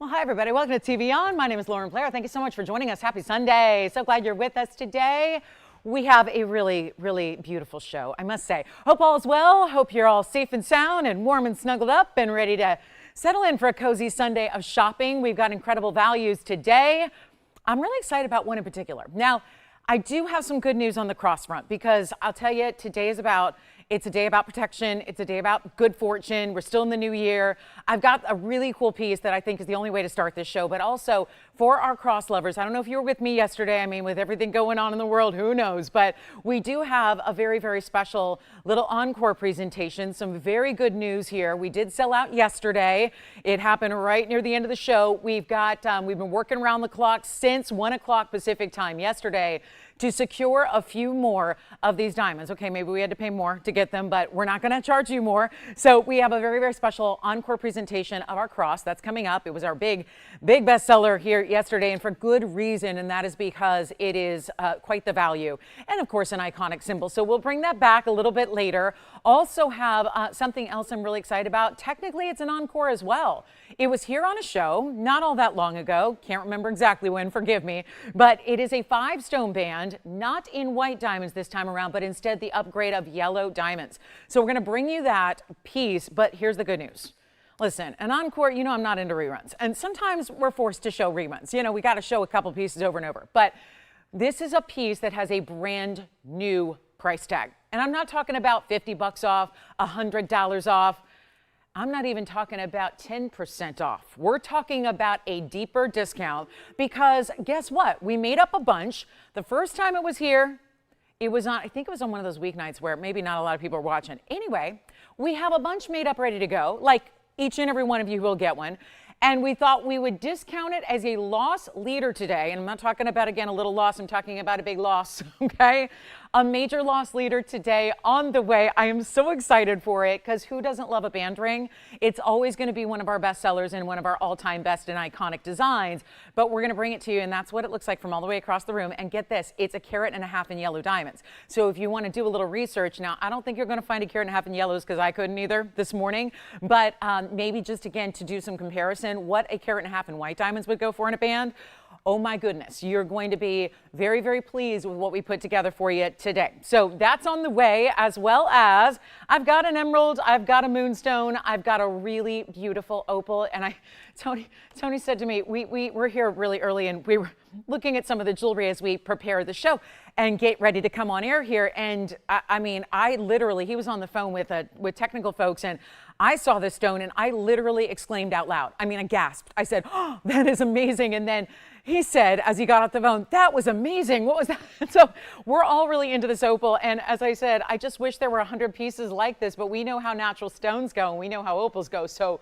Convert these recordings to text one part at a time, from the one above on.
Well, hi, everybody. Welcome to TVON. My name is Blair. Thank you so much for joining us. Happy Sunday. So glad you're with us today. We have a really, really beautiful show, I must say. Hope all is well. Hope you're all safe and sound and warm and snuggled up and ready to settle in for a cozy Sunday of shopping. We've got incredible values today. I'm really excited about one in particular. Now, I do have some good news on the cross front because I'll tell you, it's a day about protection. It's a day about good fortune. We're still in the new year. I've got a really cool piece that I think is the only way to start this show, but also for our cross lovers. I don't know if you were with me yesterday. I mean, with everything going on in the world, who knows? But we do have a very, very special little encore presentation. Some very good news here. We did sell out yesterday. It happened right near the end of the show. We've been working around the clock since 1 o'clock Pacific time yesterday to secure a few more of these diamonds. Okay, maybe we had to pay more to get them, but we're not gonna charge you more. So we have a very, very special encore presentation of our cross that's coming up. It was our big bestseller here yesterday, and for good reason, and that is because it is quite the value. And of course, an iconic symbol. So we'll bring that back a little bit later. Also have something else I'm really excited about. Technically, it's an encore as well. It was here on a show not all that long ago. Can't remember exactly when, forgive me, but it is a 5-stone band, not in white diamonds this time around, but instead the upgrade of yellow diamonds. So we're going to bring you that piece, but here's the good news. Listen, an encore, you know I'm not into reruns, and sometimes we're forced to show reruns. You know, we got to show a couple pieces over and over, but this is a piece that has a brand new price tag. And I'm not talking about 50 bucks off, $100 off. I'm not even talking about 10% off. We're talking about a deeper discount because guess what? We made up a bunch. The first time it was here, it was on, I think it was on one of those weeknights where maybe not a lot of people are watching. Anyway, we have a bunch made up ready to go, like each and every one of you will get one. And we thought we would discount it as a loss leader today. And I'm not talking about, again, a little loss. I'm talking about a big loss, okay? A major loss leader today on the way. I am so excited for it because who doesn't love a band ring? It's always going to be one of our best sellers and one of our all-time best and iconic designs. But we're going to bring it to you, and that's what it looks like from all the way across the room. And get this, it's 1.5 carats in yellow diamonds. So if you want to do a little research, now I don't think you're going to find 1.5 carats in yellows because I couldn't either this morning. But maybe just again to do some comparison, what 1.5 carats in white diamonds would go for in a band. Oh my goodness, you're going to be very, very pleased with what we put together for you today. So that's on the way, as well as I've got an emerald, I've got a moonstone, I've got a really beautiful opal. And Tony said to me, we're here really early and we were looking at some of the jewelry as we prepare the show and get ready to come on air here. And I mean, he was on the phone with technical folks, and I saw this stone and I literally exclaimed out loud. I mean, I gasped. I said, oh, that is amazing. And then he said, as he got off the phone, that was amazing. What was that? So we're all really into this opal. And as I said, I just wish there were 100 pieces like this, but we know how natural stones go and we know how opals go. So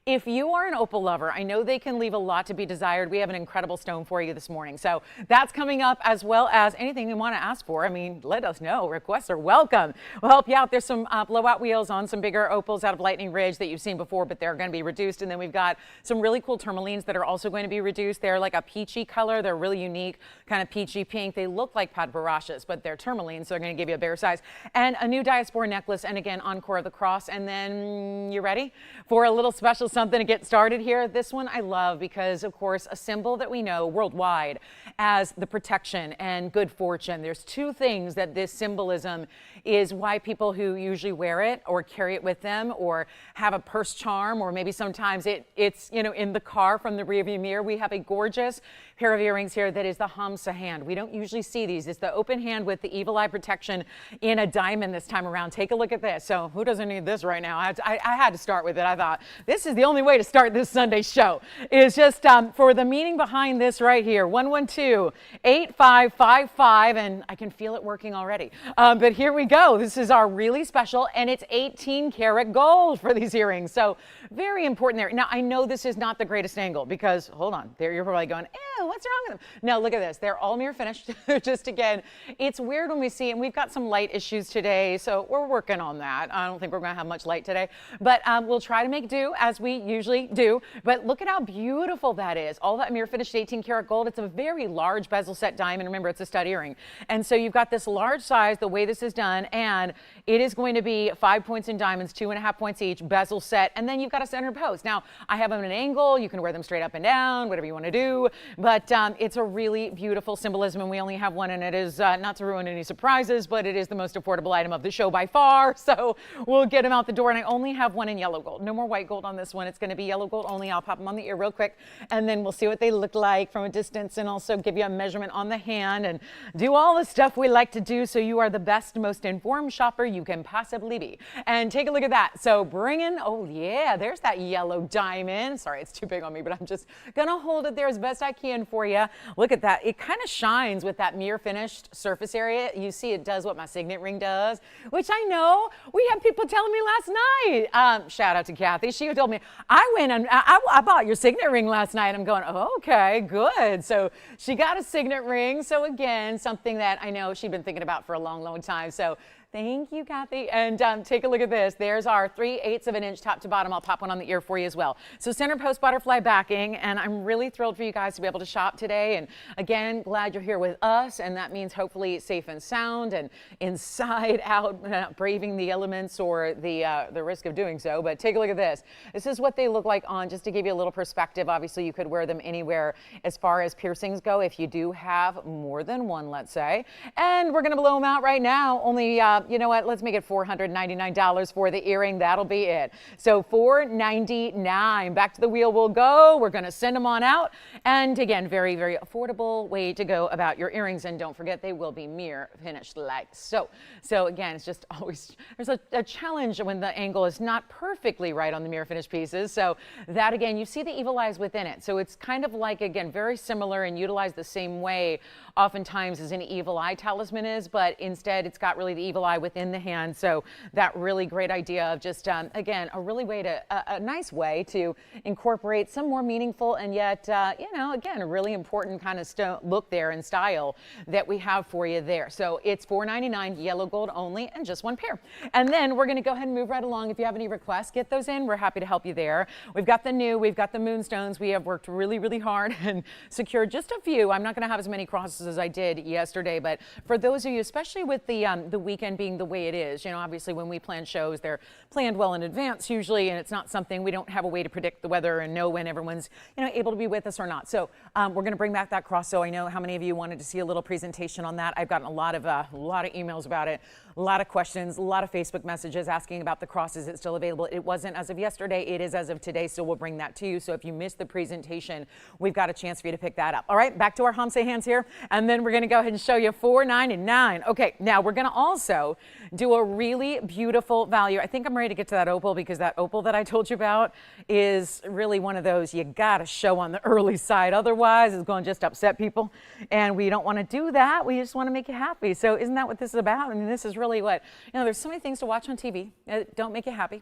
if you are an opal lover, I know they can leave a lot to be desired. We have an incredible stone for you this morning. So that's coming up, as well as anything you want to ask for. I mean, let us know. Requests are welcome. We'll help you out. There's some blowout wheels on some bigger opals out of Lightning Ridge that you've seen before, but they're going to be reduced. And then we've got some really cool tourmalines that are also going to be reduced. They're like a peachy color. They're really unique, kind of peachy pink. They look like pad barashes, but they're tourmalines, so they're going to give you a bigger size. And a new diaspora necklace, and again, encore of the cross. And then, you ready for a little special something to get started here? This one I love because, of course, a symbol that we know worldwide as the protection and good fortune. There's two things that this symbolism is why people who usually wear it or carry it with them or have a purse charm, or maybe sometimes it's you know, in the car from the rearview mirror. We have a gorgeous pair of earrings here that is the Hamsa hand. We don't usually see these. It's the open hand with the evil eye protection in a diamond this time around. Take a look at this. So who doesn't need this right now? I had to start with it. I thought this is the only way to start this Sunday show, is just for the meaning behind this right here. 112-8555, and I can feel it working already. But here we go. This is our really special, and it's 18 karat gold for these earrings. So very important there. Now I know this is not the greatest angle because, hold on, there you're probably going, ew, what's wrong with them? No, look at this. They're all mirror finished. Just again, it's weird when we see, and we've got some light issues today, so we're working on that. I don't think we're going to have much light today, but we'll try to make do as we we usually do. But look at how beautiful that is. All that mirror finished 18 karat gold. It's a very large bezel set diamond. Remember, it's a stud earring. And so you've got this large size, the way this is done, and it is going to be 5 points in diamonds, 2.5 points each, bezel set, and then you've got a center post. Now, I have them at an angle. You can wear them straight up and down, whatever you want to do. But it's a really beautiful symbolism, and we only have one, and it is not to ruin any surprises, but it is the most affordable item of the show by far. So we'll get them out the door, and I only have one in yellow gold. No more white gold on this one. It's going to be yellow gold only. I'll pop them on the ear real quick, and then we'll see what they look like from a distance, and also give you a measurement on the hand and do all the stuff we like to do so you are the best, most informed shopper you can possibly be. And take a look at that. So bring in, oh yeah, there's that yellow diamond. Sorry, it's too big on me, but I'm just going to hold it there as best I can for you. Look at that. It kind of shines with that mirror finished surface area. You see it does what my signet ring does, which I know we had people telling me last night. Shout out to Kathy. She told me, I went and I bought your signet ring last night. I'm going, oh, okay, good. So she got a signet ring. So again, something that I know she'd been thinking about for a long, long time. So thank you, Kathy. And take a look at this. There's our 3/8 of an inch top to bottom. I'll pop one on the ear for you as well. So center post butterfly backing, and I'm really thrilled for you guys to be able to shop today. And again, glad you're here with us, and that means hopefully safe and sound and inside out, not braving the elements or the risk of doing so. But take a look at this. This is what they look like on, just to give you a little perspective. Obviously, you could wear them anywhere as far as piercings go if you do have more than one, let's say. And we're going to blow them out right now. Only you know what, let's make it $499 for the earring. That'll be it. So $499. Back to the wheel we'll go. We're going to send them on out. And again, very, very affordable way to go about your earrings. And don't forget, they will be mirror finished like so. So again, it's just always, there's a challenge when the angle is not perfectly right on the mirror finished pieces. So that again, you see the evil eyes within it. So it's kind of like, again, very similar and utilized the same way oftentimes as an evil eye talisman is, but instead it's got really the evil eye within the hand. So that really great idea of just, again, a really way to, a nice way to incorporate some more meaningful and yet, you know, again, a really important kind of look there and style that we have for you there. So it's $499, yellow gold only, and just one pair. And then we're going to go ahead and move right along. If you have any requests, get those in. We're happy to help you there. We've got the new, we've got the Moonstones. We have worked really, really hard and secured just a few. I'm not going to have as many crosses as I did yesterday, but for those of you, especially with the weekend being the way it is, you know, obviously when we plan shows, they're planned well in advance usually, and it's not something, we don't have a way to predict the weather and know when everyone's, you know, able to be with us or not. So we're going to bring back that cross. So I know how many of you wanted to see a little presentation on that. I've gotten a lot of emails about it, a lot of questions, a lot of Facebook messages asking about the cross. Is it still available? It wasn't as of yesterday. It is as of today. So we'll bring that to you. So if you missed the presentation, we've got a chance for you to pick that up. All right, back to our Hamsa hands here. And then we're going to go ahead and show you $499. Okay, now we're going to also do a really beautiful value. I think I'm ready to get to that opal, because that opal that I told you about is really one of those you got to show on the early side. Otherwise, it's going to just upset people. And we don't want to do that. We just want to make you happy. So isn't that what this is about? I mean, this is really what, you know, there's so many things to watch on TV that don't make you happy.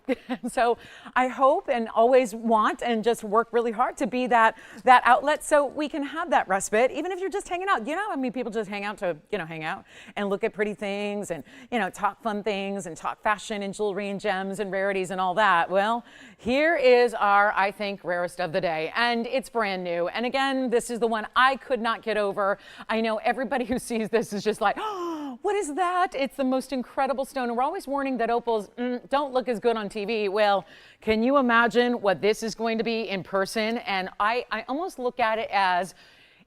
So I hope and always want and just work really hard to be that outlet so we can have that respite, even if you're just hanging out. You know, I mean, people just hang out to, you know, hang out and look at pretty things and, you know, talk fun things and talk fashion and jewelry and gems and rarities and all that. Well, here is our, I think, rarest of the day, and it's brand new. And again, this is the one I could not get over. I know everybody who sees this is just like, oh, what is that? It's the most incredible stone. And we're always warning that opals don't look as good on TV. Well, can you imagine what this is going to be in person? And I almost look at it as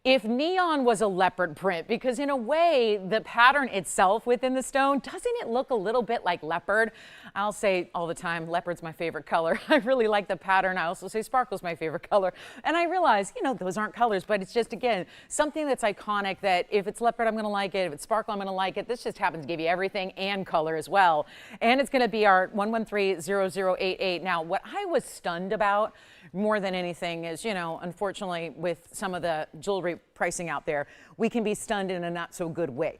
if neon was a leopard print, because in a way, the pattern itself within the stone, doesn't it look a little bit like leopard? I'll say all the time, leopard's my favorite color. I really like the pattern. I also say sparkle's my favorite color. And I realize, you know, those aren't colors, but it's just, again, something that's iconic that if it's leopard, I'm gonna like it. If it's sparkle, I'm gonna like it. This just happens to give you everything and color as well. And it's gonna be our 1130088. Now, what I was stunned about more than anything is, you know, unfortunately with some of the jewelry pricing out there, we can be stunned in a not so good way.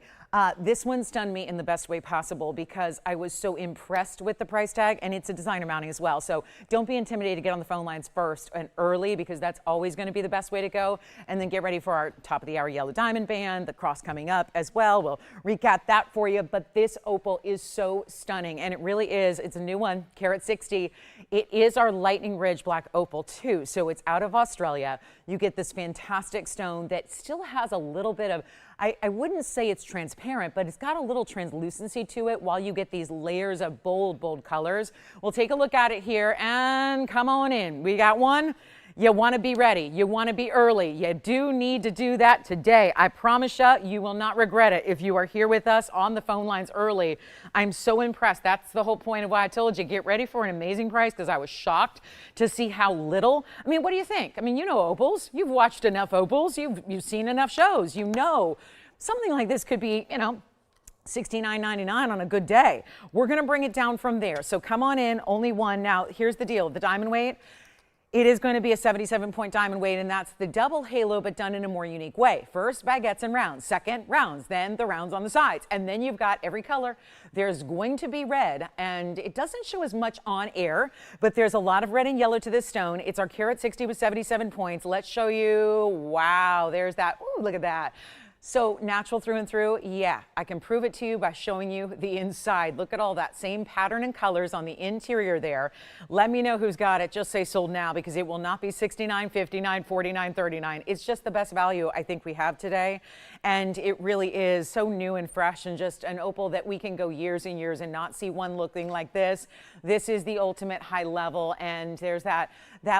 This one stunned me in the best way possible because I was so impressed with the price tag, and it's a designer mounting as well. So don't be intimidated to get on the phone lines first and early, because that's always going to be the best way to go. And then get ready for our top of the hour yellow diamond band, the cross coming up as well. We'll recap that for you. But this opal is so stunning, and it really is. It's a new one, carat 60. It is our lightning ridge black opal too. So it's out of Australia. You get this fantastic stone that still has a little bit of, I wouldn't say it's transparent, but it's got a little translucency to it while you get these layers of bold, bold colors. We'll take a look at it here and come on in. We got one. You want to be ready. You want to be early. You do need to do that today. I promise you, you will not regret it if you are here with us on the phone lines early. I'm so impressed. That's the whole point of why I told you, get ready for an amazing price, because I was shocked to see how little. I mean, what do you think? I mean, you know opals. You've watched enough opals. You've seen enough shows. You know something like this could be, you know, $69.99 on a good day. We're going to bring it down from there. So come on in, only one. Now, here's the deal. The diamond weight, it is going to be a 77-point diamond weight, and that's the double halo, but done in a more unique way. First, baguettes and rounds. Second, rounds. Then the rounds on the sides. And then you've got every color. There's going to be red, and it doesn't show as much on air, but there's a lot of red and yellow to this stone. It's our carat 60 with 77 points. Let's show you. Wow, there's that. Ooh, look at that. So natural through and through, yeah, I can prove it to you by showing you the inside. Look at all that same pattern and colors on the interior there. Let me know who's got it. Just say sold now, because it will not be $69, $59, $49, $39. It's just the best value I think we have today. And it really is so new and fresh, and just an opal that we can go years and years and not see one looking like this. This is the ultimate high level, and there's that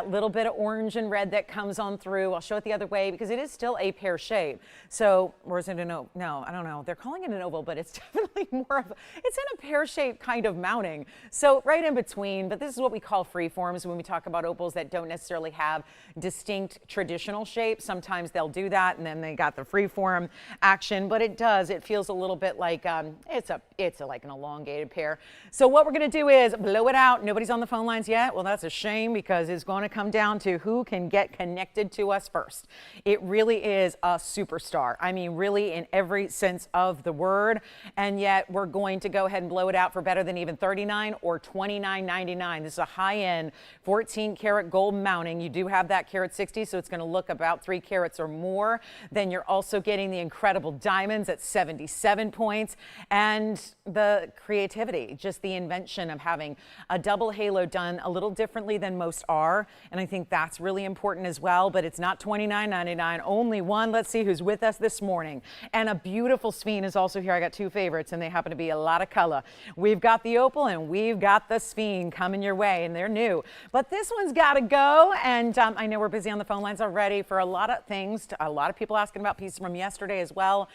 little bit of orange and red that comes on through. I'll show it the other way because it is still a pear shape. So, or is it an oval? No, I don't know. They're calling it an oval, but it's definitely more of, it's in a pear shape kind of mounting. So right in between, but this is what we call free forms when we talk about opals that don't necessarily have distinct traditional shapes. Sometimes they'll do that, and then they got the free form action, but it feels a little bit like, it's like an elongated pear. So what we're going to do is blow it out. Nobody's on the phone lines yet. Well, that's a shame, because it's going to come down to who can get connected to us first. It really is a superstar. I mean, really in every sense of the word. And yet we're going to go ahead and blow it out for better than even $39 or $29.99. This is a high-end 14 karat gold mounting. You do have that carat 60, so it's going to look about 3 carats or more. Then you're also getting the incredible diamonds at 77 points, and the creativity, just the invention of having a double halo done a little differently than most are. And I think that's really important as well, but it's not $29.99, only one. Let's see who's with us this morning. And a beautiful sphene is also here. I got 2 favorites, and they happen to be a lot of color. We've got the opal and we've got the sphene coming your way, and they're new. But this one's got to go, and I know we're busy on the phone lines already for a lot of things. A lot of people asking about pieces from yesterday as well.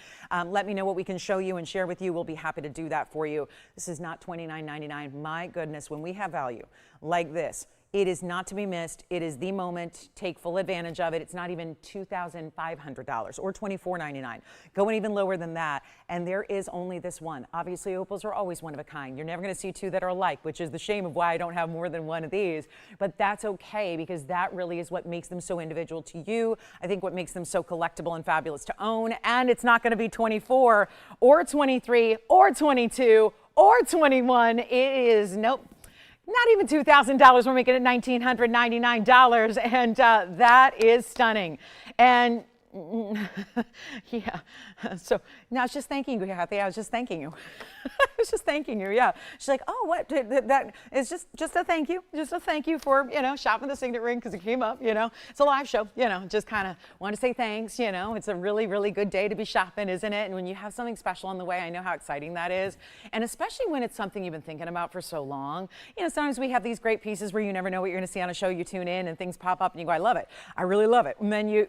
Let me know what we can show you and share with you. We'll be happy to do that for you. This is not $29.99. My goodness, when we have value like this, it is not to be missed. It is the moment. Take full advantage of it. It's not even $2,500 or $24.99. Going even lower than that. And there is only this one. Obviously, opals are always one of a kind. You're never going to see 2 that are alike, which is the shame of why I don't have more than one of these. But that's okay, because that really is what makes them so individual to you. I think what makes them so collectible and fabulous to own. And it's not going to be 24 or 23 or 22 or 21. It is, nope. Not even $2,000. We're making it $1,999, and that is stunning. And yeah, so now I was just thanking you, Kathy. I was just thanking you. I was just thanking you. Yeah. She's like, oh, what? That is just a thank you. Just a thank you for, shopping the signet ring, because it came up, It's a live show, just kind of want to say thanks, It's a really, really good day to be shopping, isn't it? And when you have something special on the way, I know how exciting that is. And especially when it's something you've been thinking about for so long. Sometimes we have these great pieces where you never know what you're going to see on a show. You tune in and things pop up and you go, I love it. I really love it. And then you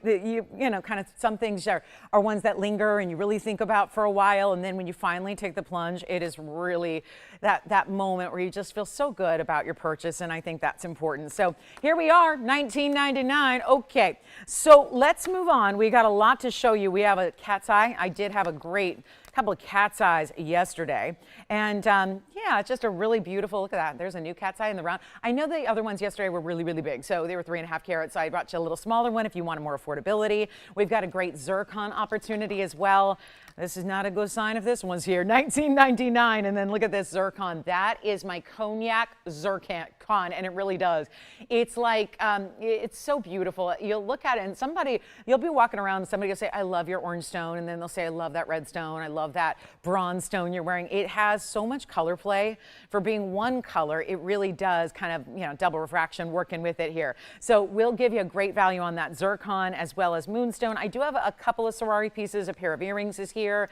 kind of, some things are ones that linger and you really think about for a while. And then when you finally take the plunge, it is really that moment where you just feel so good about your purchase, and I think that's important. So here we are, $19.99. Okay, so let's move on. We got a lot to show you. We have a cat's eye. I did have a great couple of cat's eyes yesterday, and yeah, it's just a really beautiful, look at that, there's a new cat's eye in the round. I know the other ones yesterday were really, really big, so they were 3.5 carats, so I brought you a little smaller one if you wanted more affordability. We've got a great zircon opportunity as well. This is not a good sign if this one's here. $19.99. And then look at this zircon. That is my cognac zircon, and it really does. It's like, it's so beautiful. You'll look at it and you'll be walking around and somebody will say, I love your orange stone. And then they'll say, I love that red stone. I love that bronze stone you're wearing. It has so much color play. For being one color, it really does kind of, double refraction working with it here. So we'll give you a great value on that zircon as well as Moonstone. I do have a couple of sorority pieces. A pair of earrings is here.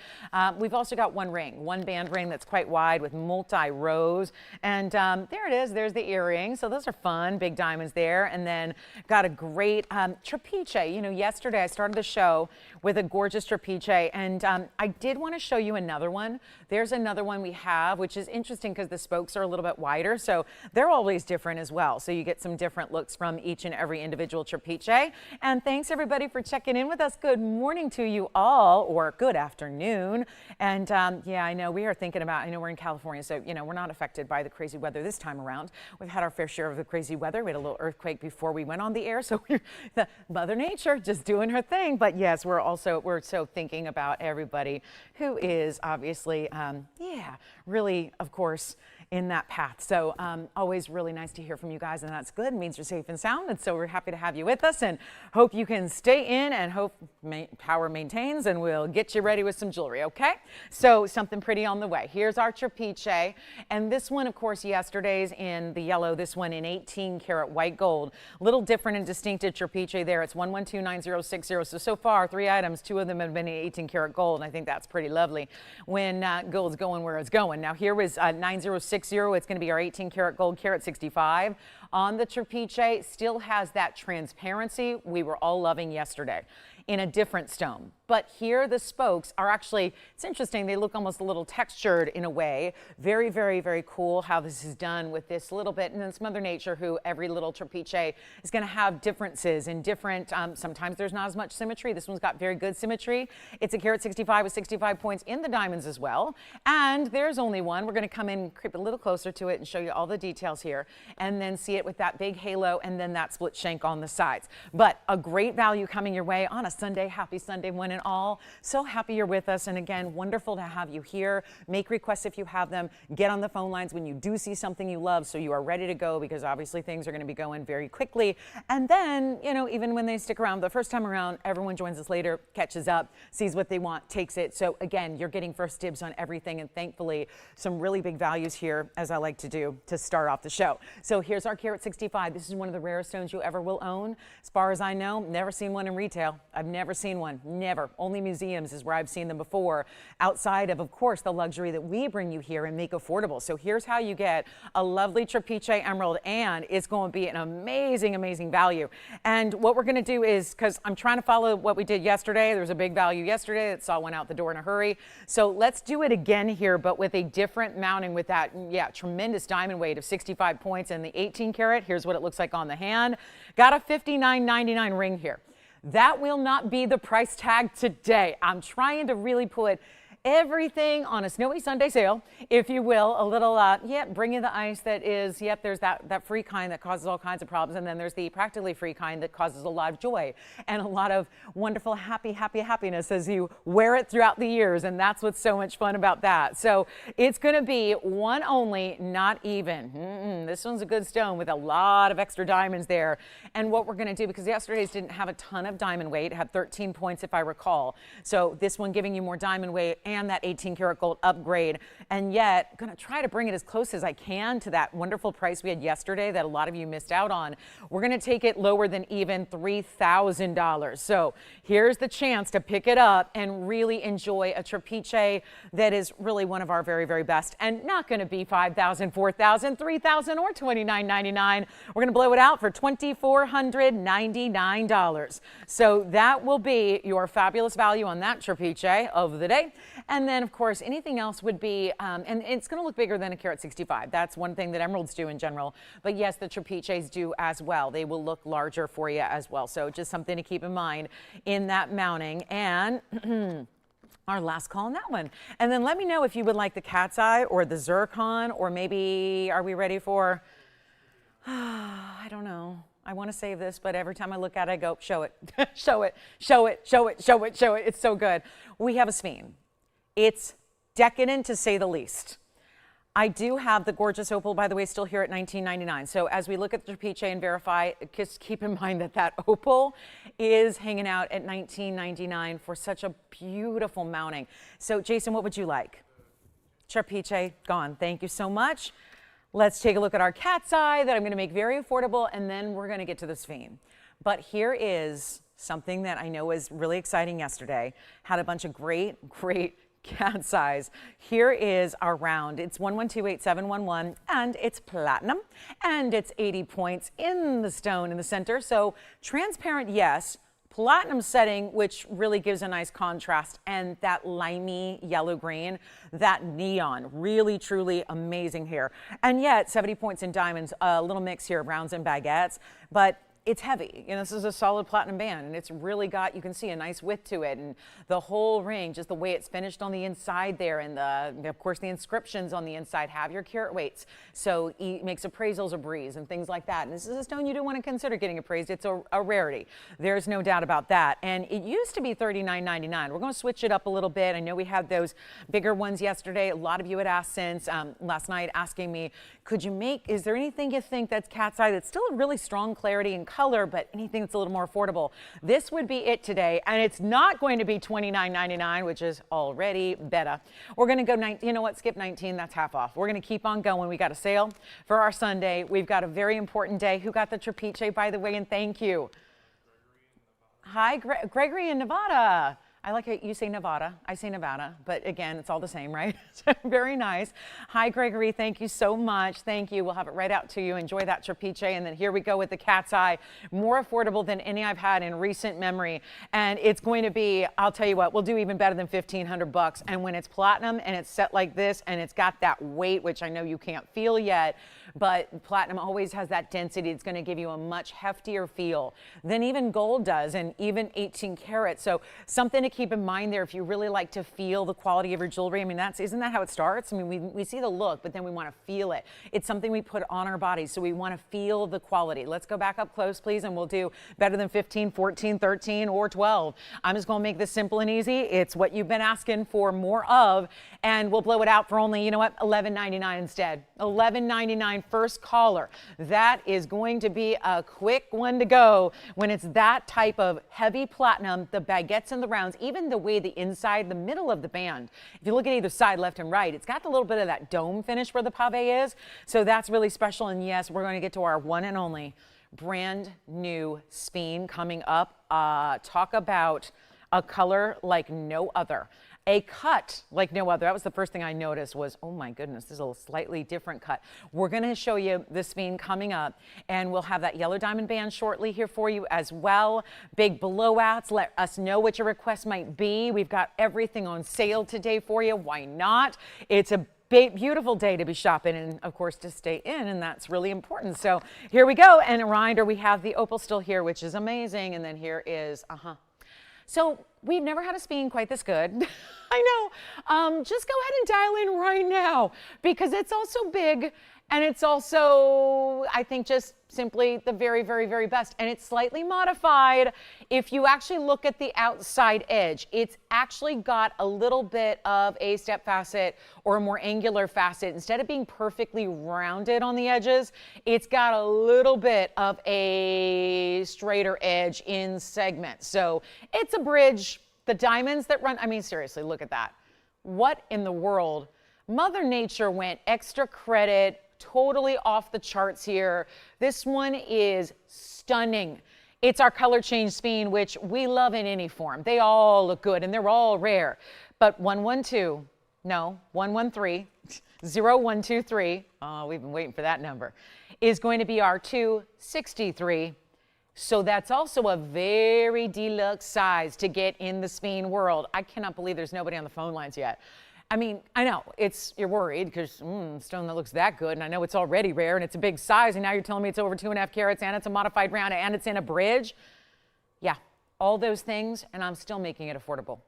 We've also got one band ring that's quite wide with multi-rows. And there it is. There's the earring. So those are fun, big diamonds there. And then got a great trapiche. Yesterday I started the show with a gorgeous trapiche, and I did want to show you another one. There's another one we have, which is interesting because the spokes are a little bit wider, so they're always different as well. So you get some different looks from each and every individual trapiche. And thanks everybody for checking in with us. Good morning to you all, or good afternoon. And yeah, I know we are thinking about, I know we're in California, so we're not affected by the crazy weather this time around. We've had our fair share of the crazy weather. We had a little earthquake before we went on the air, so the Mother Nature just doing her thing. But yes, we're so thinking about everybody who is obviously, really, of course, in that path. So always really nice to hear from you guys, and that's good. It means you're safe and sound, and so we're happy to have you with us, and hope you can stay in, and hope power maintains, and we'll get you ready with some jewelry, okay? So something pretty on the way. Here's our trapiche, and this one, of course, yesterday's in the yellow, this one in 18 karat white gold. Little different and distinctive trapiche there. It's 1129060. So far, 3 items, 2 of them have been in 18 karat gold, and I think that's pretty lovely when gold's going where it's going. Now here was 9060. It's going to be our 18 karat gold, carat 65. On the trapiche, still has that transparency we were all loving yesterday in a different stone. But here the spokes are actually, it's interesting, they look almost a little textured in a way. Very, very, very cool how this is done with this little bit. And it's Mother Nature who every little trapiche is going to have differences and different, sometimes there's not as much symmetry. This one's got very good symmetry. It's a carat 65 with 65 points in the diamonds as well. And there's only one. We're going to come in, creep a little closer to it and show you all the details here, and then see it with that big halo and then that split shank on the sides. But a great value coming your way on a Sunday. Happy Sunday, one and all. So happy you're with us. And again, wonderful to have you here. Make requests if you have them. Get on the phone lines when you do see something you love, so you are ready to go, because obviously things are going to be going very quickly. And then, even when they stick around the first time around, everyone joins us later, catches up, sees what they want, takes it. So again, you're getting first dibs on everything, and thankfully some really big values here, as I like to do to start off the show. So here's our carat 65. This is one of the rarest stones you ever will own. As far as I know, never seen one in retail. I've never seen one, never. Only museums is where I've seen them before, outside of course, the luxury that we bring you here and make affordable. So here's how you get a lovely trapiche emerald, and it's going to be an amazing, amazing value. And what we're going to do is, because I'm trying to follow what we did yesterday, there was a big value yesterday that saw one out the door in a hurry. So let's do it again here, but with a different mounting with that, tremendous diamond weight of 65 points and the 18 karat. Here's what it looks like on the hand. Got a $59.99 ring here. That will not be the price tag today. I'm trying to really put everything on a snowy Sunday sale, if you will. A little, bring you the ice that is, there's that free kind that causes all kinds of problems. And then there's the practically free kind that causes a lot of joy and a lot of wonderful, happiness as you wear it throughout the years. And that's what's so much fun about that. So it's going to be one only, not even. This one's a good stone with a lot of extra diamonds there. And what we're going to do, because yesterday's didn't have a ton of diamond weight, it had 13 points if I recall. So this one giving you more diamond weight and that 18 karat gold upgrade, and yet going to try to bring it as close as I can to that wonderful price we had yesterday that a lot of you missed out on. We're going to take it lower than even $3,000. So here's the chance to pick it up and really enjoy a trapiche that is really one of our very, very best, and not going to be $5,000, $4,000, $3,000, or $29.99. We're going to blow it out for $2,499. So that will be your fabulous value on that trapiche of the day. And then, of course, anything else would be, and it's going to look bigger than a carat 65. That's one thing that emeralds do in general. But yes, the trapiches do as well. They will look larger for you as well. So just something to keep in mind in that mounting. And our last call on that one. And then let me know if you would like the cat's eye or the zircon, or maybe, are we ready for, I don't know. I want to save this, but every time I look at it, I go, show it, show it, show it, show it, show it, show it. It's so good. We have a sphene. It's decadent to say the least. I do have the gorgeous opal, by the way, still here at $19.99. So as we look at the Trapiche and verify, just keep in mind that that opal is hanging out at $19.99 for such a beautiful mounting. So Jason, what would you like? Trapiche, gone. Thank you so much. Let's take a look at our cat's eye that I'm going to make very affordable, and then we're going to get to the sphene. But here is something that I know was really exciting yesterday. Had a bunch of great cat's eyes. Here is our round. It's 1128,711, and it's platinum, and it's 80 points in the stone in the center. So transparent, yes. Platinum setting, which really gives a nice contrast, and that limey yellow green, that neon, really truly amazing here. And yet 70 points in diamonds, a little mix here of rounds and baguettes, but it's heavy. You know, this is a solid platinum band, and it's really got, you can see a nice width to it, and the whole ring, just the way it's finished on the inside there, and of course the inscriptions on the inside have your carat weights, so it makes appraisals a breeze and things like that. And this is a stone you do want to consider getting appraised. It's a rarity. There's no doubt about that. And it used to be $39.99. We're going to switch it up a little bit. I know we had those bigger ones yesterday. A lot of you had asked since last night, asking me, could you make, is there anything you think that's cat's eye that's still a really strong clarity and color, but anything that's a little more affordable? This would be it today, and it's not going to be $29.99, which is already better. We're going to go 19. You know what? Skip 19. That's half off. We're going to keep on going. We got a sale for our Sunday. We've got a very important day. Who got the Trapiche, by the way? And thank you. Hi, Gregory in Nevada. I like how you say Nevada. I say Nevada, but again, it's all the same, right? Very nice. Hi, Gregory. Thank you so much. Thank you. We'll have it right out to you. Enjoy that Trapiche. And then here we go with the cat's eye. More affordable than any I've had in recent memory. And it's going to be, I'll tell you what, we'll do even better than 1,500 bucks. And when it's platinum and it's set like this and it's got that weight, which I know you can't feel yet, but platinum always has that density. It's going to give you a much heftier feel than even gold does, and even 18 karat. So something to keep in mind there if you really like to feel the quality of your jewelry. I mean, isn't that how it starts? I mean, we see the look, but then we want to feel it. It's something we put on our bodies, so we want to feel the quality. Let's go back up close, please, and we'll do better than 15, 14, 13, or 12. I'm just going to make this simple and easy. It's what you've been asking for more of, and we'll blow it out for only, you know what, $11.99 instead. $11.99 first caller. That is going to be a quick one to go when it's that type of heavy platinum, the baguettes and the rounds, even the way the inside, the middle of the band, if you look at either side, left and right, it's got a little bit of that dome finish where the pave is. So that's really special. And yes, we're going to get to our one and only brand new sphene coming up. Talk about a color like no other. A cut like no other. That was the first thing I noticed was, oh my goodness, this is a slightly different cut. We're going to show you the sphene coming up, and we'll have that yellow diamond band shortly here for you as well. Big blowouts. Let us know what your request might be. We've got everything on sale today for you. Why not? It's a beautiful day to be shopping, and of course to stay in, and that's really important. So here we go. And a reminder, we have the opal still here, which is amazing. And then here is, So we've never had a sphene quite this good. I know. Just go ahead and dial in right now, because it's also big, and it's also, I think, just simply the very, very, very best. And it's slightly modified. If you actually look at the outside edge, it's actually got a little bit of a step facet or a more angular facet. Instead of being perfectly rounded on the edges, it's got a little bit of a straighter edge in segments. So it's a bridge. The diamonds that run, I mean, seriously, look at that. What in the world? Mother Nature went extra credit, totally off the charts here. This one is stunning. It's our color change sphene, which we love in any form. They all look good and they're all rare. But 113, 0123, oh, we've been waiting for that number, is going to be our 263. So that's also a very deluxe size to get in the sphene world. I cannot believe there's nobody on the phone lines yet. I mean, I know you're worried because stone that looks that good, and I know it's already rare and it's a big size, and now you're telling me it's over 2.5 carats and it's a modified round and it's in a bridge. Yeah, all those things, and I'm still making it affordable.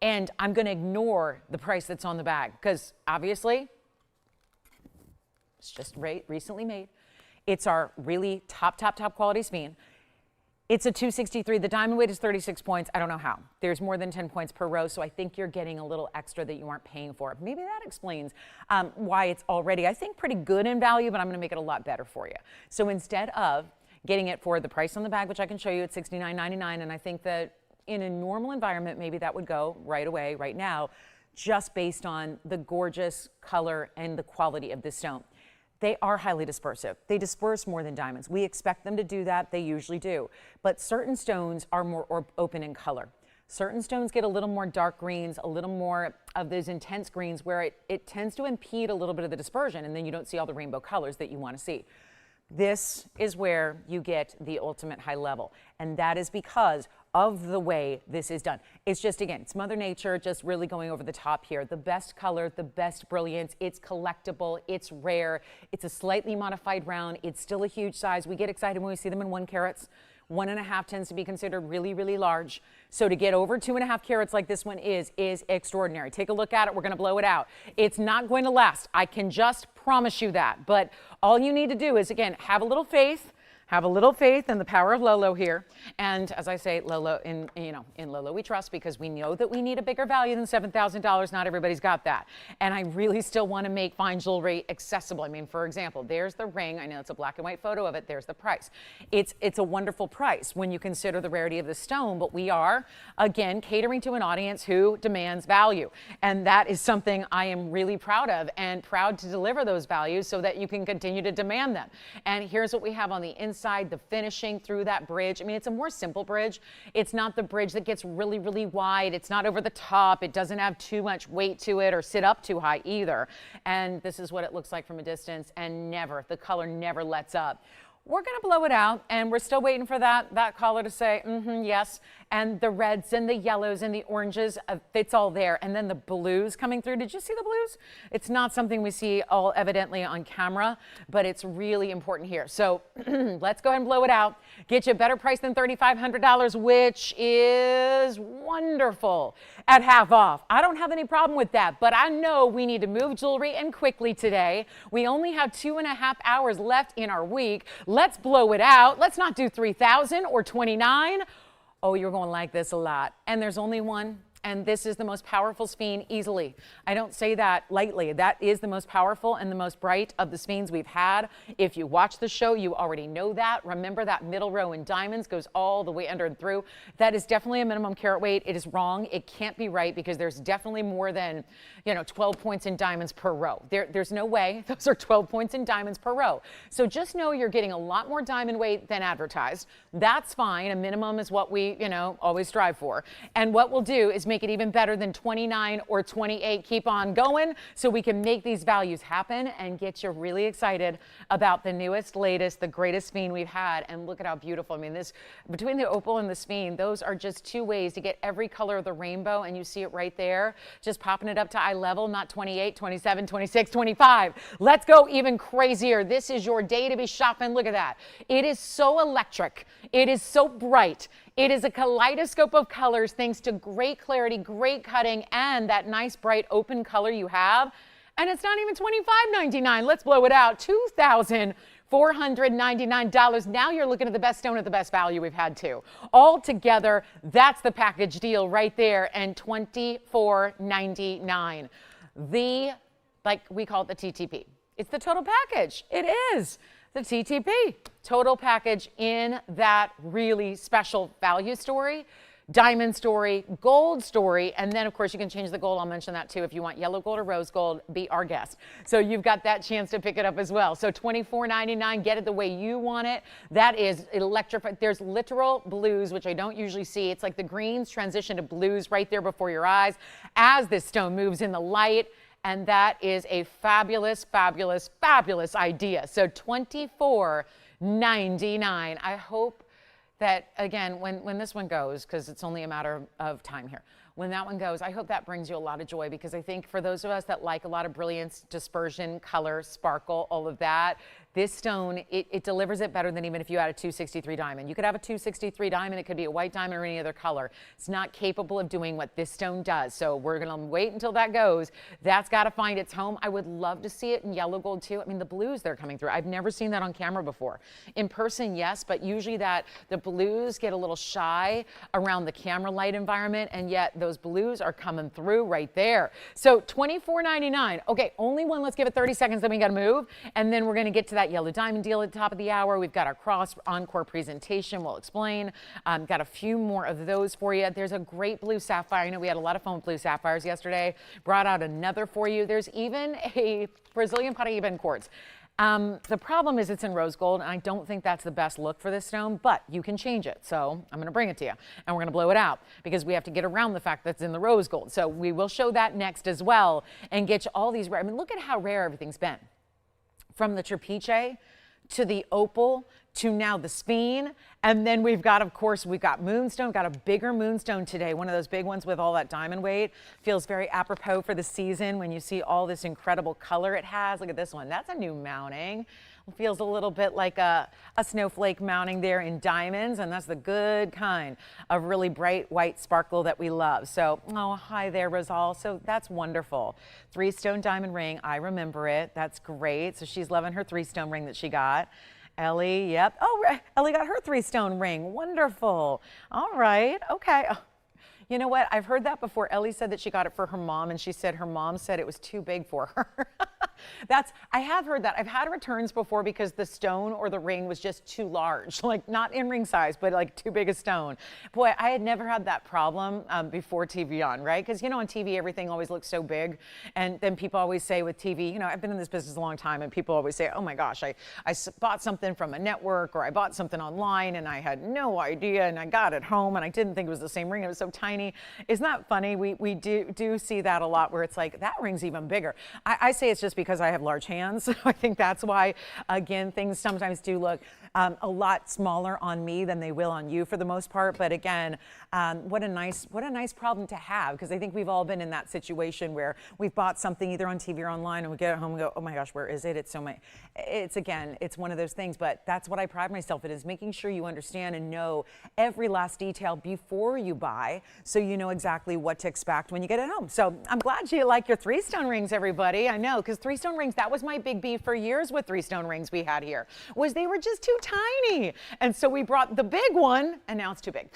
And I'm going to ignore the price that's on the bag because obviously it's just recently made. It's our really top quality sphene. It's a 263. The diamond weight is 36 points. I don't know how. There's more than 10 points per row, so I think you're getting a little extra that you aren't paying for. Maybe that explains why it's already, I think, pretty good in value, but I'm going to make it a lot better for you. So instead of getting it for the price on the bag, which I can show you at $69.99, and I think that in a normal environment, maybe that would go right away, right now, just based on the gorgeous color and the quality of this stone. They are highly dispersive. They disperse more than diamonds. We expect them to do that. They usually do. But certain stones are more open in color. Certain stones get a little more dark greens, a little more of those intense greens where it tends to impede a little bit of the dispersion, and then you don't see all the rainbow colors that you want to see. This is where you get the ultimate high level, and that is because of the way this is done. It's just, again, it's Mother Nature just really going over the top here. The best color, the best brilliance, it's collectible, it's rare, it's a slightly modified round, it's still a huge size. We get excited when we see them in 1 carats. 1.5 tends to be considered really, really large. So to get over 2.5 carats like this one is extraordinary. Take a look at it. We're going to blow it out. It's not going to last. I can just promise you that. But all you need to do is, again, have a little faith. Have a little faith in the power of Lolo here. And as I say, Lolo, in Lolo we trust, because we know that we need a bigger value than $7,000. Not everybody's got that. And I really still want to make fine jewelry accessible. I mean, for example, there's the ring. I know it's a black and white photo of it. There's the price. It's a wonderful price when you consider the rarity of the stone, but we are, again, catering to an audience who demands value. And that is something I am really proud of, and proud to deliver those values so that you can continue to demand them. And here's what we have on the inside. The finishing through that bridge. I mean, it's a more simple bridge. It's not the bridge that gets really, really wide. It's not over the top. It doesn't have too much weight to it or sit up too high either. And this is what it looks like from a distance, and the color never lets up. We're going to blow it out, and we're still waiting for that color to say, yes. And the reds and the yellows and the oranges, it's all there. And then the blues coming through. Did you see the blues? It's not something we see all evidently on camera, but it's really important here. So let's go ahead and blow it out. Get you a better price than $3,500, which is wonderful at half off. I don't have any problem with that, but I know we need to move jewelry, and quickly today. We only have 2.5 hours left in our week. Let's blow it out. Let's not do 3,000 or 29. Oh, you're going to like this a lot. And there's only one. And this is the most powerful sphene easily. I don't say that lightly. That is the most powerful and the most bright of the sphenes we've had. If you watch the show, you already know that. Remember that middle row in diamonds goes all the way under and through. That is definitely a minimum carat weight. It is wrong. It can't be right, because there's definitely more than 12 points in diamonds per row. There's no way. Those are 12 points in diamonds per row. So just know you're getting a lot more diamond weight than advertised. That's fine. A minimum is what we always strive for. And what we'll do is make it even better than 29 or 28. Keep on going so we can make these values happen and get you really excited about the newest, latest, the greatest sphene we've had. And look at how beautiful. I mean, this, between the opal and the sphene, those are just 2 ways to get every color of the rainbow, and you see it right there, just popping it up to eye level, not 28, 27, 26, 25. Let's go even crazier. This is your day to be shopping. Look at that. It is so electric. It is so bright. It is a kaleidoscope of colors thanks to great clarity, great cutting, and that nice bright open color you have. And it's not even $25.99. Let's blow it out. $2,499. Now you're looking at the best stone at the best value we've had too. All together, that's the package deal right there, and $24.99. Like we call it the TTP. It's the total package. It is the TTP. Total package in that really special value story, diamond story, gold story, and then of course you can change the gold. I'll mention that too. If you want yellow gold or rose gold, be our guest. So you've got that chance to pick it up as well. So $24.99, get it the way you want it. That is electrified. There's literal blues, which I don't usually see. It's like the greens transition to blues right there before your eyes as this stone moves in the light. And that is a fabulous, fabulous, fabulous idea. So $24.99. I hope that, again, when this one goes, because it's only a matter of time here, when that one goes, I hope that brings you a lot of joy, because I think for those of us that like a lot of brilliance, dispersion, color, sparkle, all of that, This stone, it delivers it better than even if you had a 263 diamond. You could have a 263 diamond, it could be a white diamond or any other color. It's not capable of doing what this stone does. So we're gonna wait until that goes. That's gotta find its home. I would love to see it in yellow gold too. I mean, the blues they're coming through. I've never seen that on camera before. In person, yes, but usually the blues get a little shy around the camera light environment, and yet those blues are coming through right there. So $24.99. Okay, only one. Let's give it 30 seconds, then we got to move. And then we're going to get to that yellow diamond deal at the top of the hour. We've got our cross encore presentation. We'll explain. Got a few more of those for you. There's a great blue sapphire. I know we had a lot of fun with blue sapphires yesterday. Brought out another for you. There's even a Brazilian Paraiba in quartz. The problem is it's in rose gold, and I don't think that's the best look for this stone, but you can change it. So I'm going to bring it to you, and we're going to blow it out because we have to get around the fact that it's in the rose gold. So we will show that next as well and get you all these rare. I mean, look at how rare everything's been. From the Trapiche to the opal to now the sphene. And then we've got, of course, we've got Moonstone, got a bigger Moonstone today, one of those big ones with all that diamond weight. Feels very apropos for the season when you see all this incredible color it has. Look at this one. That's a new mounting. It feels a little bit like a snowflake mounting there in diamonds, and that's the good kind of really bright white sparkle that we love. So, oh, hi there, Rosal. So that's wonderful. 3-stone diamond ring. I remember it. That's great. So she's loving her 3-stone ring that she got. Ellie, yep. Oh, Ellie got her 3-stone ring. Wonderful. All right. Okay. Oh, you know what? I've heard that before. Ellie said that she got it for her mom, and she said her mom said it was too big for her. I have heard that. I've had returns before because the stone or the ring was just too large, like not in ring size, but like too big a stone. Boy, I had never had that problem before TVON, right? Because, you know, on TV, everything always looks so big. And then people always say with TV, you know, I've been in this business a long time, and people always say, oh my gosh, I bought something from a network, or I bought something online and I had no idea, and I got it home and I didn't think it was the same ring. It was so tiny. Isn't that funny? We do see that a lot where it's like, that ring's even bigger. I say it's just because I have large hands. I think that's why, again, things sometimes do look a lot smaller on me than they will on you for the most part. But again, what a nice problem to have, because I think we've all been in that situation where we've bought something either on TV or online, and we get it home and go, oh my gosh, where is it? It's it's one of those things. But that's what I pride myself in, is making sure you understand and know every last detail before you buy, so you know exactly what to expect when you get it home. So I'm glad you like your 3-stone rings, everybody. I know, because 3-stone rings, that was my big beef for years with 3-stone rings we had here, was they were just too tiny. And so we brought the big one, and now it's too big.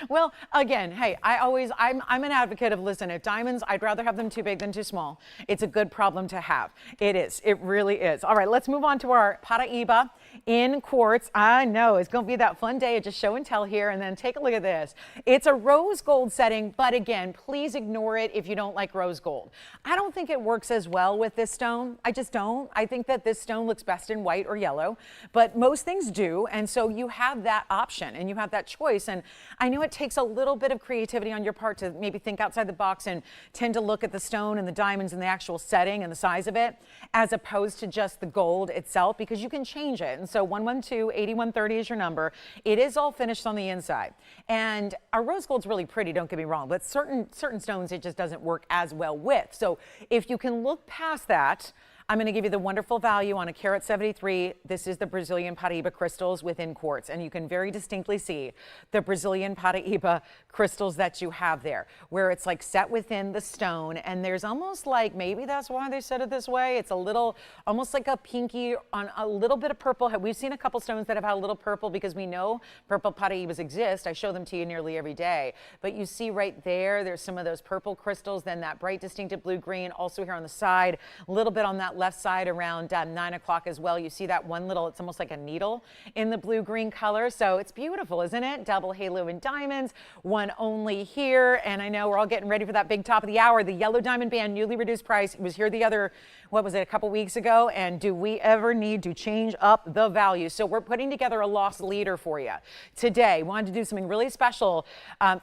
Well, again, hey, I'm an advocate of, listen, at diamonds, I'd rather have them too big than too small. It's a good problem to have. It is. It really is. All right, let's move on to our Paraiba in quartz. I know it's going to be that fun day of just show and tell here. And then take a look at this. It's a rose gold setting, but again, please ignore it if you don't like rose gold. I don't think it works as well with this stone. I just don't. I think that this stone looks best in white or yellow, but most things do. And so you have that option and you have that choice. And I know it takes a little bit of creativity on your part to maybe think outside the box and tend to look at the stone and the diamonds and the actual setting and the size of it, as opposed to just the gold itself, because you can change it. And so 112-8130 is your number. It is all finished on the inside. And our rose gold's really pretty, don't get me wrong, but certain stones it just doesn't work as well with. So if you can look past that, I'm going to give you the wonderful value on a carat 73. This is the Brazilian Paraiba crystals within quartz, and you can very distinctly see the Brazilian Paraiba crystals that you have there, where it's like set within the stone, and there's almost like, maybe that's why they said it this way, it's a little, almost like a pinky on a little bit of purple. We've seen a couple stones that have had a little purple because we know purple Paraibas exist. I show them to you nearly every day. But you see right there, there's some of those purple crystals, then that bright distinctive blue-green, also here on the side, a little bit on that left side around 9 o'clock as well. You see that one little, it's almost like a needle in the blue-green color. So it's beautiful, isn't it? Double halo in diamonds, one only here. And I know we're all getting ready for that big top of the hour. The yellow diamond band, newly reduced price, was here the other, what was it, a couple weeks ago? And do we ever need to change up the value? So we're putting together a loss leader for you today. We wanted to do something really special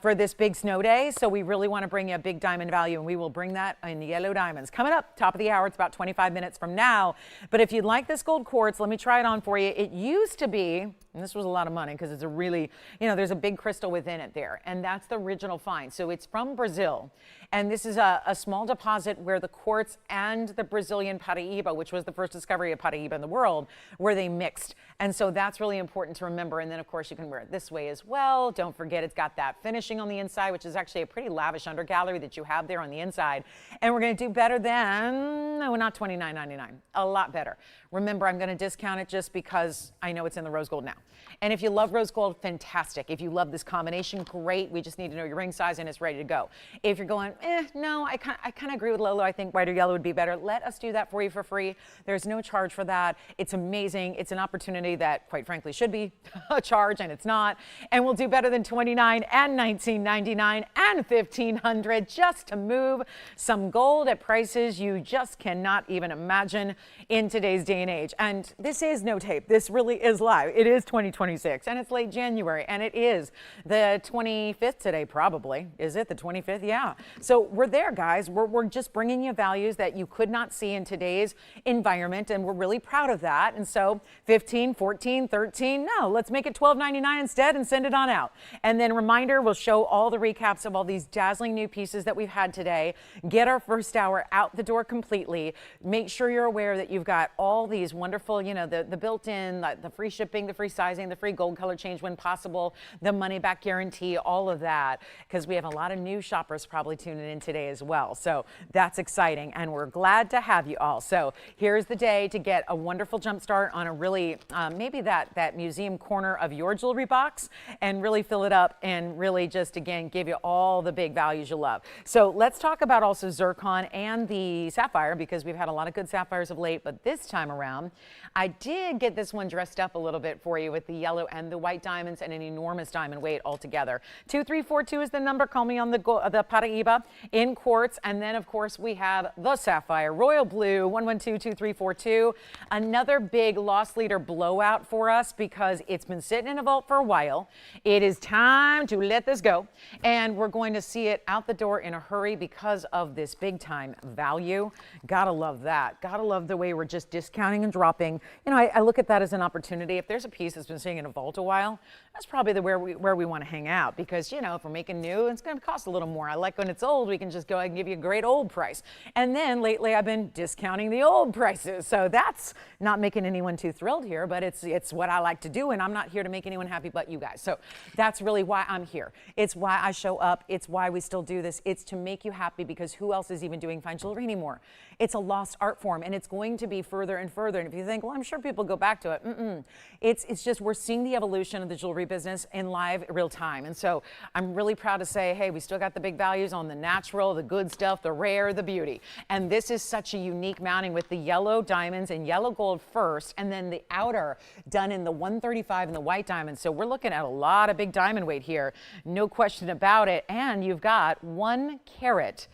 for this big snow day. So we really want to bring you a big diamond value, and we will bring that in yellow diamonds. Coming up, top of the hour, it's about 25 minutes minutes from now. But if you'd like this gold quartz, let me try it on for you. It used to be, and this was a lot of money because it's a really, there's a big crystal within it there. And that's the original find. So it's from Brazil. And this is a small deposit where the quartz and the Brazilian Paraiba, which was the first discovery of Paraiba in the world, where they mixed. And so that's really important to remember. And then, of course, you can wear it this way as well. Don't forget it's got that finishing on the inside, which is actually a pretty lavish undergallery that you have there on the inside. And we're going to do better than, no, not $29.99, a lot better. Remember, I'm going to discount it just because I know it's in the rose gold now. And if you love rose gold, fantastic. If you love this combination, great. We just need to know your ring size and it's ready to go. If you're going, no, I kind of agree with Lolo. I think white or yellow would be better. Let us do that for you for free. There's no charge for that. It's amazing. It's an opportunity that, quite frankly, should be a charge, and it's not. And we'll do better than $29 and $19.99 and $1,500 just to move some gold at prices you just cannot even imagine in today's day and age. And this is no tape. This really is live. It is 2026, and it's late January, and it is the 25th today, probably. Is it the 25th? Yeah. So we're there, guys. We're just bringing you values that you could not see in today's environment, and we're really proud of that. And so 15, 14, 13, no, let's make it $12.99 instead and send it on out. And then reminder, we'll show all the recaps of all these dazzling new pieces that we've had today. Get our first hour out the door completely. Make sure you're aware that you've got all these wonderful, the built-in, the free shipping, the free sizing, the free gold color change when possible, the money back guarantee, all of that, because we have a lot of new shoppers probably tuning in today as well. So that's exciting, and we're glad to have you all. So here's the day to get a wonderful jump start on a really, maybe that museum corner of your jewelry box, and really fill it up and really just, again, give you all the big values you love. So let's talk about also zircon and the sapphire, because we've had a lot of good sapphires of late, but this time around, I did get this one dressed up a little bit for you with the yellow and the white diamonds and an enormous diamond weight altogether. 2342 is the number. Call me on the Paraiba in quartz. And then, of course, we have the sapphire, royal blue, 1122342. Another big loss leader blowout for us because it's been sitting in a vault for a while. It is time to let this go. And we're going to see it out the door in a hurry because of this big time value. Gotta love that. Gotta love the way we're just discounting and dropping. I look at that as an opportunity. If there's a piece that's been sitting in a vault a while, that's probably where we want to hang out, because if we're making new, it's going to cost a little more. I like when it's old, we can just go ahead and give you a great old price. And then lately I've been discounting the old prices. So that's not making anyone too thrilled here, but it's what I like to do, and I'm not here to make anyone happy but you guys. So that's really why I'm here. It's why I show up. It's why we still do this. It's to make you happy, because who else is even doing fine jewelry anymore? It's a lost art form, and it's going to be further and further. And if you think, well, I'm sure people go back to it. It's just we're seeing the evolution of the jewelry business in live real time. And so I'm really proud to say, hey, we still got the big values on the natural, the good stuff, the rare, the beauty. And this is such a unique mounting with the yellow diamonds and yellow gold first, and then the outer done in the 135 and the white diamonds. So we're looking at a lot of big diamond weight here, no question about it. And you've got 1 carat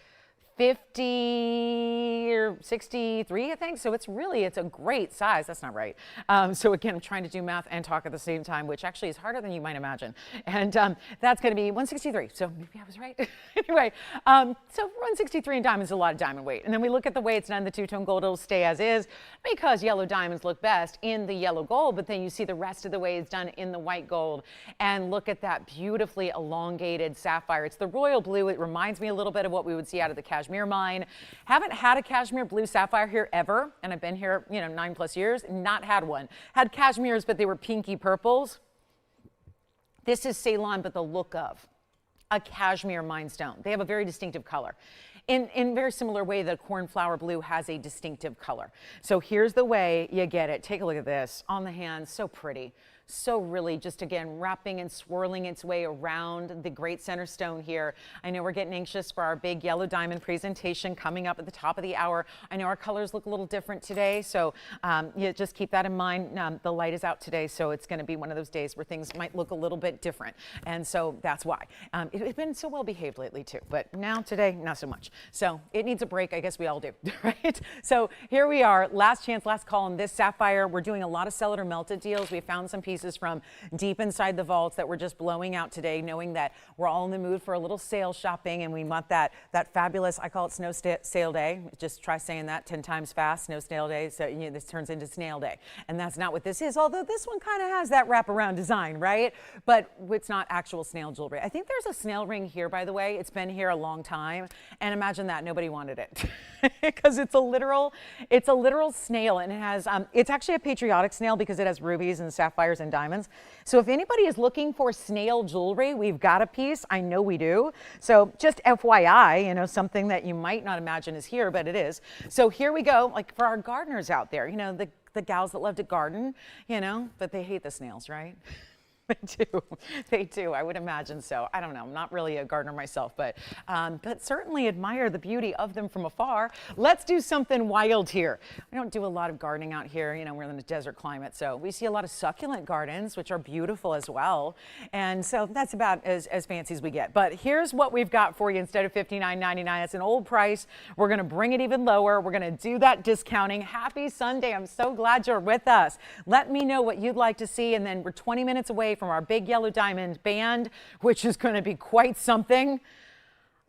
50 or 63, I think. So it's a great size. That's not right. So again, I'm trying to do math and talk at the same time, which actually is harder than you might imagine. And that's going to be 163. So maybe I was right. Anyway, so 163 in diamonds is a lot of diamond weight. And then we look at the way it's done. The two-tone gold will stay as is because yellow diamonds look best in the yellow gold, but then you see the rest of the way it's done in the white gold. And look at that beautifully elongated sapphire. It's the royal blue. It reminds me a little bit of what we would see out of the cashmere mine. Haven't had a cashmere blue sapphire here ever, and I've been here 9+ years, not had one. Had cashmeres, but they were pinky purples. This is Ceylon, but the look of a cashmere Moonstone. They have a very distinctive color. In very similar way that cornflower blue has a distinctive color. So here's the way you get it. Take a look at this on the hand, so pretty. So really just, again, wrapping and swirling its way around the great center stone here. I know we're getting anxious for our big yellow diamond presentation coming up at the top of the hour. I know our colors look a little different today, so you just keep that in mind. The light is out today, so it's going to be one of those days where things might look a little bit different, and so that's why. It's been so well behaved lately too, but now today, not so much. So it needs a break. I guess we all do, right? So here we are, last chance, last call on this sapphire. We're doing a lot of sell it or melt it deals. We found some pieces pieces from deep inside the vaults that we're just blowing out today, knowing that we're all in the mood for a little sale shopping, and we want that fabulous, I call it snow sale day. Just try saying that 10 times fast, snow snail day. So this turns into snail day. And that's not what this is, although this one kind of has that wraparound design, right? But it's not actual snail jewelry. I think there's a snail ring here, by the way. It's been here a long time. And imagine that, nobody wanted it. Because it's a literal snail, and it has, it's actually a patriotic snail because it has rubies and sapphires and diamonds. So if anybody is looking for snail jewelry, we've got a piece. I know we do. So just FYI, something that you might not imagine is here, but it is. So here we go, like for our gardeners out there, the gals that love to garden, but they hate the snails, right? They do. I would imagine so. I don't know. I'm not really a gardener myself, but certainly admire the beauty of them from afar. Let's do something wild here. We don't do a lot of gardening out here. We're in a desert climate, so we see a lot of succulent gardens, which are beautiful as well. And so that's about as fancy as we get. But here's what we've got for you instead of $59.99. It's an old price. We're going to bring it even lower. We're going to do that discounting. Happy Sunday. I'm so glad you're with us. Let me know what you'd like to see, and then we're 20 minutes away from our big yellow diamond band, which is going to be quite something.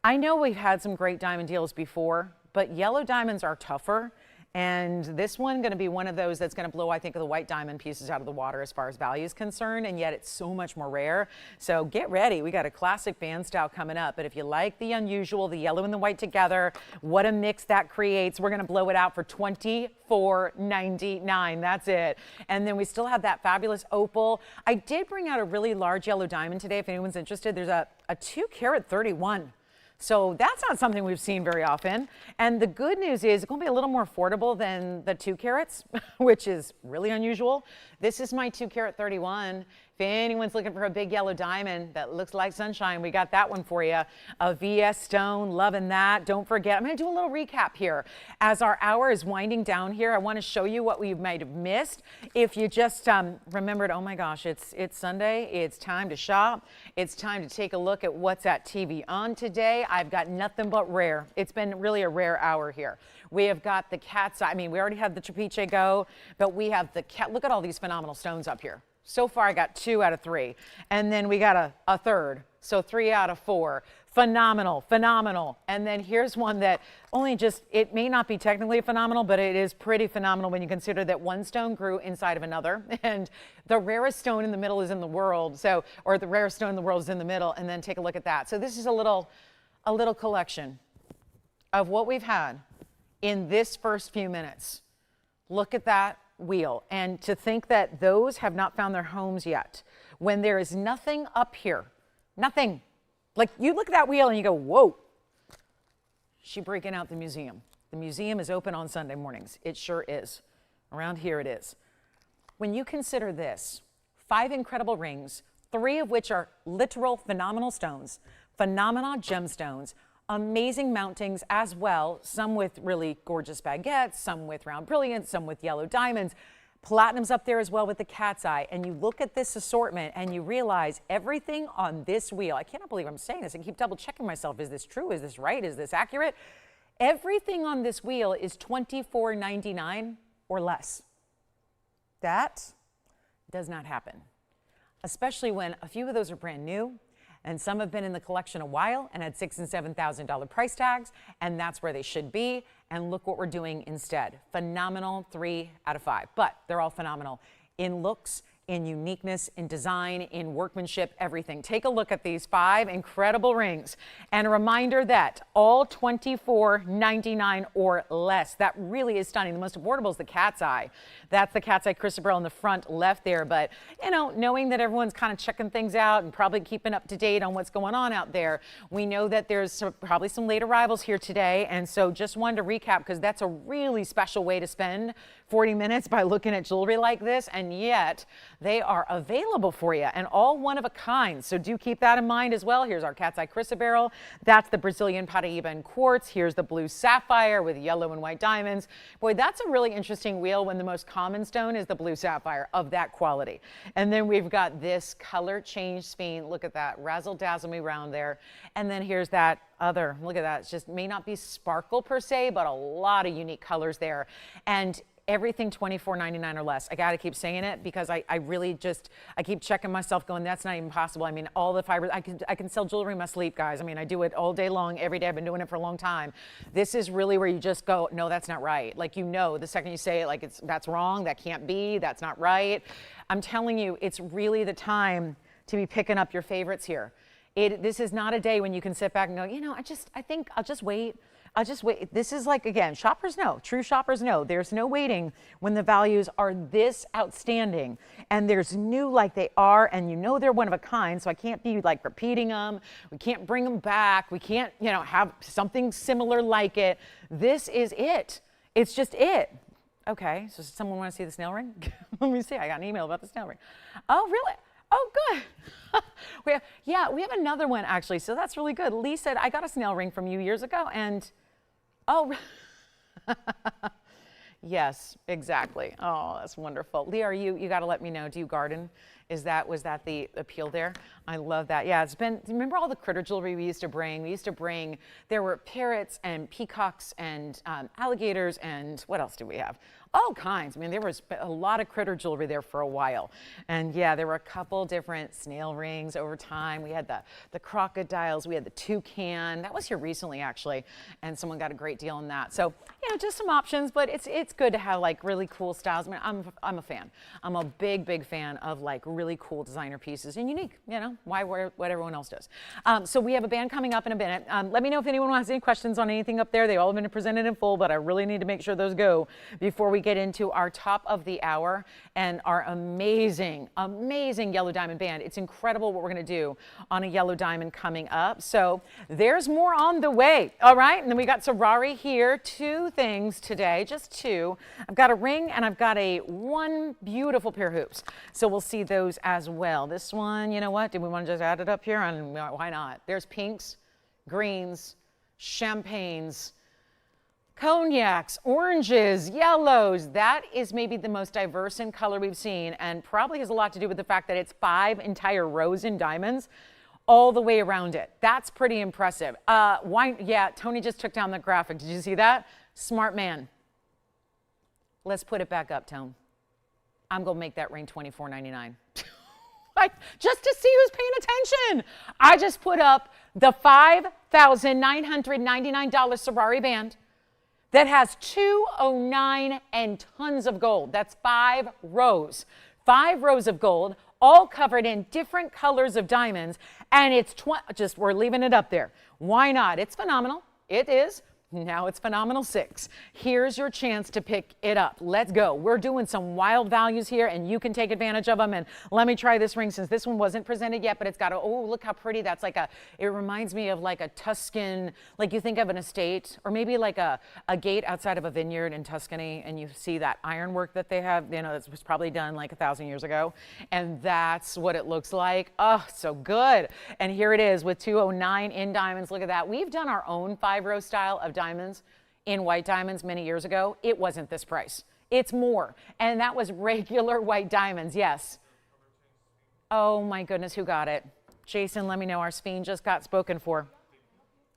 I know we've had some great diamond deals before, but yellow diamonds are tougher. And this one going to be one of those that's going to blow, I think, the white diamond pieces out of the water as far as value is concerned, and yet it's so much more rare. So get ready. We got a classic band style coming up. But if you like the unusual, the yellow and the white together, what a mix that creates. We're going to blow it out for $24.99. That's it. And then we still have that fabulous opal. I did bring out a really large yellow diamond today. If anyone's interested, there's a 2-carat 31. So that's not something we've seen very often. And the good news is it's going to be a little more affordable than the 2 carats, which is really unusual. This is my 2-carat 31. If anyone's looking for a big yellow diamond that looks like sunshine, we got that one for you. A VS stone, loving that. Don't forget, I'm going to do a little recap here. As our hour is winding down here, I want to show you what we might have missed. If you just remembered, oh my gosh, it's Sunday, it's time to shop. It's time to take a look at what's at TVON today. I've got nothing but rare. It's been really a rare hour here. We have got the cat's eye. I mean, we already had the Trapiche go, but we have the cat. Look at all these phenomenal stones up here. So far, I got 2 out of 3. And then we got a third. So 3 out of 4. Phenomenal, phenomenal. And then here's one that it may not be technically phenomenal, but it is pretty phenomenal when you consider that one stone grew inside of another. And the rarest stone in the middle is in the world. Or the rarest stone in the world is in the middle. And then take a look at that. So this is a little collection of what we've had in this first few minutes. Look at that wheel, and to think that those have not found their homes yet when there is nothing up here, nothing. Like, you look at that wheel and you go, whoa, she breaking out the museum. The museum is open on Sunday mornings. It sure is. Around here it is. When you consider this, 5 incredible rings, 3 of which are literal phenomenal stones, phenomenal gemstones, amazing mountings as well, some with really gorgeous baguettes, some with round brilliants, some with yellow diamonds. Platinum's up there as well with the cat's eye. And you look at this assortment and you realize everything on this wheel. I cannot believe I'm saying this. I keep double checking myself. Is this true? Is this right? Is this accurate? Everything on this wheel is $24.99 or less. That does not happen, especially when a few of those are brand new. And some have been in the collection a while and had $6,000 and $7,000 price tags, and that's where they should be. And look what we're doing instead. Phenomenal 3 out of 5, but they're all phenomenal in looks, in uniqueness, in design, in workmanship, everything. Take a look at these 5 incredible rings. And a reminder that all $24.99 or less. That really is stunning. The most affordable is the cat's eye. That's the cat's eye chrysoberyl in the front left there. But, knowing that everyone's kind of checking things out and probably keeping up to date on what's going on out there, we know that there's probably some late arrivals here today. And so just wanted to recap, because that's a really special way to spend 40 minutes by looking at jewelry like this. And yet they are available for you, and all one of a kind. So do keep that in mind as well. Here's our cat's eye chrysoberyl. That's the Brazilian Paraiba and quartz. Here's the blue sapphire with yellow and white diamonds. Boy, that's a really interesting wheel when the most common stone is the blue sapphire of that quality. And then we've got this color change sphene. Look at that, razzle dazzle me around there. And then here's that other, look at that. It just may not be sparkle per se, but a lot of unique colors there. And everything $24.99 or less. I got to keep saying it because I really just, I keep checking myself going, that's not even possible. I mean, all the fibers, I can sell jewelry in my sleep, guys. I mean, I do it all day long, every day. I've been doing it for a long time. This is really where you just go, no, that's not right. Like, you know, the second you say it, like, that's wrong, that can't be, that's not right. I'm telling you, it's really the time to be picking up your favorites here. This is not a day when you can sit back and go, you know, I think I'll just wait. I'll just wait. This is like, again, shoppers know, true shoppers know, there's no waiting when the values are this outstanding and there's new like they are, and you know they're one of a kind, so I can't be like repeating them. We can't bring them back. We can't, you know, have something similar like it. This is it. It's just it. Okay, so does someone want to see the snail ring? Let me see. I got an email about the snail ring. Oh, really? Oh, good. we have another one actually, so that's really good. Lee said, I got a snail ring from you years ago, and oh, yes, exactly. Oh, that's wonderful. Lee, you got to let me know, do you garden? Was that the appeal there? I love that. Yeah, it's been, remember all the critter jewelry we used to bring? There were parrots and peacocks and alligators, and what else do we have? All kinds. I mean, there was a lot of critter jewelry there for a while. And yeah, there were a couple different snail rings over time. We had the crocodiles, we had the toucan. That was here recently, actually, and someone got a great deal on that. So, you know, just some options, but it's good to have like really cool styles. I mean, I'm a fan. I'm a big fan of like really cool designer pieces and unique, you know, why wear what everyone else does. So we have a band coming up in a minute. Let me know if anyone has any questions on anything up there. They all have been presented in full, but I really need to make sure those go before we get into our top of the hour and our amazing yellow diamond band. It's incredible what we're going to do on a yellow diamond coming up. So there's more on the way. All right. And then we got Sorari here. Two things today, just two. I've got a ring and I've got one beautiful pair of hoops. So we'll see those as well. This one, you know what? Did we want to just add it up here? And why not? There's pinks, greens, champagnes, cognacs, oranges, yellows. That is maybe the most diverse in color we've seen, and probably has a lot to do with the fact that it's 5 entire rows in diamonds all the way around it. That's pretty impressive. Yeah, Tony just took down the graphic. Did you see that? Smart man. Let's put it back up, Tone. I'm going to make that ring $24.99. Just to see who's paying attention. I just put up the $5,999 Sorari band that has 209 and tons of gold. That's 5 rows. 5 rows of gold, all covered in different colors of diamonds, and it's we're leaving it up there. Why not? It's phenomenal. It is. Now it's phenomenal 6. Here's your chance to pick it up. Let's go. We're doing some wild values here, and you can take advantage of them. And let me try this ring since this one wasn't presented yet, but it's got oh, look how pretty. That's like it reminds me of like a Tuscan, like you think of an estate, or maybe like a gate outside of a vineyard in Tuscany, and you see that ironwork that they have, you know, it was probably done like 1,000 years ago. And that's what it looks like. Oh, so good. And here it is with 209 in diamonds. Look at that. We've done our own 5-row style of diamonds in white diamonds many years ago. It wasn't this price. It's more. And that was regular white diamonds. Yes. Oh my goodness, who got it? Jason, let me know. Our sphene just got spoken for.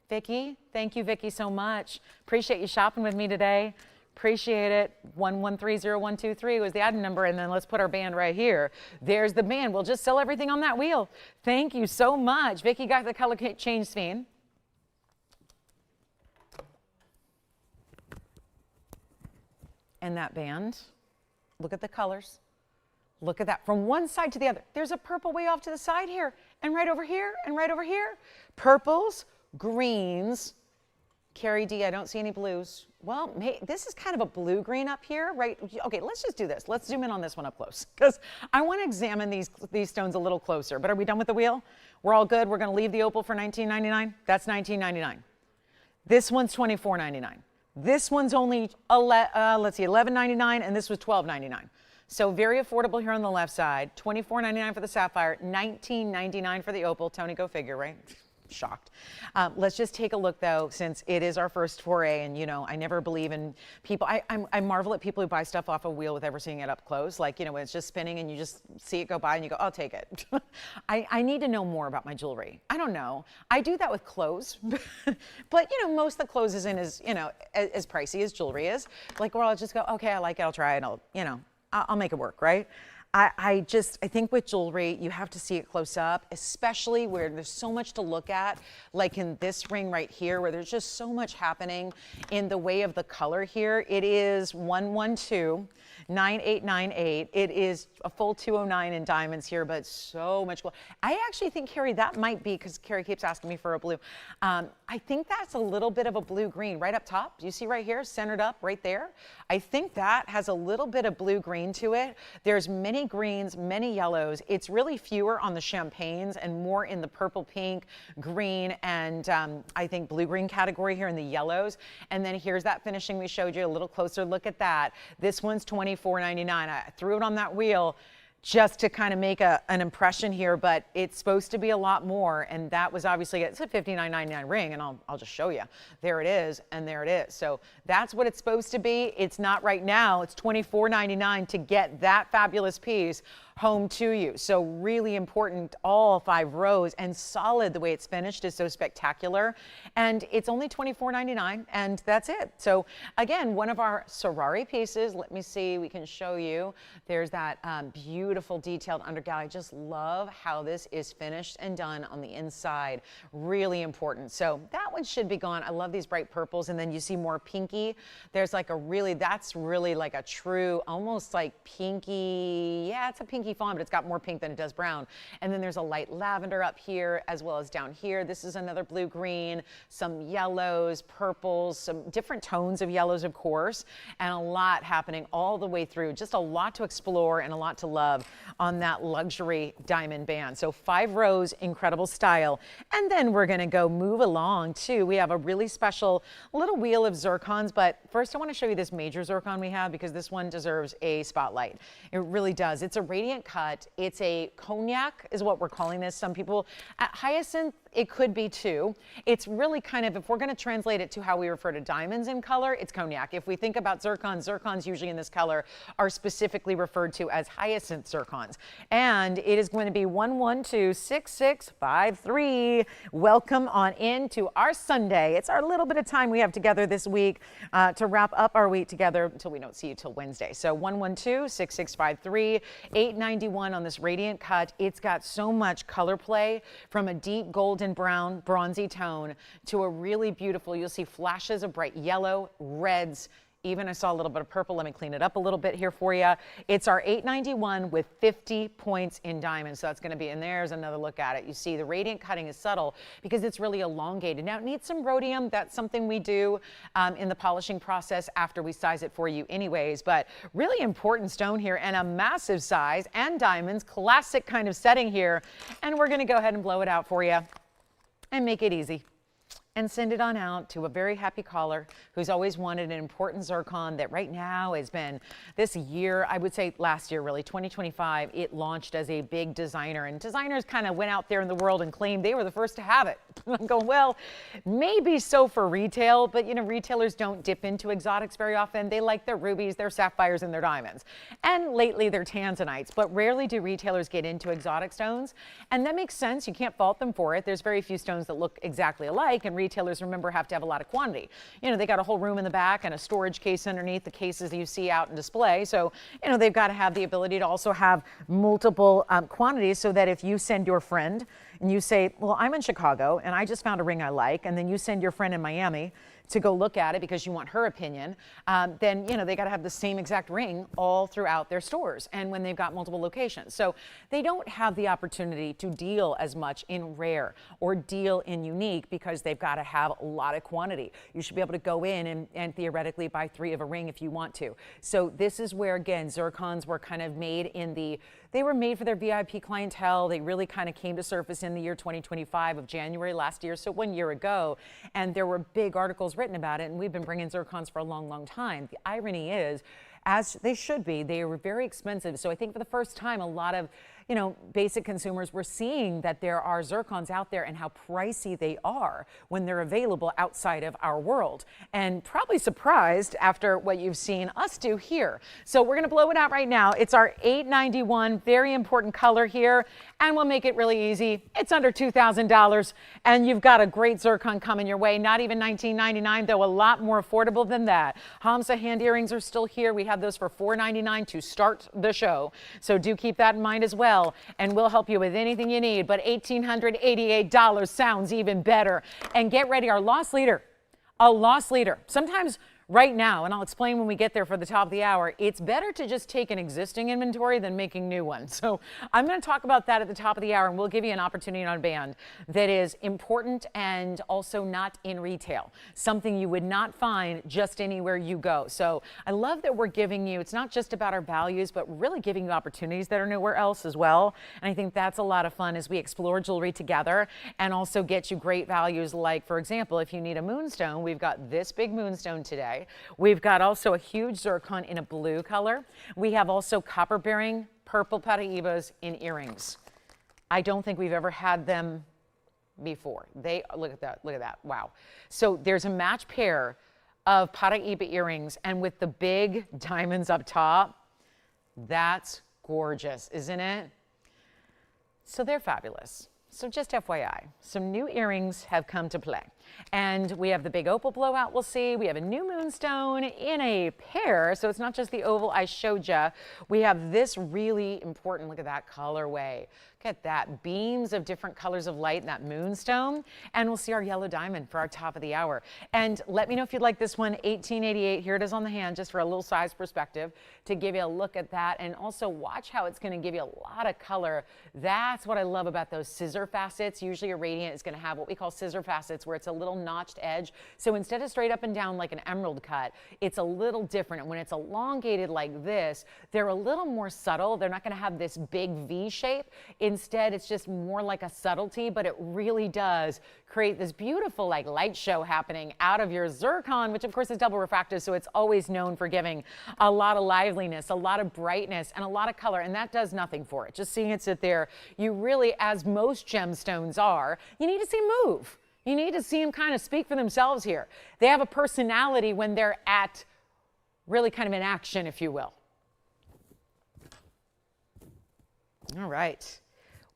Vicky, thank you, Vicky, so much. Appreciate you shopping with me today. Appreciate it. 1130-123 was the item number, and then let's put our band right here. There's the band. We'll just sell everything on that wheel. Thank you so much. Vicky got the color change sphene. And that band, look at the colors. Look at that, from one side to the other. There's a purple way off to the side here, and right over here, and right over here. Purples, greens. Carrie D, I don't see any blues. Well, this is kind of a blue-green up here, right? Okay, let's just do this. Let's zoom in on this one up close, because I want to examine these stones a little closer. But are we done with the wheel? We're all good? We're going to leave the opal for $19.99? That's $19.99. This one's $24.99. This one's only, let's see, $11.99, and this was $12.99. So very affordable here on the left side. $24.99 for the sapphire, $19.99 for the opal. Tony, go figure, right? shocked. Let's just take a look though, since it is our first foray, and you know, I never believe in people. I marvel at people who buy stuff off a wheel with ever seeing it up close. Like, you know, when it's just spinning and you just see it go by and you go, I'll take it. I need to know more about my jewelry. I don't know. I do that with clothes, but you know, most of the clothes isn't as, you know, as pricey as jewelry is. Like, where I'll just go, okay, I like it, I'll try it, I'll make it work, right? I think with jewelry, you have to see it close up, especially where there's so much to look at, like in this ring right here, where there's just so much happening in the way of the color here. It is 112-9898. It is a full 209 in diamonds here, but so much gold. I actually think, Carrie, that might be, because Carrie keeps asking me for a blue. I think that's a little bit of a blue-green right up top. Do you see right here, centered up right there? I think that has a little bit of blue-green to it. There's many greens, many yellows. It's really fewer on the champagnes and more in the purple, pink, green, and I think blue-green category here in the yellows. And then here's that finishing we showed you, a little closer look at that. This one's $24.99. I threw it on that wheel just to kind of make an impression here, but it's supposed to be a lot more, and that was obviously, it's a $59.99 ring, and I'll just show you. There it is, and there it is. So that's what it's supposed to be. It's not right now. It's $24.99 to get that fabulous piece home to you. So really important, all 5 rows, and solid. The way it's finished is so spectacular, and it's only $24.99, and that's it. So again, one of our Sorari pieces. Let me see, we can show you. There's that beautiful detailed undergalley. I just love how this is finished and done on the inside. Really important. So that one should be gone. I love these bright purples, and then you see more pinky. There's like a really, that's really like a true, almost like pinky, yeah, it's a pinky fawn, but it's got more pink than it does brown. And then there's a light lavender up here as well as down here. This is another blue-green, some yellows, purples, some different tones of yellows, of course, and a lot happening all the way through. Just a lot to explore and a lot to love on that luxury diamond band. So 5 rows, incredible style. And then we're going to go move along too. We have a really special little wheel of zircons, but first I want to show you this major zircon we have, because this one deserves a spotlight. It really does. It's a radiant cut. It's a cognac is what we're calling this. Some people, hyacinth, it could be too. It's really kind of, if we're going to translate it to how we refer to diamonds in color, it's cognac. If we think about zircons, zircons usually in this color are specifically referred to as hyacinth zircons. And it is going to be 112-6653. Welcome on in to our Sunday. It's our little bit of time we have together this week to wrap up our week together until we don't see you till Wednesday. So 112-6653, $891 on this radiant cut. It's got so much color play, from a deep golden brown, bronzy tone to a really beautiful, you'll see flashes of bright yellow, reds, even I saw a little bit of purple. Let me clean it up a little bit here for you. It's our $891 with 50 points in diamonds. So that's going to be, and there's another look at it. You see the radiant cutting is subtle because it's really elongated. Now it needs some rhodium. That's something we do in the polishing process after we size it for you anyways, but really important stone here, and a massive size, and diamonds, classic kind of setting here. And we're going to go ahead and blow it out for you and make it easy, and send it on out to a very happy caller who's always wanted an important zircon that right now has been, this year, I would say last year really, 2025, it launched as a big designer, and designers kind of went out there in the world and claimed they were the first to have it. I'm going, well, maybe so for retail, but you know, retailers don't dip into exotics very often. They like their rubies, their sapphires, and their diamonds. And lately their tanzanites, but rarely do retailers get into exotic stones. And that makes sense. You can't fault them for it. There's very few stones that look exactly alike, and retailers, remember, have to have a lot of quantity. You know, they got a whole room in the back and a storage case underneath the cases that you see out in display. So, you know, they've got to have the ability to also have multiple quantities, so that if you send your friend and you say, well, I'm in Chicago and I just found a ring I like, and then you send your friend in Miami to go look at it because you want her opinion, then, you know, they got to have the same exact ring all throughout their stores, and when they've got multiple locations. So they don't have the opportunity to deal as much in rare or deal in unique, because they've got to have a lot of quantity. You should be able to go in and theoretically buy 3 of a ring if you want to. So this is where, again, zircons were kind of made in the, they were made for their VIP clientele. They really kind of came to surface in the year 2025 of January last year, so 1 year ago, and there were big articles written about it, and we've been bringing zircons for a long, long time. The irony is, as they should be, they were very expensive. So I think for the first time, a lot of, basic consumers, we're seeing that there are zircons out there and how pricey they are when they're available outside of our world. And probably surprised after what you've seen us do here. So we're going to blow it out right now. It's our $891, very important color here. And we'll make it really easy. It's under $2,000 and you've got a great zircon coming your way. Not even $19.99, though a lot more affordable than that. Hamsa hand earrings are still here. We have those for $4.99 to start the show. So do keep that in mind as well. And we'll help you with anything you need. But $1,888 sounds even better. And get ready, our loss leader. A loss leader. Sometimes right now, and I'll explain when we get there for the top of the hour, it's better to just take an existing inventory than making new ones. So I'm going to talk about that at the top of the hour, and we'll give you an opportunity on a band that is important and also not in retail, something you would not find just anywhere you go. So I love that we're giving you, it's not just about our values, but really giving you opportunities that are nowhere else as well. And I think that's a lot of fun as we explore jewelry together and also get you great values like, for example, if you need a moonstone, we've got this big moonstone today. We've got also a huge zircon in a blue color. We have also copper bearing purple Paraibas in earrings. I don't think we've ever had them before. Look at that, wow. So there's a match pair of Paraiba earrings, and with the big diamonds up top, that's gorgeous, isn't it? So they're fabulous. So just FYI, some new earrings have come to play. And we have the big opal blowout we'll see. We have a new moonstone in a pair. So it's not just the oval I showed you. We have this really important, look at that colorway. Look at that, beams of different colors of light in that moonstone. And we'll see our yellow diamond for our top of the hour. And let me know if you'd like this one, $1888. Here it is on the hand, just for a little size perspective to give you a look at that. And also watch how it's going to give you a lot of color. That's what I love about those scissor facets. Usually a radiant is going to have what we call scissor facets, where it's a little notched edge. So instead of straight up and down like an emerald cut, it's a little different. And when it's elongated like this, they're a little more subtle. They're not going to have this big V shape. Instead, it's just more like a subtlety, but it really does create this beautiful like light show happening out of your zircon, which of course is double refractive. So it's always known for giving a lot of liveliness, a lot of brightness, and a lot of color. And that does nothing for it. Just seeing it sit there, you really, as most gemstones are, you need to see move. You need to see them kind of speak for themselves here. They have a personality when they're at really kind of in action, if you will. All right.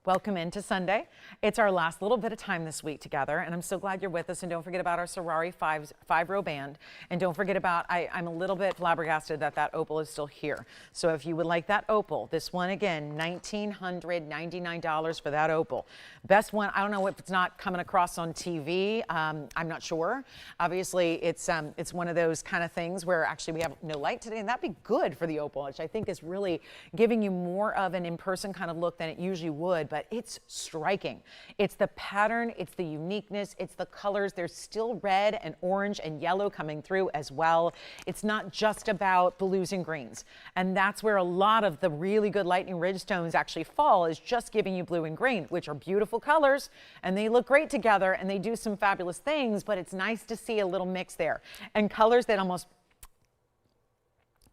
Welcome into Sunday. It's our last little bit of time this week together, and I'm so glad you're with us. And don't forget about our Sorari five-row band. And don't forget about, I'm a little bit flabbergasted that that opal is still here. So if you would like that opal, this one again, $1,999 for that opal. Best one, I don't know if it's not coming across on TV. I'm not sure. Obviously, it's one of those kind of things where actually we have no light today, and that'd be good for the opal, which I think is really giving you more of an in-person kind of look than it usually would. But it's striking. It's the pattern, it's the uniqueness, it's the colors. There's still red and orange and yellow coming through as well. It's not just about blues and greens. And that's where a lot of the really good lightning ridge stones actually fall, is just giving you blue and green, which are beautiful colors, and they look great together, and they do some fabulous things, but it's nice to see a little mix there. And colors that almost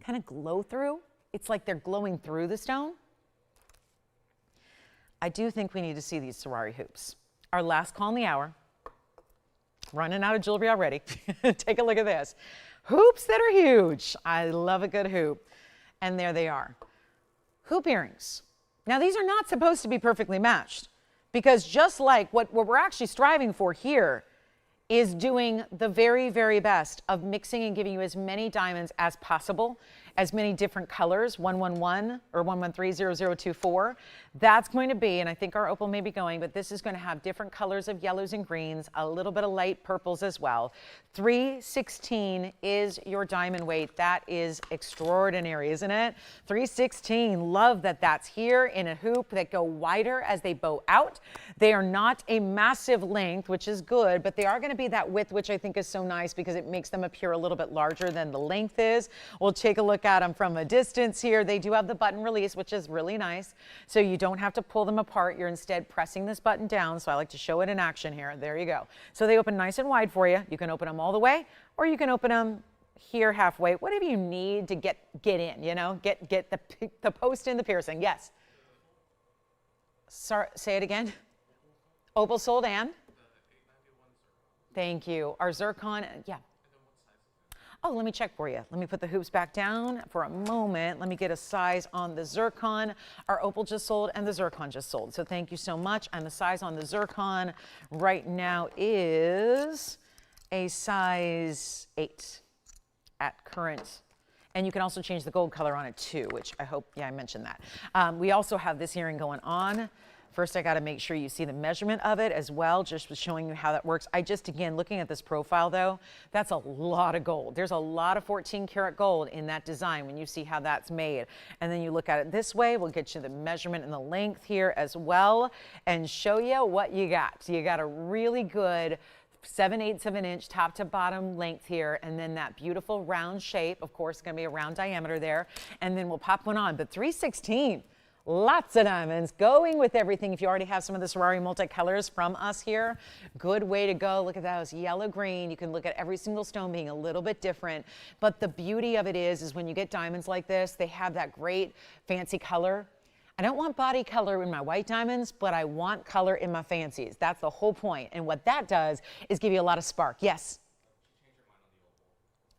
kind of glow through. It's like they're glowing through the stone. I do think we need to see these Sorari hoops. Our last call in the hour. Running out of jewelry already. Take a look at this. Hoops that are huge. I love a good hoop. And there they are. Hoop earrings. Now these are not supposed to be perfectly matched, because just like what we're actually striving for here is doing the very, very best of mixing and giving you as many diamonds as possible, as many different colors, 111 or 1130024. That's going to be, and I think our opal may be going, but this is going to have different colors of yellows and greens, a little bit of light purples as well. 316 is your diamond weight. That is extraordinary, isn't it? 316, love that that's here in a hoop that go wider as they bow out. They are not a massive length, which is good, but they are going to be that width, which I think is so nice because it makes them appear a little bit larger than the length is. We'll take a look at them from a distance here. They do have the button release, which is really nice. So you don't have to pull them apart. You're instead pressing this button down. So I like to show it in action here. There you go. So they open nice and wide for you. You can open them all the way, or you can open them here halfway, whatever you need to get in, you know, get the post in the piercing. Yes. Sorry, say it again. Opal sold and? Thank you. Our zircon, yeah. Oh, let me check for you. Let me put the hoops back down for a moment. Let me get a size on the zircon. Our opal just sold and the zircon just sold. So thank you so much. And the size on the zircon right now is a size 8 at current. And you can also change the gold color on it too, which I hope, yeah, I mentioned that. We also have this earring going on. First, I got to make sure you see the measurement of it as well, just showing you how that works. Again, looking at this profile though, that's a lot of gold. There's a lot of 14 karat gold in that design when you see how that's made. And then you look at it this way, we'll get you the measurement and the length here as well and show you what you got. So you got a really good 7/8 of an inch top to bottom length here, and then that beautiful round shape. Of course, it's going to be a round diameter there. And then we'll pop one on, but 316. Lots of diamonds going with everything. If you already have some of the Ferrari multicolors from us here, good way to go. Look at those yellow green. You can look at every single stone being a little bit different. But the beauty of it is when you get diamonds like this, they have that great fancy color. I don't want body color in my white diamonds, but I want color in my fancies. That's the whole point. And what that does is give you a lot of spark. Yes?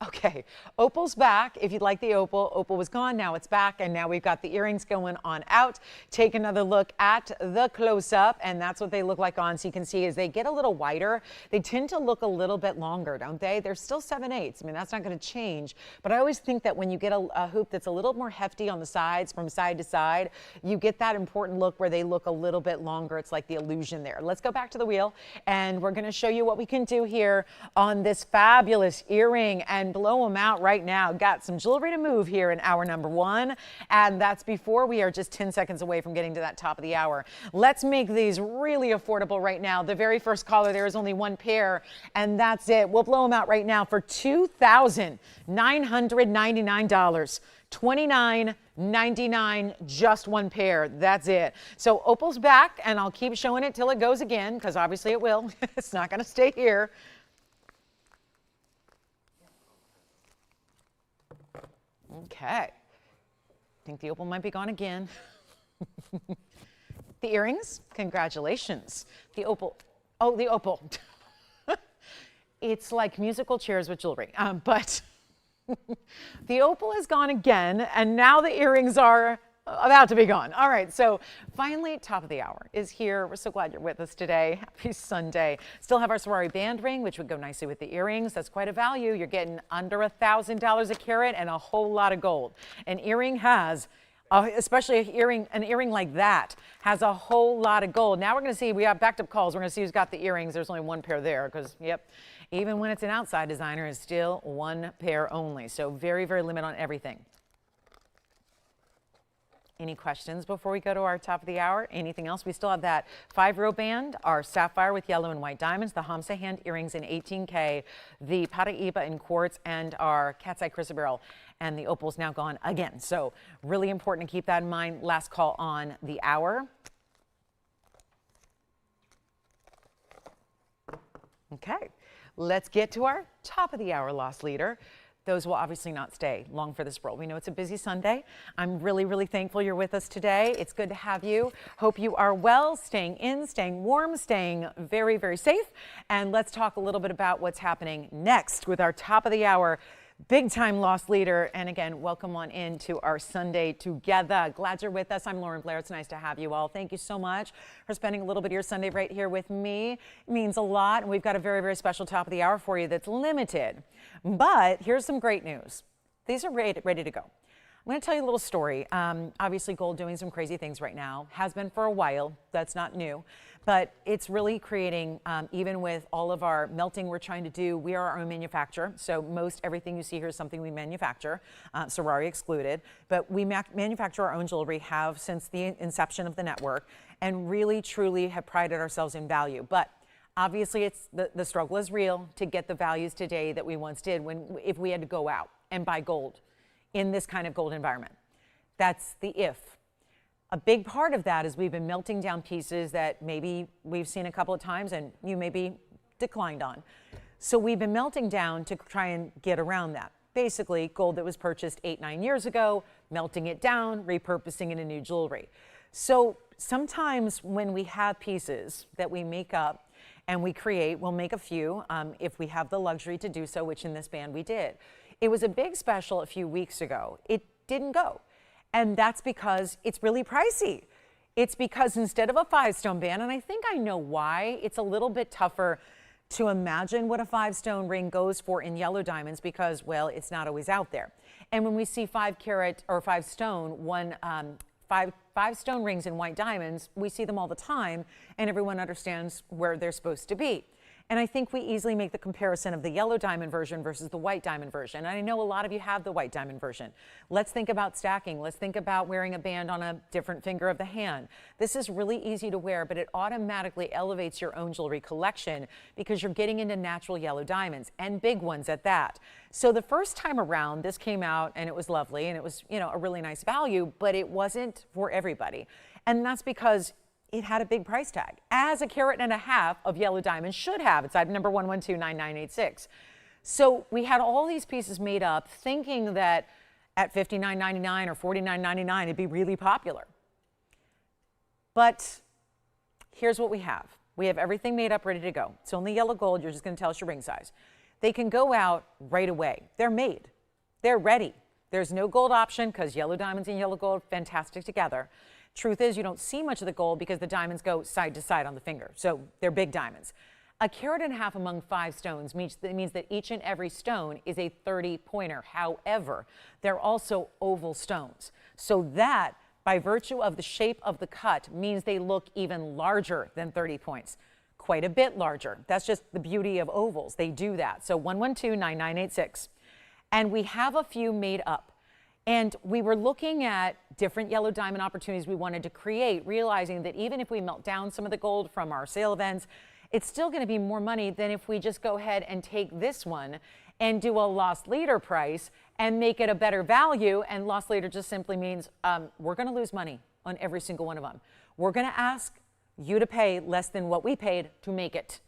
Okay, opal's back. If you'd like the opal, opal was gone, now it's back, and now we've got the earrings going on out. Take another look at the close-up, and that's what they look like on. So you can see as they get a little wider, they tend to look a little bit longer, don't they? They're still 7/8. I mean, that's not going to change, but I always think that when you get a hoop that's a little more hefty on the sides, from side to side, you get that important look where they look a little bit longer. It's like the illusion there. Let's go back to the wheel, and we're going to show you what we can do here on this fabulous earring and blow them out right now. Got some jewelry to move here in hour number 1, and that's before we are just 10 seconds away from getting to that top of the hour. Let's make these really affordable right now. The very first caller, there is only one pair, and that's it. We'll blow them out right now for $2,999. $29.99, just one pair. That's it. So opal's back, and I'll keep showing it till it goes again, because obviously it will. It's not going to stay here. Okay, I think the opal might be gone again. The earrings, congratulations. The opal, oh, the opal. It's like musical chairs with jewelry, but the opal is gone again, and now the earrings are about to be gone. All right, so finally, top of the hour is here. We're so glad you're with us today. Happy Sunday. Still have our Ferrari band ring, which would go nicely with the earrings. That's quite a value. You're getting under $1,000 a carat and a whole lot of gold. An earring has, especially an earring like that, has a whole lot of gold. Now we're going to see, we have backed up calls. We're going to see who's got the earrings. There's only one pair there because, yep, even when it's an outside designer, it's still one pair only. So very, very limited on everything. Any questions before we go to our top of the hour? Anything else? We still have that 5-row band, our sapphire with yellow and white diamonds, the Hamsa hand earrings in 18K, the Paraiba in quartz, and our cat's eye chrysoberyl. And the opal's now gone again. So really important to keep that in mind. Last call on the hour. Okay, let's get to our top of the hour loss leader. Those will obviously not stay long for this world. We know it's a busy Sunday. I'm really, really thankful you're with us today. It's good to have you. Hope you are well, staying in, staying warm, staying very, very safe. And let's talk a little bit about what's happening next with our top of the hour big time loss leader. And again, welcome on into our Sunday together. Glad you're with us. I'm Lauren Blair. It's nice to have you all. Thank you so much for spending a little bit of your Sunday right here with me. It means a lot. And we've got a very, very special top of the hour for you that's limited. But here's some great news. These are ready to go. I'm going to tell you a little story. Obviously, gold doing some crazy things right now. Has been for a while. That's not new. But it's really creating, even with all of our melting we're trying to do, we are our own manufacturer. So most everything you see here is something we manufacture, Ferrari excluded. But we manufacture our own jewelry, have since the inception of the network, and really, truly have prided ourselves in value. But obviously, the struggle is real to get the values today that we once did if we had to go out and buy gold in this kind of gold environment. That's the if. A big part of that is we've been melting down pieces that maybe we've seen a couple of times and you maybe declined on. So we've been melting down to try and get around that. Basically, gold that was purchased 8-9 years ago, melting it down, repurposing it in new jewelry. So sometimes when we have pieces that we make up and we create, we'll make a few if we have the luxury to do so, which in this band we did. It was a big special a few weeks ago. It didn't go. And that's because it's really pricey. It's because instead of a 5-stone band, and I think I know why, it's a little bit tougher to imagine what a 5-stone ring goes for in yellow diamonds because, well, it's not always out there. And when we see 5-carat or 5-stone, five-stone rings in white diamonds, we see them all the time, and everyone understands where they're supposed to be. And I think we easily make the comparison of the yellow diamond version versus the white diamond version. And I know a lot of you have the white diamond version. Let's think about stacking. Let's think about wearing a band on a different finger of the hand. This is really easy to wear, but it automatically elevates your own jewelry collection because you're getting into natural yellow diamonds and big ones at that. So the first time around, this came out and it was lovely and it was, you know, a really nice value, but it wasn't for everybody. And that's because it had a big price tag, as 1.5 carats of yellow diamonds should have. It's item number 1129986. So we had all these pieces made up thinking that at $59.99 or $49.99 it'd be really popular. But here's what we have. We have everything made up, ready to go. It's only yellow gold. You're just going to tell us your ring size. They can go out right away. They're made. They're ready. There's no gold option because yellow diamonds and yellow gold, fantastic together. Truth is, you don't see much of the gold because the diamonds go side to side on the finger. So they're big diamonds. 1.5 carats among 5 stones means that each and every stone is a 30-pointer. However, they're also oval stones. So that, by virtue of the shape of the cut, means they look even larger than 30 points. Quite a bit larger. That's just the beauty of ovals. They do that. So 1129986. And we have a few made up. And we were looking at different yellow diamond opportunities we wanted to create, realizing that even if we melt down some of the gold from our sale events, it's still going to be more money than if we just go ahead and take this one and do a lost leader price and make it a better value. And lost leader just simply means we're going to lose money on every single one of them. We're going to ask you to pay less than what we paid to make it.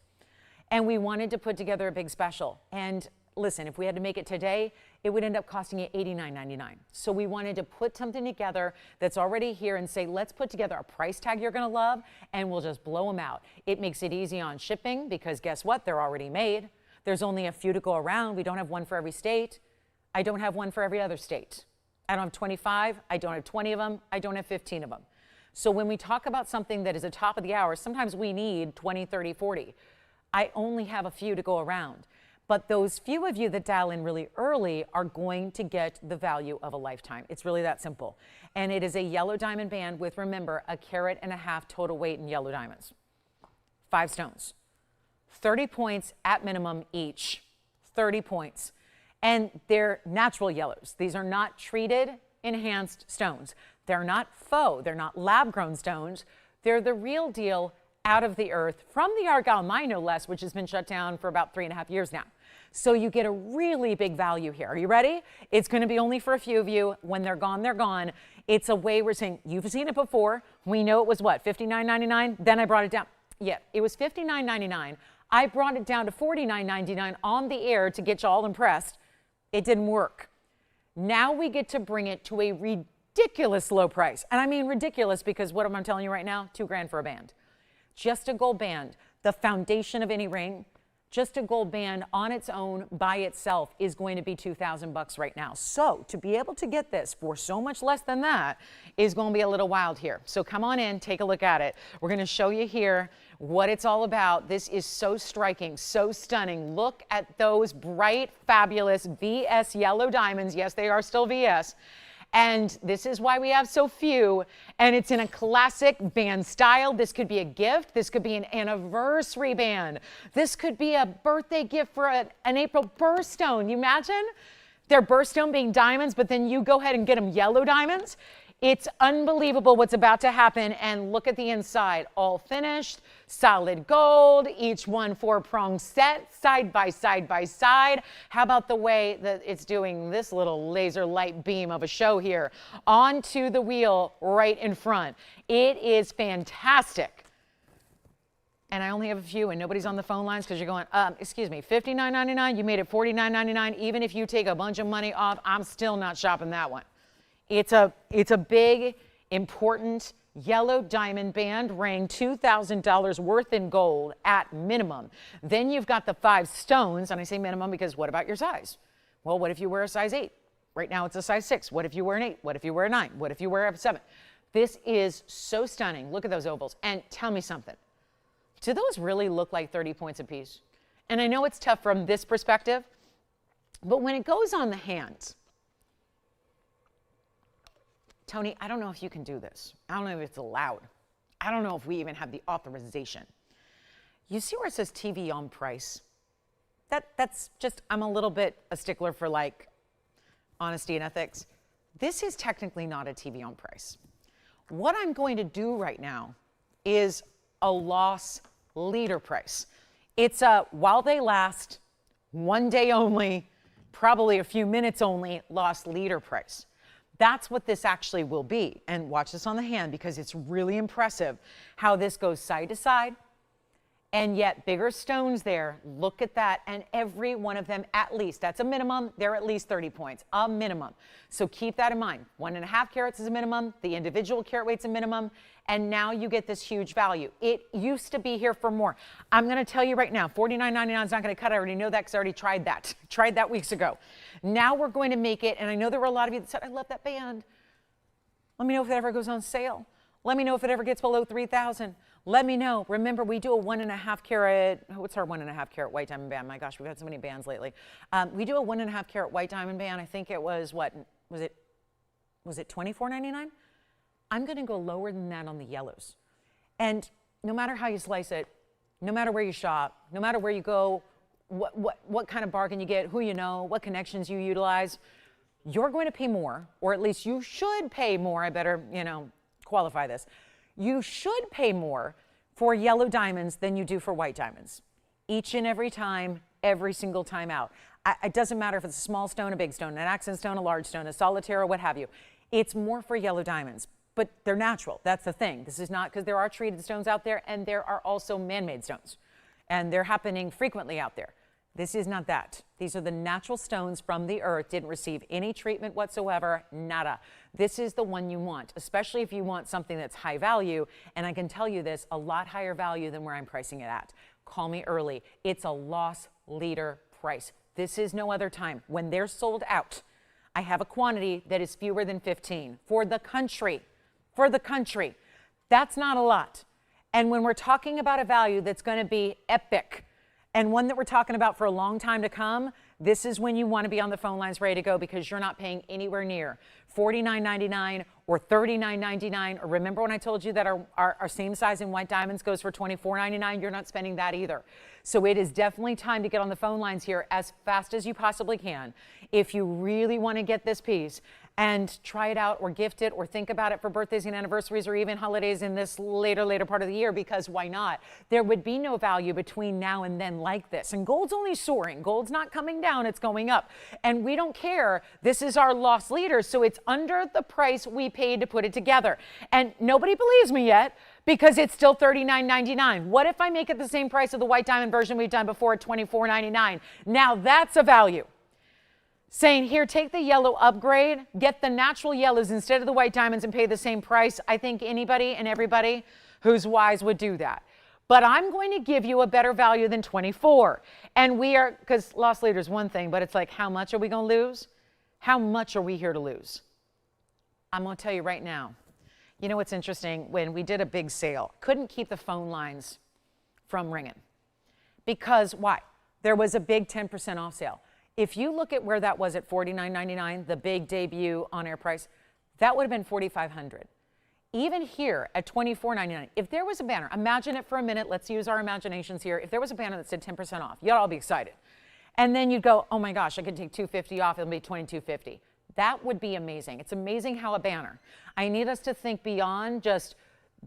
And we wanted to put together a big special. And listen, if we had to make it today, it would end up costing you $89.99. So we wanted to put something together that's already here and say, let's put together a price tag you're going to love, and we'll just blow them out. It makes it easy on shipping because guess what? They're already made. There's only a few to go around. We don't have one for every state. I don't have one for every other state. I don't have 25. I don't have 20 of them. I don't have 15 of them. So when we talk about something that is a top of the hour, sometimes we need 20, 30, 40. I only have a few to go around. But those few of you that dial in really early are going to get the value of a lifetime. It's really that simple. And it is a yellow diamond band with, remember, 1.5 carats total weight in yellow diamonds. 5 stones. 30 points at minimum each. 30 points. And they're natural yellows. These are not treated, enhanced stones. They're not faux. They're not lab-grown stones. They're the real deal, out of the earth, from the Argyle mine, no less, which has been shut down for about 3.5 years now. So you get a really big value here. Are you ready? It's going to be only for a few of you. When they're gone, they're gone. It's a way we're saying, you've seen it before. We know it was what, $59.99? Then I brought it down. Yeah, it was $59.99. I brought it down to $49.99 on the air to get you all impressed. It didn't work. Now we get to bring it to a ridiculous low price. And I mean ridiculous because what am I telling you right now? $2 grand for a band. Just a gold band, the foundation of any ring, just a gold band on its own by itself is going to be $2,000 right now. So to be able to get this for so much less than that is going to be a little wild here. So come on in, take a look at it. We're going to show you here what it's all about. This is so striking, so stunning. Look at those bright, fabulous VS yellow diamonds. Yes, they are still VS. And this is why we have so few, and it's in a classic band style. This could be a gift. This could be an anniversary band. This could be a birthday gift for an April birthstone. You imagine their birthstone being diamonds, but then you go ahead and get them yellow diamonds? It's unbelievable what's about to happen, and look at the inside. All finished, solid gold, each one 4-prong set, side by side by side. How about the way that it's doing this little laser light beam of a show here onto the wheel right in front? It is fantastic. And I only have a few, and nobody's on the phone lines because you're going, excuse me, $59.99, you made it $49.99. Even if you take a bunch of money off, I'm still not shopping that one. It's a big, important yellow diamond band ring, $2,000 worth in gold at minimum. Then you've got the 5 stones, and I say minimum because what about your size? Well, what if you wear a size 8? Right now it's a size 6. What if you wear an 8? What if you wear a 9? What if you wear a 7? This is so stunning. Look at those opals. And tell me something. Do those really look like 30 points apiece? And I know it's tough from this perspective, but when it goes on the hands, Tony, I don't know if you can do this. I don't know if it's allowed. I don't know if we even have the authorization. You see where it says TVON price? That's just, I'm a little bit a stickler for like honesty and ethics. This is technically not a TVON price. What I'm going to do right now is a loss leader price. It's a while they last, one day only, probably a few minutes only, loss leader price. That's what this actually will be. And watch this on the hand because it's really impressive how this goes side to side and yet bigger stones there. Look at that. And every one of them at least, that's a minimum, they're at least 30 points, a minimum. So keep that in mind. 1.5 carats is a minimum, the individual carat weight's a minimum, and now you get this huge value. It used to be here for more. I'm gonna tell you right now, $49.99 is not gonna cut. I already know that because I already tried that weeks ago. Now we're going to make it, and I know there were a lot of you that said, I love that band. Let me know if it ever goes on sale. Let me know if it ever gets below 3,000. Let me know. Remember, we do a 1.5 carat, what's our 1.5 carat white diamond band? My gosh, we've had so many bands lately. We do a 1.5 carat white diamond band. I think it was, what, was it $24.99? I'm gonna go lower than that on the yellows. And no matter how you slice it, no matter where you shop, no matter where you go, what kind of bargain you get, who you know, what connections you utilize, you're going to pay more, or at least you should pay more. I better, qualify this. You should pay more for yellow diamonds than you do for white diamonds. Each and every time, every single time out. It doesn't matter if it's a small stone, a big stone, an accent stone, a large stone, a solitaire, or what have you. It's more for yellow diamonds, but they're natural. That's the thing. This is not, because there are treated stones out there, and there are also man-made stones, and they're happening frequently out there. This is not that. These are the natural stones from the earth, didn't receive any treatment whatsoever, nada. This is the one you want, especially if you want something that's high value, and I can tell you this, a lot higher value than where I'm pricing it at. Call me early. It's a loss leader price. This is no other time. When they're sold out, I have a quantity that is fewer than 15 for the country. For the country. That's not a lot. And when we're talking about a value that's going to be epic, and one that we're talking about for a long time to come, this is when you want to be on the phone lines ready to go because you're not paying anywhere near $49.99 or $39.99. Or remember when I told you that our same size in white diamonds goes for $24.99? You're not spending that either. So it is definitely time to get on the phone lines here as fast as you possibly can. If you really want to get this piece and try it out or gift it or think about it for birthdays and anniversaries or even holidays in this later part of the year, because why not? There would be no value between now and then like this. And gold's only soaring. Gold's not coming down, it's going up. And we don't care. This is our loss leader, so it's under the price we paid to put it together. And nobody believes me yet because it's still $39.99. What if I make it the same price of the white diamond version we've done before at $24.99? Now that's a value. Saying, here, take the yellow upgrade, get the natural yellows instead of the white diamonds and pay the same price. I think anybody and everybody who's wise would do that. But I'm going to give you a better value than 24. And we are, because loss leader is one thing, but it's like, how much are we going to lose? How much are we here to lose? I'm going to tell you right now. You know what's interesting? When we did a big sale, couldn't keep the phone lines from ringing. Because why? There was a big 10% off sale. If you look at where that was at $49.99, the big debut on-air price, that would have been $4,500. Even here at $24.99, if there was a banner, imagine it for a minute, let's use our imaginations here. If there was a banner that said 10% off, you'd all be excited. And then you'd go, oh my gosh, I could take $250 off, it'll be $22.50. That would be amazing. It's amazing how a banner, I need us to think beyond just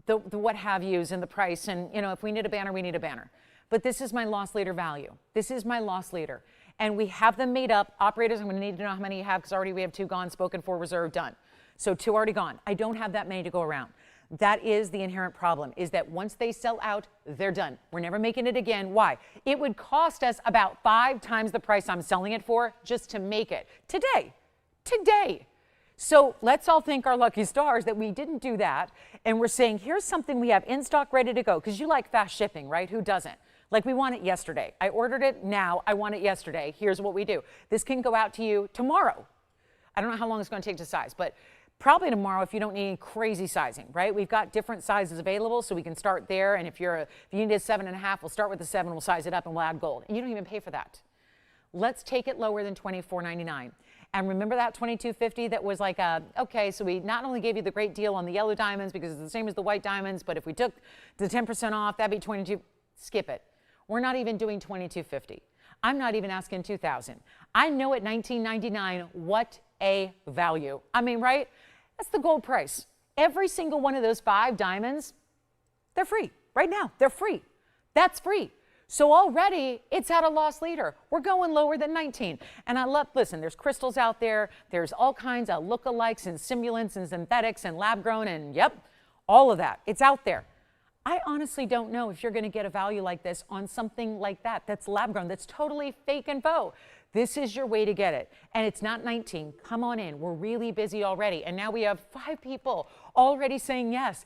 the what have yous and the price. And if we need a banner, we need a banner. But this is my loss leader value. This is my loss leader. And we have them made up. Operators, I'm going to need to know how many you have because already we have 2 gone, spoken for, reserved, done. So 2 already gone. I don't have that many to go around. That is the inherent problem, is that once they sell out, they're done. We're never making it again. Why? It would cost us about 5 times the price I'm selling it for just to make it. Today. So let's all thank our lucky stars that we didn't do that. And we're saying, here's something we have in stock ready to go. Because you like fast shipping, right? Who doesn't? Like, we want it yesterday. I ordered it now. I want it yesterday. Here's what we do. This can go out to you tomorrow. I don't know how long it's going to take to size, but probably tomorrow if you don't need crazy sizing, right? We've got different sizes available, so we can start there. And if you need a 7.5, we'll start with the 7. We'll size it up and we'll add gold. And you don't even pay for that. Let's take it lower than $24.99. And remember that $22.50 that was like, okay, so we not only gave you the great deal on the yellow diamonds because it's the same as the white diamonds, but if we took the 10% off, that'd be $22. Skip it. We're not even doing $22.50. I'm not even asking $2,000. I know at $19.99, what a value. I mean, right? That's the gold price. Every single one of those 5 diamonds, they're free. Right now, they're free. That's free. So already, it's at a loss leader. We're going lower than 19. And listen, there's crystals out there. There's all kinds of lookalikes and simulants and synthetics and lab-grown and, yep, all of that. It's out there. I honestly don't know if you're going to get a value like this on something like that that's lab-grown, that's totally fake and faux. This is your way to get it. And it's not 19. Come on in. We're really busy already. And now we have 5 people already saying yes.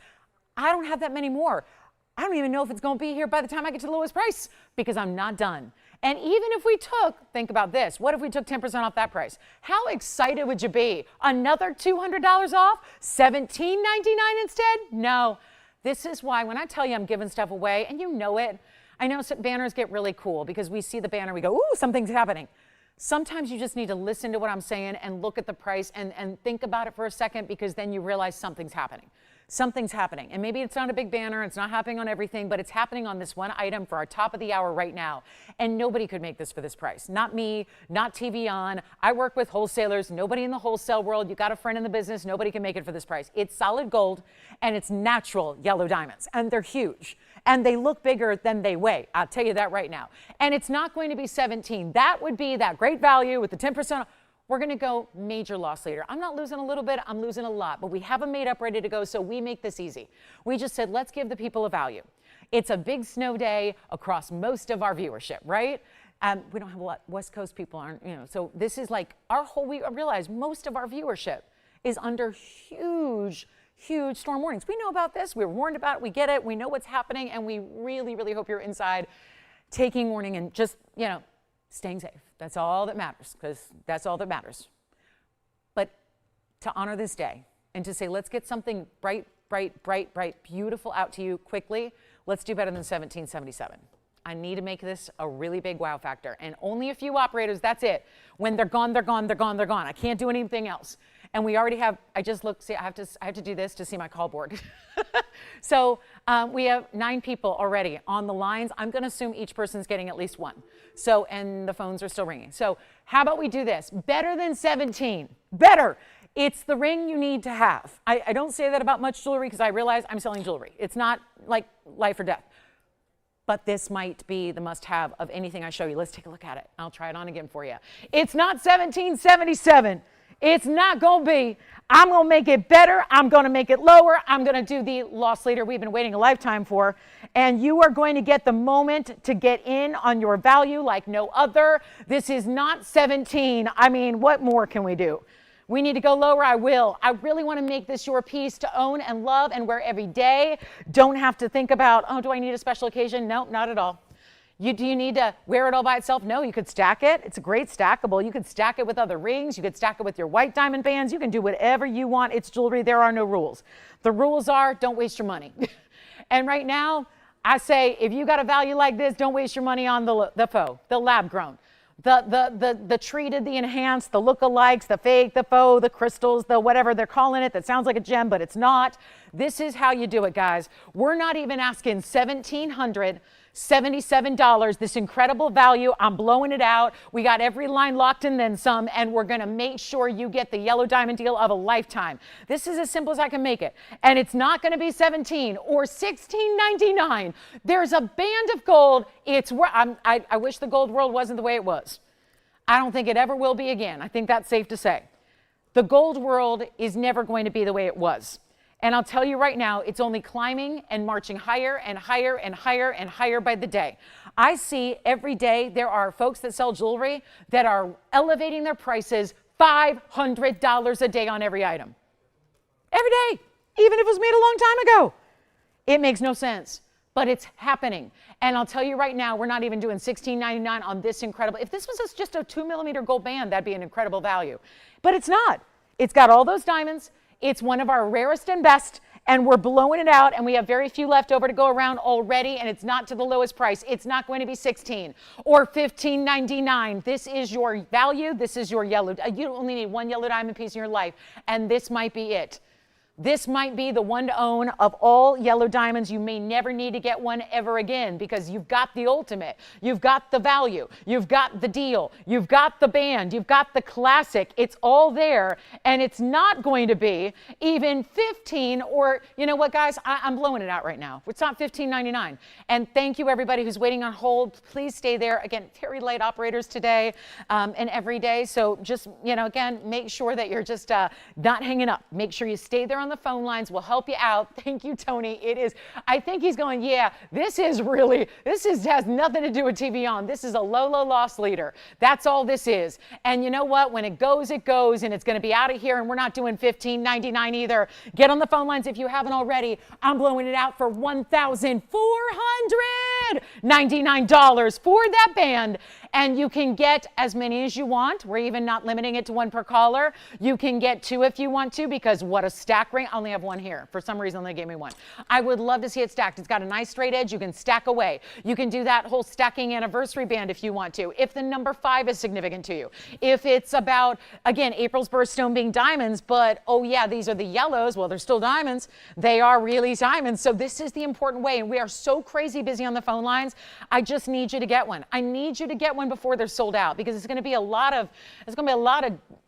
I don't have that many more. I don't even know if it's going to be here by the time I get to the lowest price because I'm not done. And even if we took, think about this, what if we took 10% off that price? How excited would you be? Another $200 off? $17.99 instead? No. This is why when I tell you I'm giving stuff away, and you know it, I know banners get really cool because we see the banner, we go, ooh, something's happening. Sometimes you just need to listen to what I'm saying and look at the price and think about it for a second because then you realize something's happening. Something's happening. And maybe it's not a big banner, it's not happening on everything, but it's happening on this one item for our top of the hour right now. And nobody could make this for this price. Not me, not TVON. I work with wholesalers. Nobody in the wholesale world. You got a friend in the business. Nobody can make it for this price. It's solid gold and it's natural yellow diamonds. And they're huge. And they look bigger than they weigh. I'll tell you that right now. And it's not going to be 17. That would be that great value with the 10%. We're going to go major loss leader. I'm not losing a little bit, I'm losing a lot, but we have them made up ready to go, so we make this easy. We just said, let's give the people a value. It's a big snow day across most of our viewership, right? We don't have a lot, West Coast people aren't, so this is like our whole week. I realize most of our viewership is under huge storm warnings. We know about this, we were warned about it, we get it, we know what's happening, and we really, really hope you're inside taking warning and just, staying safe. That's all that matters, because that's all that matters. But to honor this day and to say, let's get something bright, beautiful out to you quickly, let's do better than 1777. I need to make this a really big wow factor. And only a few operators, that's it. When they're gone, they're gone, they're gone, they're gone. I can't do anything else. And we already have, I just looked, see, I have to do this to see my call board. So we have 9 people already on the lines. I'm going to assume each person's getting at least 1. So, and the phones are still ringing. So how about we do this? Better than 17. Better. It's the ring you need to have. I don't say that about much jewelry because I realize I'm selling jewelry. It's not like life or death. But this might be the must-have of anything I show you. Let's take a look at it. I'll try it on again for you. It's not 1777. It's not going to be. I'm going to make it better. I'm going to make it lower. I'm going to do the loss leader we've been waiting a lifetime for. And you are going to get the moment to get in on your value like no other. This is not 17. I mean, what more can we do? We need to go lower, I will. I really want to make this your piece to own and love and wear every day. Don't have to think about, oh, do I need a special occasion? No, not at all. Do you need to wear it all by itself? No, you could stack it. It's a great stackable. You could stack it with other rings. You could stack it with your white diamond bands. You can do whatever you want. It's jewelry. There are no rules. The rules are don't waste your money. And right now, I say if you got a value like this, don't waste your money on the faux, the lab grown. The treated, the enhanced, the lookalikes, the fake, the faux, the crystals, the whatever they're calling it that sounds like a gem, but it's not. This is how you do it, guys. We're not even asking $1,777, this incredible value. I'm blowing it out. We got every line locked and then some, and we're going to make sure you get the yellow diamond deal of a lifetime. This is as simple as I can make it. And it's not going to be 17 or $16.99. There's a band of gold. I wish the gold world wasn't the way it was. I don't think it ever will be again. I think that's safe to say. The gold world is never going to be the way it was. And I'll tell you right now, it's only climbing and marching higher and higher and higher and higher by the day. I see every day there are folks that sell jewelry that are elevating their prices $500 a day on every item. Every day, even if it was made a long time ago. It makes no sense, but it's happening. And I'll tell you right now, we're not even doing $16.99 on this incredible. If this was just a 2mm gold band, that'd be an incredible value. But it's not. It's got all those diamonds. It's one of our rarest and best, and we're blowing it out, and we have very few left over to go around already, and it's not to the lowest price. It's not going to be $16 or $15.99. This is your value. This is your yellow. You only need one yellow diamond piece in your life, and this might be it. This might be the one to own of all yellow diamonds. You may never need to get one ever again because you've got the ultimate. You've got the value. You've got the deal. You've got the band. You've got the classic. It's all there, and it's not going to be even $15 or, you know what, guys? I'm blowing it out right now. It's not $15.99. And thank you, everybody who's waiting on hold. Please stay there. Again, very late operators today and every day. So just, you know, again, make sure that you're just not hanging up. Make sure you stay there on the phone lines. We'll help you out. Thank you, Tony. It is, I think he's going, yeah, this has nothing to do with TVON. This is a low loss leader. That's all this is. And you know what? When it goes, and it's going to be out of here, and we're not doing $15.99 either. Get on the phone lines if you haven't already. I'm blowing it out for $1,499 for that band. And you can get as many as you want. We're even not limiting it to one per caller. You can get two if you want to, because what a stack ring. I only have one here. For some reason, they gave me one. I would love to see it stacked. It's got a nice straight edge. You can stack away. You can do that whole stacking anniversary band if you want to. If the number 5 is significant to you. If it's about, again, April's birthstone being diamonds, but, oh yeah, these are the yellows. Well, they're still diamonds. They are really diamonds. So this is the important way. And we are so crazy busy on the phone lines. I just need you to get one. I need you to get one before they're sold out, because it's going to be a lot of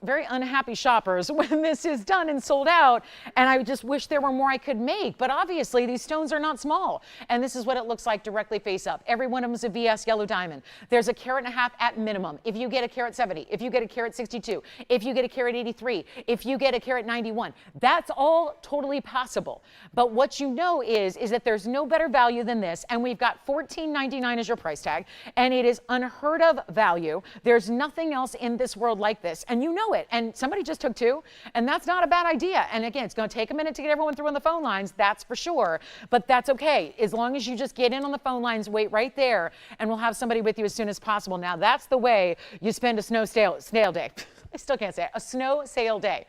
very unhappy shoppers when this is done and sold out. And I just wish there were more I could make, but obviously these stones are not small. And this is what it looks like directly face up. Every one of them is a VS yellow diamond. There's a carat and a half at minimum. If you get a carat 70, if you get a carat 62, if you get a carat 83, if you get a carat 91, that's all totally possible. But what you know is that there's no better value than this. And we've got $14.99 as your price tag, and it is unheard of value. There's nothing else in this world like this, and you know it. And somebody just took 2, and that's not a bad idea. And again, it's going to take a minute to get everyone through on the phone lines, that's for sure, but that's okay. As long as you just get in on the phone lines, wait right there, and we'll have somebody with you as soon as possible. Now, that's the way you spend a snail day. I still can't say it. A snow sale day.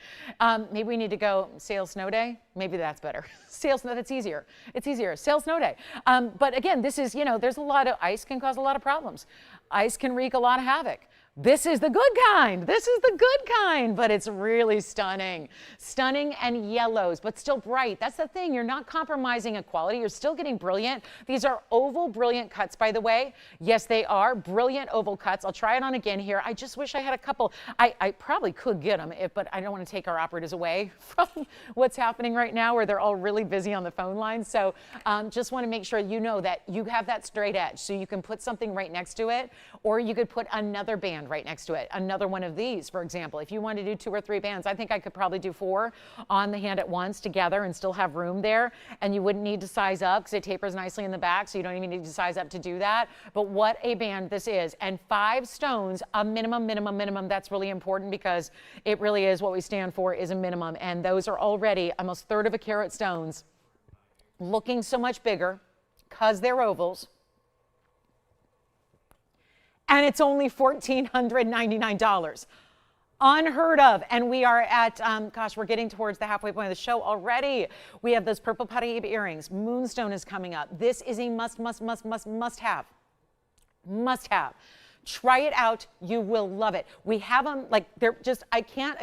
Maybe we need to go sail snow day. Maybe that's better. Sail snow, that's easier. It's easier. Sail snow day. But again, this is, you know, there's a lot of ice can cause a lot of problems. Ice can wreak a lot of havoc. This is the good kind. This is the good kind, but it's really stunning. Stunning and yellows, but still bright. That's the thing. You're not compromising a quality. You're still getting brilliant. These are oval brilliant cuts, by the way. Yes, they are brilliant oval cuts. I'll try it on again here. I just wish I had a couple. I probably could get them, but I don't want to take our operators away from what's happening right now, where they're all really busy on the phone line. So just want to make sure you know that you have that straight edge, so you can put something right next to it, or you could put another band right next to it. Another one of these, for example. If you want to do 2 or 3 bands, I think I could probably do 4 on the hand at once together and still have room there. And you wouldn't need to size up because it tapers nicely in the back, so you don't even need to size up to do that. But what a band this is. And 5 stones, a minimum. That's really important, because it really is what we stand for, is a minimum. And those are already almost 1/3 of a carat stones, looking so much bigger because they're ovals. And it's only $1,499. Unheard of. And we are at, gosh, we're getting towards the halfway point of the show already. We have those purple Paraiba earrings. Moonstone is coming up. This is a must have. Must have. Try it out. You will love it. We have them, like, they're just, I can't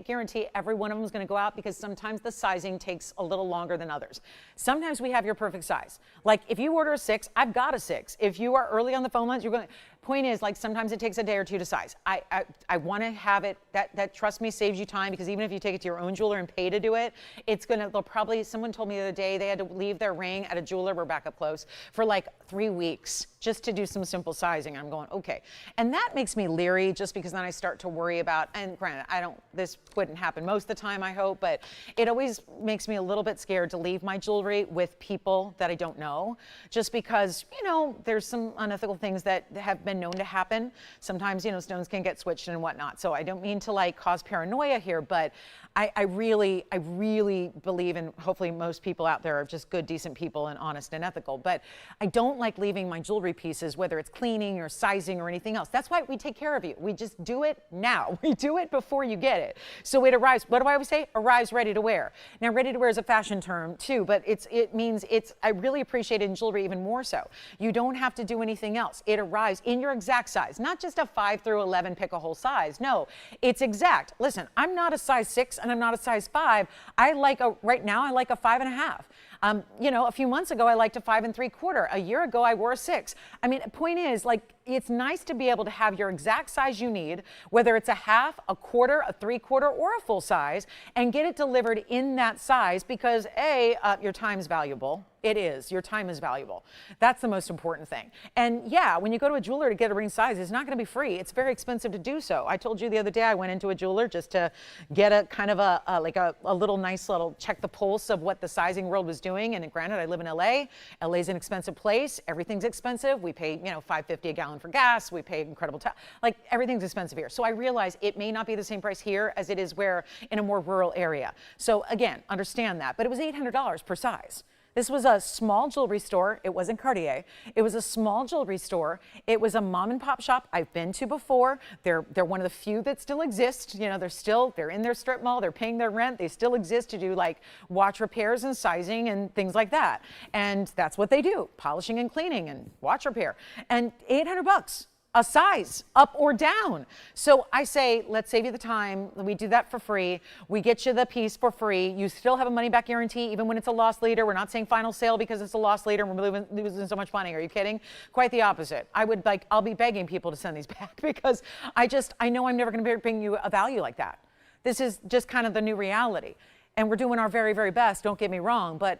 guarantee every one of them is going to go out, because sometimes the sizing takes a little longer than others. Sometimes we have your perfect size. Like, if you order a 6, I've got a 6. If you are early on the phone lines, you're going to, point is, like, sometimes it takes a day or 2 to size. I want to have it, that trust me, saves you time, because even if you take it to your own jeweler and pay to do it, it's going to, they'll probably, someone told me the other day they had to leave their ring at a jeweler, we're back up close, for like 3 weeks just to do some simple sizing. I'm going, okay. And that makes me leery, just because then I start to worry about, and granted, this wouldn't happen most of the time, I hope, but it always makes me a little bit scared to leave my jewelry with people that I don't know, just because, you know, there's some unethical things that have been been known to happen. Sometimes, you know, stones can get switched and whatnot. So I don't mean to like cause paranoia here, but I really believe, and hopefully most people out there are just good, decent people and honest and ethical, but I don't like leaving my jewelry pieces, whether it's cleaning or sizing or anything else. That's why we take care of you. We just do it now. We do it before you get it. So it arrives, what do I always say? Arrives ready to wear. Now, ready to wear is a fashion term too, but it means I really appreciate it in jewelry even more so. You don't have to do anything else. It arrives in your exact size, not just a 5 through 11, pick a whole size. No, it's exact. Listen, I'm not a size 6 and I'm not a size 5. Right now I like a 5.5. You know, a few months ago, I liked a 5 3/4. A year ago, I wore a 6. I mean, the point is, like, it's nice to be able to have your exact size you need, whether it's a half, a quarter, a 3/4, or a full size, and get it delivered in that size because your time's valuable. It is. Your time is valuable. That's the most important thing. And yeah, when you go to a jeweler to get a ring size, it's not going to be free. It's very expensive to do so. I told you the other day I went into a jeweler just to get a kind of a little nice little check the pulse of what the sizing world was doing. And granted, I live in LA. LA's an expensive place. Everything's expensive. We pay, you know, $5.50 a gallon for gas. We pay incredible like everything's expensive here. So I realize it may not be the same price here as it is where in a more rural area. So again, understand that. But it was $800 per size. This was a small jewelry store. It wasn't Cartier. It was a small jewelry store. It was a mom and pop shop I've been to before. They're one of the few that still exist. You know, they're in their strip mall. They're paying their rent. They still exist to do like watch repairs and sizing and things like that. And that's what they do, polishing and cleaning and watch repair. And $800. A size, up or down. So I say, let's save you the time. We do that for free. We get you the piece for free. You still have a money back guarantee, even when it's a loss leader. We're not saying final sale because it's a loss leader and we're losing so much money. Are you kidding? Quite the opposite. I'll be begging people to send these back because I know I'm never going to bring you a value like that. This is just kind of the new reality. And we're doing our very, very best, don't get me wrong, but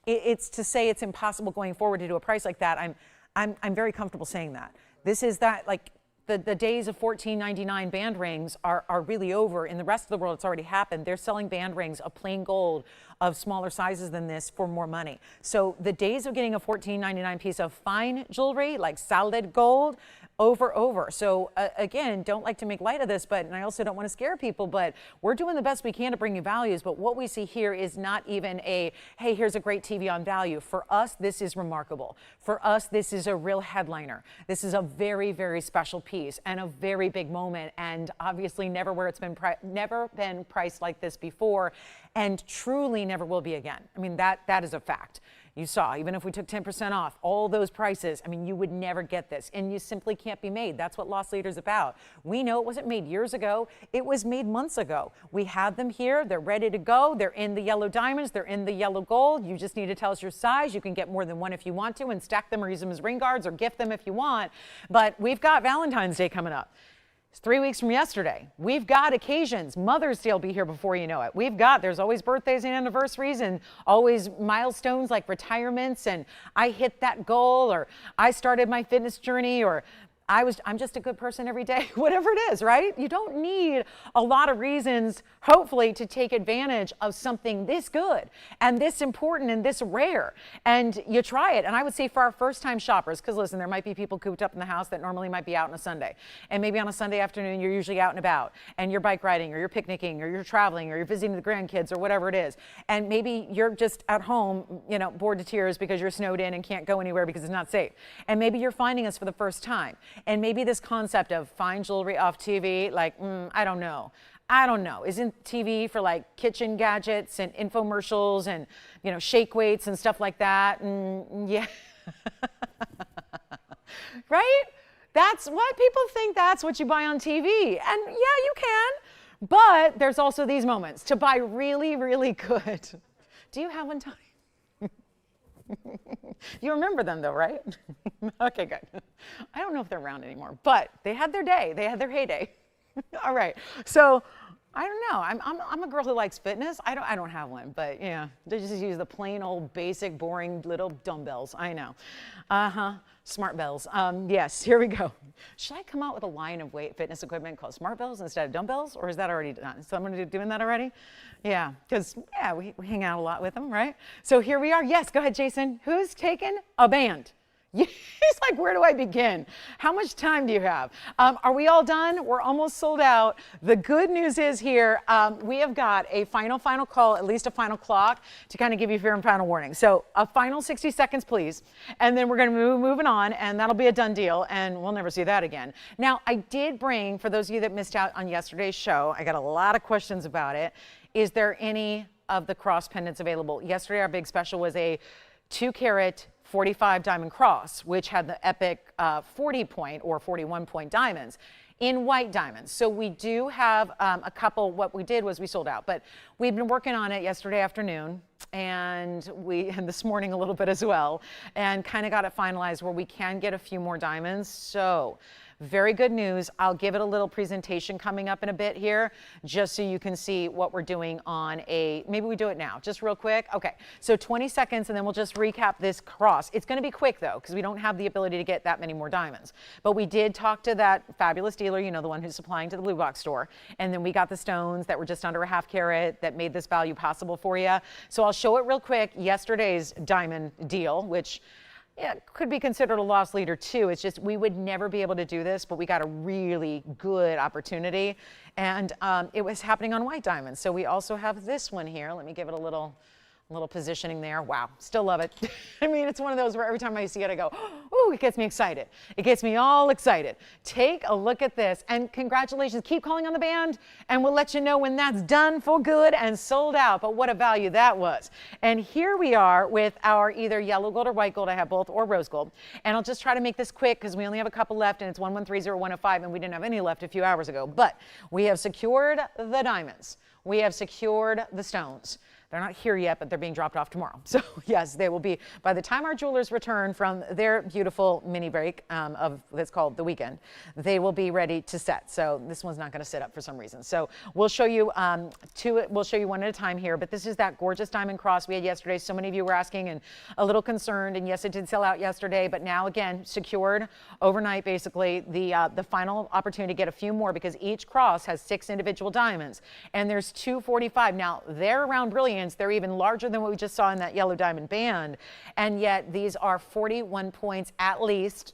it's to say it's impossible going forward to do a price like that. I'm very comfortable saying that. This is that, like, the days of $14.99 band rings are really over. In the rest of the world, it's already happened. They're selling band rings of plain gold of smaller sizes than this for more money. So the days of getting a $14.99 piece of fine jewelry, like solid gold, over. So again, don't like to make light of this, and I also don't want to scare people, but we're doing the best we can to bring you values. But what we see here is not even hey, here's a great TVON value. For us, this is remarkable. For us, this is a real headliner. This is a very, very special piece and a very big moment, and obviously never been priced like this before, and truly never will be again. I mean, that is a fact. You saw, even if we took 10% off, all those prices, I mean, you would never get this, and you simply can't be made. That's what Loss Leader's about. We know it wasn't made years ago. It was made months ago. We have them here. They're ready to go. They're in the yellow diamonds. They're in the yellow gold. You just need to tell us your size. You can get more than one if you want to and stack them or use them as ring guards or gift them if you want. But we've got Valentine's Day coming up. It's 3 weeks from yesterday. We've got occasions. Mother's Day will be here before you know it. There's always birthdays and anniversaries and always milestones like retirements and I hit that goal or I started my fitness journey or I'm just a good person every day, whatever it is, right? You don't need a lot of reasons, hopefully, to take advantage of something this good and this important and this rare. And you try it. And I would say for our first-time shoppers, because listen, there might be people cooped up in the house that normally might be out on a Sunday. And maybe on a Sunday afternoon, you're usually out and about and you're bike riding or you're picnicking or you're traveling or you're visiting the grandkids or whatever it is. And maybe you're just at home, you know, bored to tears because you're snowed in and can't go anywhere because it's not safe. And maybe you're finding us for the first time. And maybe this concept of fine jewelry off TV, like, I don't know. Isn't TV for like kitchen gadgets and infomercials and, you know, shake weights and stuff like that? Yeah. Right? That's what people think that's what you buy on TV. And yeah, you can. But there's also these moments to buy really, really good. Do you have one, Tony? You remember them though, right? Okay, good. I don't know if they're around anymore, but they had their day. They had their heyday. All right. So I don't know. I'm a girl who likes fitness. I don't have one, but yeah, they just use the plain old basic boring little dumbbells. I know. Smart bells. Yes, here we go. Should I come out with a line of fitness equipment called smart bells instead of dumbbells, or is that already done? Is someone doing that already? Yeah, because yeah, we hang out a lot with them, right? So here we are. Yes, go ahead, Jason. Who's taken a band? He's like, where do I begin? How much time do you have? Are we all done? We're almost sold out. The good news is here, we have got a final call, at least a final clock to kind of give you fair and final warning. So a final 60 seconds, please. And then we're going to moving on, and that'll be a done deal, and we'll never see that again. Now, I did bring, for those of you that missed out on yesterday's show, I got a lot of questions about it. Is there any of the cross pendants available? Yesterday, our big special was a 2-carat 45 diamond cross, which had the epic 40 point or 41 point diamonds in white diamonds. So we do have a couple. What we did was we sold out, but we've been working on it yesterday afternoon and this morning a little bit as well, and kind of got it finalized where we can get a few more diamonds. So very good news. I'll give it a little presentation coming up in a bit here, just so you can see what we're doing on maybe we do it now, just real quick. Okay, so 20 seconds, and then we'll just recap this cross. It's going to be quick, though, because we don't have the ability to get that many more diamonds. But we did talk to that fabulous dealer, you know, the one who's supplying to the Blue Box store, and then we got the stones that were just under a ½ carat that made this value possible for you. So I'll show it real quick. Yesterday's diamond deal, which could be considered a loss leader too. It's just we would never be able to do this, but we got a really good opportunity, and it was happening on white diamonds. So we also have this one here. Let me give it a little positioning there. Wow, still love it. I mean, it's one of those where every time I see it, I go, oh, it gets me excited. It gets me all excited. Take a look at this, and congratulations. Keep calling on the band, and we'll let you know when that's done for good and sold out. But what a value that was. And here we are with our either yellow gold or white gold. I have both, or rose gold. And I'll just try to make this quick because we only have a couple left, and it's 1130-105, and we didn't have any left a few hours ago. But we have secured the diamonds. We have secured the stones. They're not here yet, but they're being dropped off tomorrow. So yes, they will be, by the time our jewelers return from their beautiful mini break that's called the weekend, they will be ready to set. So this one's not going to sit up for some reason. So we'll show you we'll show you one at a time here, but this is that gorgeous diamond cross we had yesterday. So many of you were asking and a little concerned, and yes, it did sell out yesterday, but now again, secured overnight, basically the final opportunity to get a few more, because each cross has 6 individual diamonds, and there's 245. Now they're around brilliance. They're even larger than what we just saw in that yellow diamond band. And yet these are 41 points at least,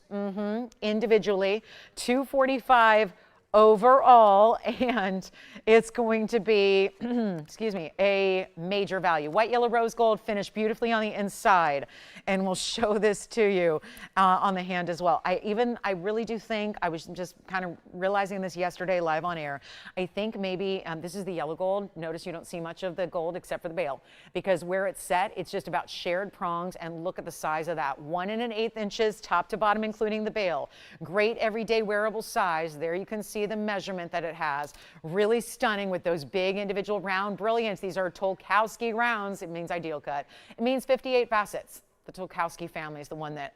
individually, 245 overall, and it's going to be, excuse me, a major value. White, yellow, rose gold, finished beautifully on the inside, and we'll show this to you on the hand as well. I really do think, I was just kind of realizing this yesterday live on air, I think maybe this is the yellow gold. Notice you don't see much of the gold except for the bail, because where it's set, it's just about shared prongs, and look at the size of that. 1 1/8 inches top to bottom, including the bail. Great everyday wearable size. There you can see the measurement that it has. Really stunning with those big individual round brilliants. These are Tolkowski rounds. It means ideal cut. It means 58 facets. The Tolkowski family is the one that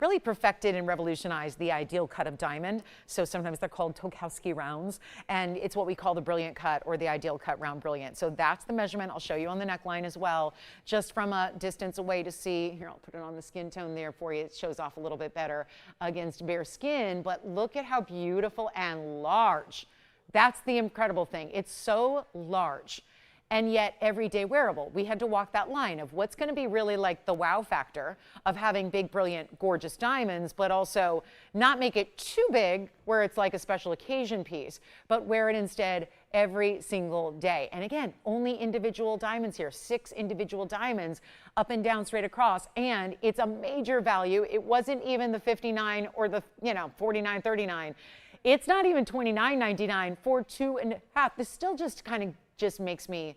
really perfected and revolutionized the ideal cut of diamond. So sometimes they're called Tolkowski rounds, and it's what we call the brilliant cut or the ideal cut round brilliant. So that's the measurement. I'll show you on the neckline as well, just from a distance away to see. Here, I'll put it on the skin tone there for you. It shows off a little bit better against bare skin, but look at how beautiful and large. That's the incredible thing. It's so large, and yet everyday wearable. We had to walk that line of what's going to be really like the wow factor of having big, brilliant, gorgeous diamonds, but also not make it too big where it's like a special occasion piece, but wear it instead every single day. And again, only individual diamonds here, 6 individual diamonds up and down straight across, and it's a major value. It wasn't even the 59 or the, $49.39. It's not even $29.99 for 2.5. This still just kind of just makes me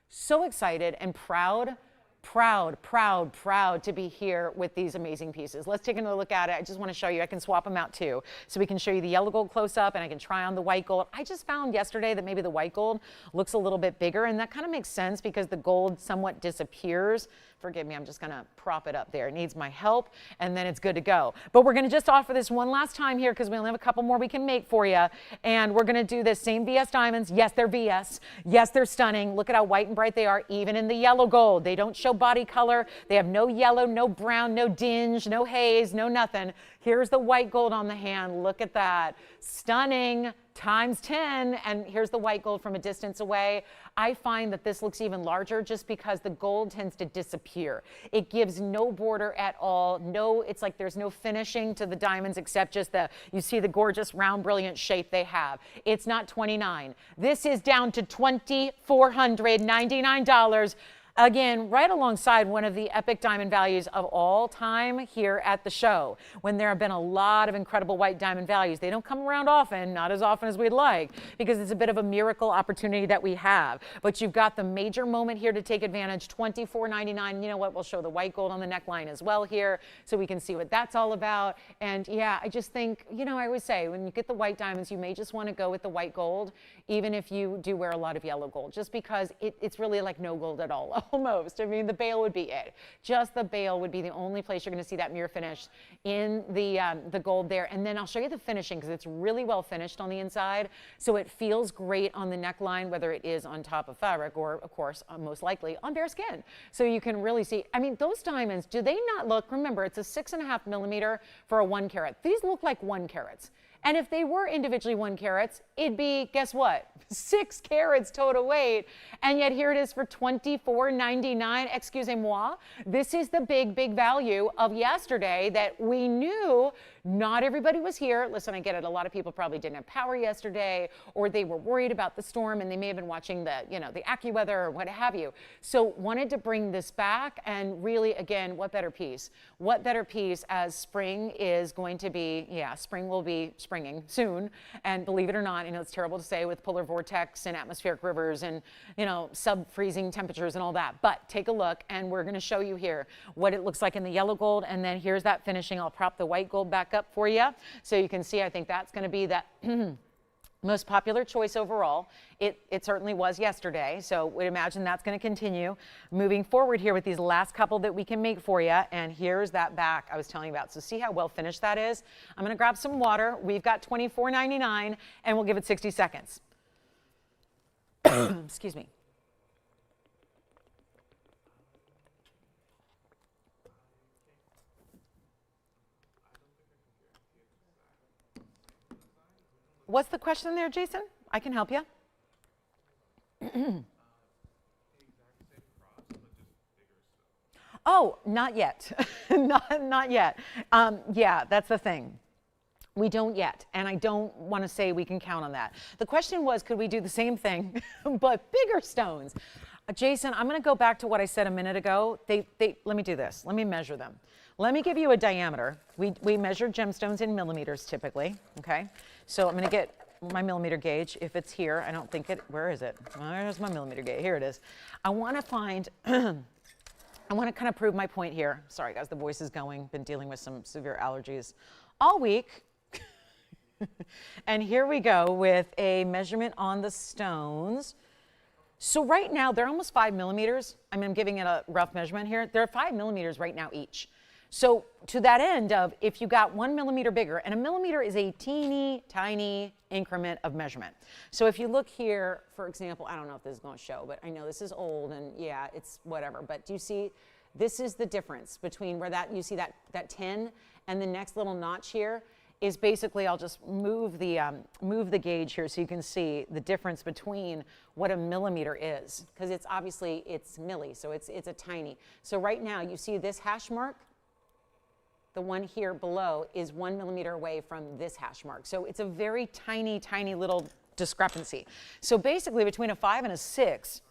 so excited and proud to be here with these amazing pieces. Let's take another look at it. I just want to show you. I can swap them out too. So we can show you the yellow gold close up, and I can try on the white gold. I just found yesterday that maybe the white gold looks a little bit bigger, and that kind of makes sense because the gold somewhat disappears. Forgive me, I'm just going to prop it up there. It needs my help, and then it's good to go. But we're going to just offer this one last time here because we only have a couple more we can make for you. And we're going to do this same VS diamonds. Yes, they're VS. Yes, they're stunning. Look at how white and bright they are, even in the yellow gold. They don't show show body color. They have no yellow, no brown, no dinge, no haze, no nothing. Here's the white gold on the hand. Look at that. Stunning. Times 10, and here's the white gold from a distance away. I find that this looks even larger just because the gold tends to disappear. It gives no border at all. No, it's like there's no finishing to the diamonds except just you see the gorgeous round brilliant shape they have. It's not $29. This is down to $2,499. Again, right alongside one of the epic diamond values of all time here at the show, when there have been a lot of incredible white diamond values. They don't come around often, not as often as we'd like, because it's a bit of a miracle opportunity that we have. But you've got the major moment here to take advantage, $24.99. You know what? We'll show the white gold on the neckline as well here so we can see what that's all about. And yeah, I just think, you know, I always say when you get the white diamonds, you may just want to go with the white gold, even if you do wear a lot of yellow gold, just because it's really like no gold at all. Almost. I mean, the bail would be it. Just the bail would be the only place you're going to see that mirror finish in the gold there. And then I'll show you the finishing because it's really well finished on the inside. So it feels great on the neckline, whether it is on top of fabric or, of course, most likely on bare skin. So you can really see, I mean, those diamonds, do they not look, remember, it's a 6.5 millimeter for a 1 carat. These look like 1 carats. And if they were individually 1 carats, it'd be, guess what? 6 carats total weight. And yet here it is for $24.99. Excusez-moi. This is the big, big value of yesterday that we knew not everybody was here. Listen, I get it. A lot of people probably didn't have power yesterday, or they were worried about the storm and they may have been watching the AccuWeather or what have you. So wanted to bring this back, and really, again, what better piece? What better piece as spring is going to be, spring will be springing soon. And believe it or not, it's terrible to say with polar vortex and atmospheric rivers and, sub-freezing temperatures and all that. But take a look, and we're going to show you here what it looks like in the yellow gold. And then here's that finishing. I'll prop the white gold back up for you so you can see. I think that's going to be that most popular choice overall. It certainly was yesterday, so would imagine that's going to continue moving forward here with these last couple that we can make for you. And here's that back I was telling you about. So see how well finished that is? I'm going to grab some water. We've got $24.99, and we'll give it 60 seconds. Excuse me. What's the question there, Jason? I can help you. Oh, not yet. not yet. Yeah, that's the thing. We don't yet, and I don't want to say we can count on that. The question was, could we do the same thing, but bigger stones? Jason, I'm going to go back to what I said a minute ago. Let me do this. Let me measure them. Let me give you a diameter. We measure gemstones in millimeters typically, okay? So I'm going to get my millimeter gauge. If it's here, I don't think where is it? Where's my millimeter gauge? Here it is. I want to find, I want to kind of prove my point here. Sorry guys, the voice is going. Been dealing with some severe allergies all week. And here we go with a measurement on the stones. So right now, they're almost 5 millimeters. I mean, I'm giving it a rough measurement here. They're 5 millimeters right now each. So to that end of, if you got 1 millimeter bigger, and a millimeter is a teeny tiny increment of measurement. So if you look here, for example, I don't know if this is going to show, but I know this is old and yeah, it's whatever. But do you see, this is the difference between where you see that 10 and the next little notch here is basically, I'll just move the gauge here so you can see the difference between what a millimeter is, because it's obviously, it's milli, so it's a tiny. So right now you see this hash mark, the one here below is 1 millimeter away from this hash mark. So it's a very tiny, tiny little discrepancy. So basically between a 5 and a 6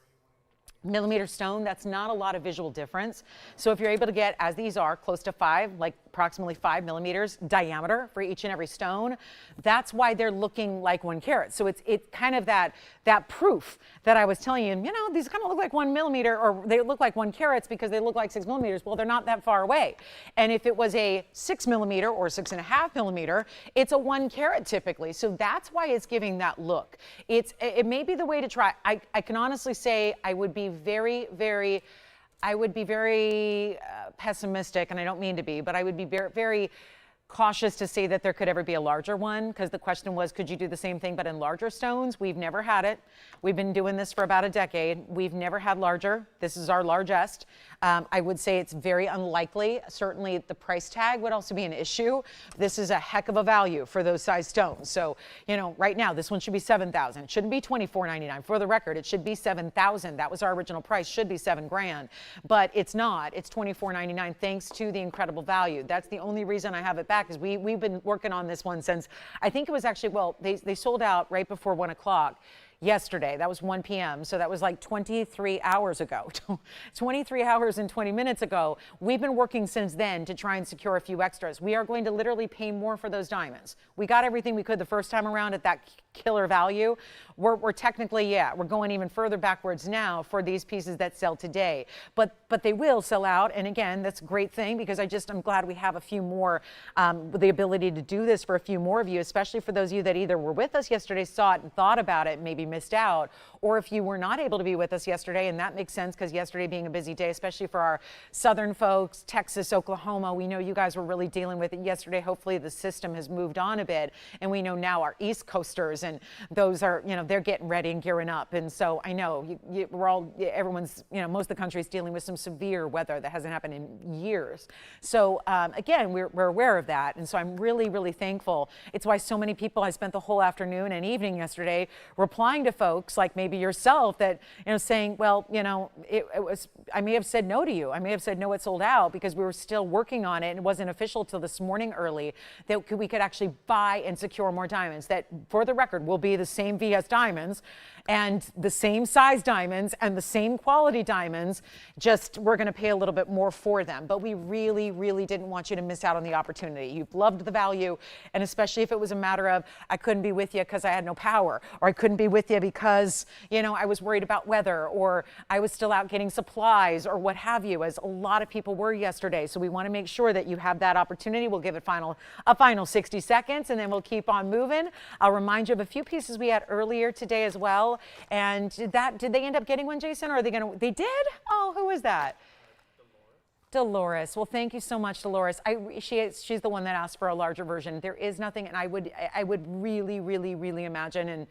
millimeter stone, that's not a lot of visual difference. So if you're able to get, as these are, close to 5, like approximately 5 millimeters diameter for each and every stone, that's why they're looking like 1 carat. So it's kind of that proof that I was telling you, these kind of look like 1 millimeter, or they look like 1 carats because they look like 6 millimeters. Well, they're not that far away. And if it was a 6 millimeter or 6.5 millimeter, it's a 1 carat typically. So that's why it's giving that look. It may be the way to try. I can honestly say I would be very, very pessimistic, and I don't mean to be, but I would be very, very cautious to say that there could ever be a larger one, because the question was, could you do the same thing but in larger stones? We've never had it. We've been doing this for about a decade. We've never had larger. This is our largest. I would say it's very unlikely. Certainly the price tag would also be an issue. This is a heck of a value for those size stones. So, you know, right now this one should be $7,000. It shouldn't be $24.99. For the record, it should be $7,000. That was our original price. Should be $7,000, but it's not. It's $24.99 thanks to the incredible value. That's the only reason I have it back, is we've been working on this one since, I think it was actually, well, they sold out right before 1 o'clock. Yesterday, that was 1 p.m. So that was like 23 hours ago, 23 hours and 20 minutes ago. We've been working since then to try and secure a few extras. We are going to literally pay more for those diamonds. We got everything we could the first time around at that killer value. We're technically, yeah, we're going even further backwards now for these pieces that sell today. But they will sell out. And again, that's a great thing, because I'm glad we have a few more, the ability to do this for a few more of you, especially for those of you that either were with us yesterday, saw it and thought about it, maybe missed out, or if you were not able to be with us yesterday, and that makes sense because yesterday being a busy day, especially for our southern folks, Texas, Oklahoma, we know you guys were really dealing with it yesterday. Hopefully the system has moved on a bit, and we know now our East Coasters, and those are, you know, they're getting ready and gearing up. And so I know everyone's, you know, most of the country is dealing with some severe weather that hasn't happened in years. So again, we're aware of that, and so I'm really, really thankful. It's why so many people, I spent the whole afternoon and evening yesterday replying to folks like maybe yourself that, you know, saying, well, you know, I may have said no to you. I may have said no, it's sold out, because we were still working on it and it wasn't official till this morning early that we could actually buy and secure more diamonds that, for the record, will be the same VS diamonds and the same size diamonds and the same quality diamonds, just we're going to pay a little bit more for them. But we really, really didn't want you to miss out on the opportunity. You've loved the value, and especially if it was a matter of, I couldn't be with you because I had no power, or I couldn't be with you because, you know, I was worried about weather, or I was still out getting supplies, or what have you, as a lot of people were yesterday. So we want to make sure that you have that opportunity. We'll give it a final 60 seconds, and then we'll keep on moving. I'll remind you of a few pieces we had earlier today as well. And did they end up getting one, Jason, or are they going to? They did? Oh, who was that? Dolores. Well, thank you so much, Dolores. She's the one that asked for a larger version. There is nothing, and I would really, really, really imagine, and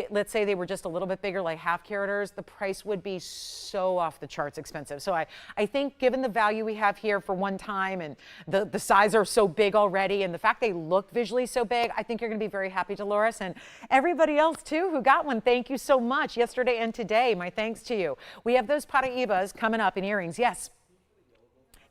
let's say they were just a little bit bigger, like half caraters, the price would be so off the charts expensive. So I think given the value we have here for one time, and the size are so big already, and the fact they look visually so big, I think you're going to be very happy, Dolores, and everybody else too who got one. Thank you so much yesterday and today. My thanks to you. We have those Paraibas coming up in earrings. Yes.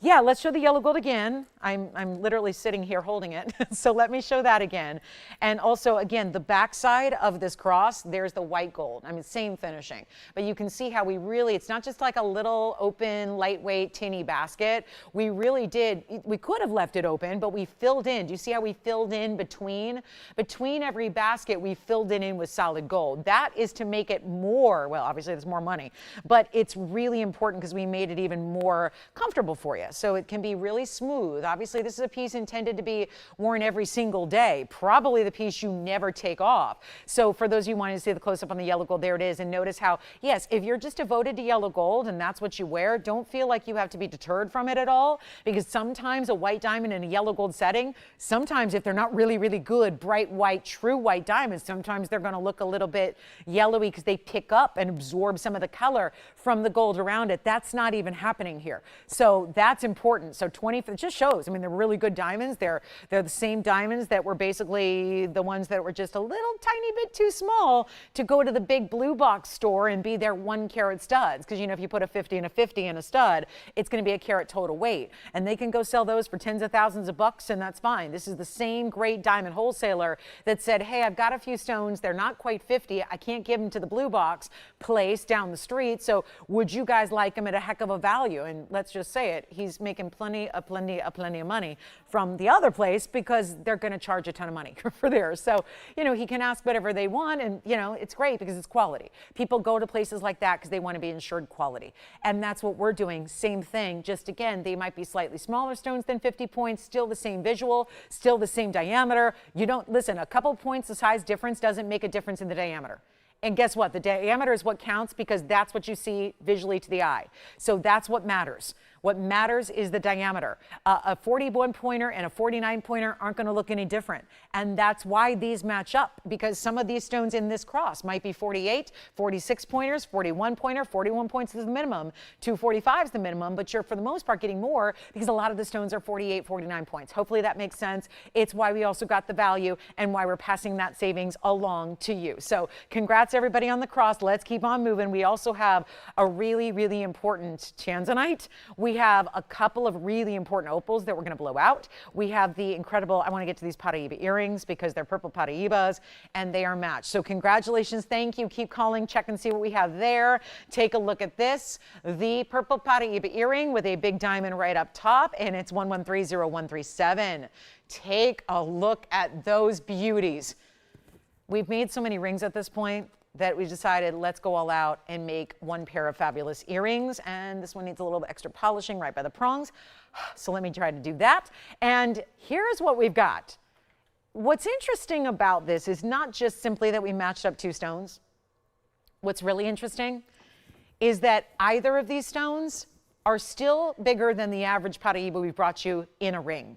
Yeah, let's show the yellow gold again. I'm literally sitting here holding it. So let me show that again. And also, again, the back side of this cross, there's the white gold. I mean, same finishing. But you can see how it's not just like a little open, lightweight, tinny basket. We really did, we could have left it open, but we filled in. Do you see how we filled in between? Between every basket, we filled it in with solid gold. That is to make it more, well, obviously there's more money, but it's really important because we made it even more comfortable for you. So it can be really smooth. Obviously, this is a piece intended to be worn every single day, probably the piece you never take off. So for those of you wanting to see the close-up on the yellow gold, there it is. And notice how, yes, if you're just devoted to yellow gold and that's what you wear, don't feel like you have to be deterred from it at all, because sometimes a white diamond in a yellow gold setting, sometimes if they're not really, really good, bright white, true white diamonds, sometimes they're going to look a little bit yellowy because they pick up and absorb some of the color from the gold around it. That's not even happening here. So that's important. So it just shows, I mean, they're really good diamonds. They're the same diamonds that were basically the ones that were just a little tiny bit too small to go to the big blue box store and be their 1 carat studs. Because, you know, if you put a 50 and a 50 in a stud, it's going to be a carat total weight. And they can go sell those for tens of thousands of bucks, and that's fine. This is the same great diamond wholesaler that said, hey, I've got a few stones. They're not quite 50. I can't give them to the blue box place down the street. So would you guys like them at a heck of a value? And let's just say it, he's making plenty of money from the other place because they're going to charge a ton of money for theirs. So, you know, he can ask whatever they want, and, you know, it's great because it's quality. People go to places like that because they want to be insured quality. And that's what we're doing. Same thing. Just again, they might be slightly smaller stones than 50 points, still the same visual, still the same diameter. You don't, listen, a couple points of size difference doesn't make a difference in the diameter. And guess what? The diameter is what counts because that's what you see visually to the eye. So that's what matters. What matters is the diameter. A 41 pointer and a 49 pointer aren't going to look any different. And that's why these match up, because some of these stones in this cross might be 48, 46 pointers, 41 pointer, 41 points is the minimum, 245 is the minimum, but you're for the most part getting more because a lot of the stones are 48, 49 points. Hopefully that makes sense. It's why we also got the value and why we're passing that savings along to you. So congrats everybody on the cross. Let's keep on moving. We also have a really, really important tanzanite. We have a couple of really important opals that we're going to blow out. We have the incredible, I want to get to these Paraiba earrings because they're purple Paraibas and they are matched. So congratulations. Thank you. Keep calling. Check and see what we have there. Take a look at this. The purple Paraiba earring with a big diamond right up top, and it's 1130-137. Take a look at those beauties. We've made so many rings at this point that we decided let's go all out and make one pair of fabulous earrings. And this one needs a little bit extra polishing right by the prongs. So let me try to do that. And here's what we've got. What's interesting about this is not just simply that we matched up two stones. What's really interesting is that either of these stones are still bigger than the average Paraiba we've brought you in a ring,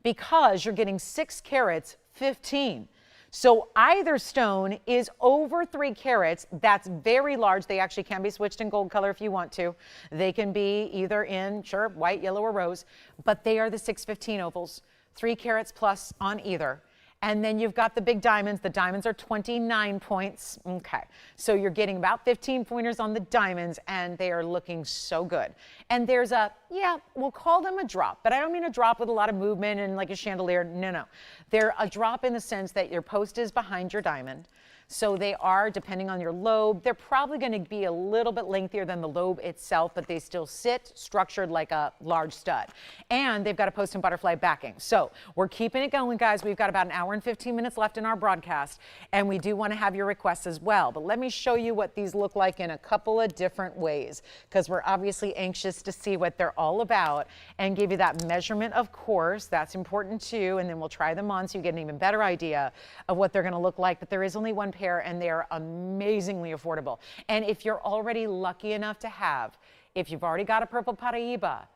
because you're getting 6 carats, 15. So either stone is over 3 carats. That's very large. They actually can be switched in gold color if you want to. They can be either in, sure, white, yellow, or rose, but they are the 615 opals, 3 carats plus on either. And then you've got the big diamonds. The diamonds are 29 points. Okay, so you're getting about 15 pointers on the diamonds, and they are looking so good. And there's a, yeah, we'll call them a drop, but I don't mean a drop with a lot of movement and like a chandelier. No, no. They're a drop in the sense that your post is behind your diamond. So they are, depending on your lobe, they're probably going to be a little bit lengthier than the lobe itself, but they still sit structured like a large stud. And they've got a post and butterfly backing. So we're keeping it going, guys. We've got about an hour and 15 minutes left in our broadcast, and we do want to have your requests as well. But let me show you what these look like in a couple of different ways, because we're obviously anxious to see what they're all about and give you that measurement, of course. That's important too. And then we'll try them on so you get an even better idea of what they're going to look like. But there is only one pair, and they're amazingly affordable. And if you're already lucky enough to have, if you've already got a purple Paraiba,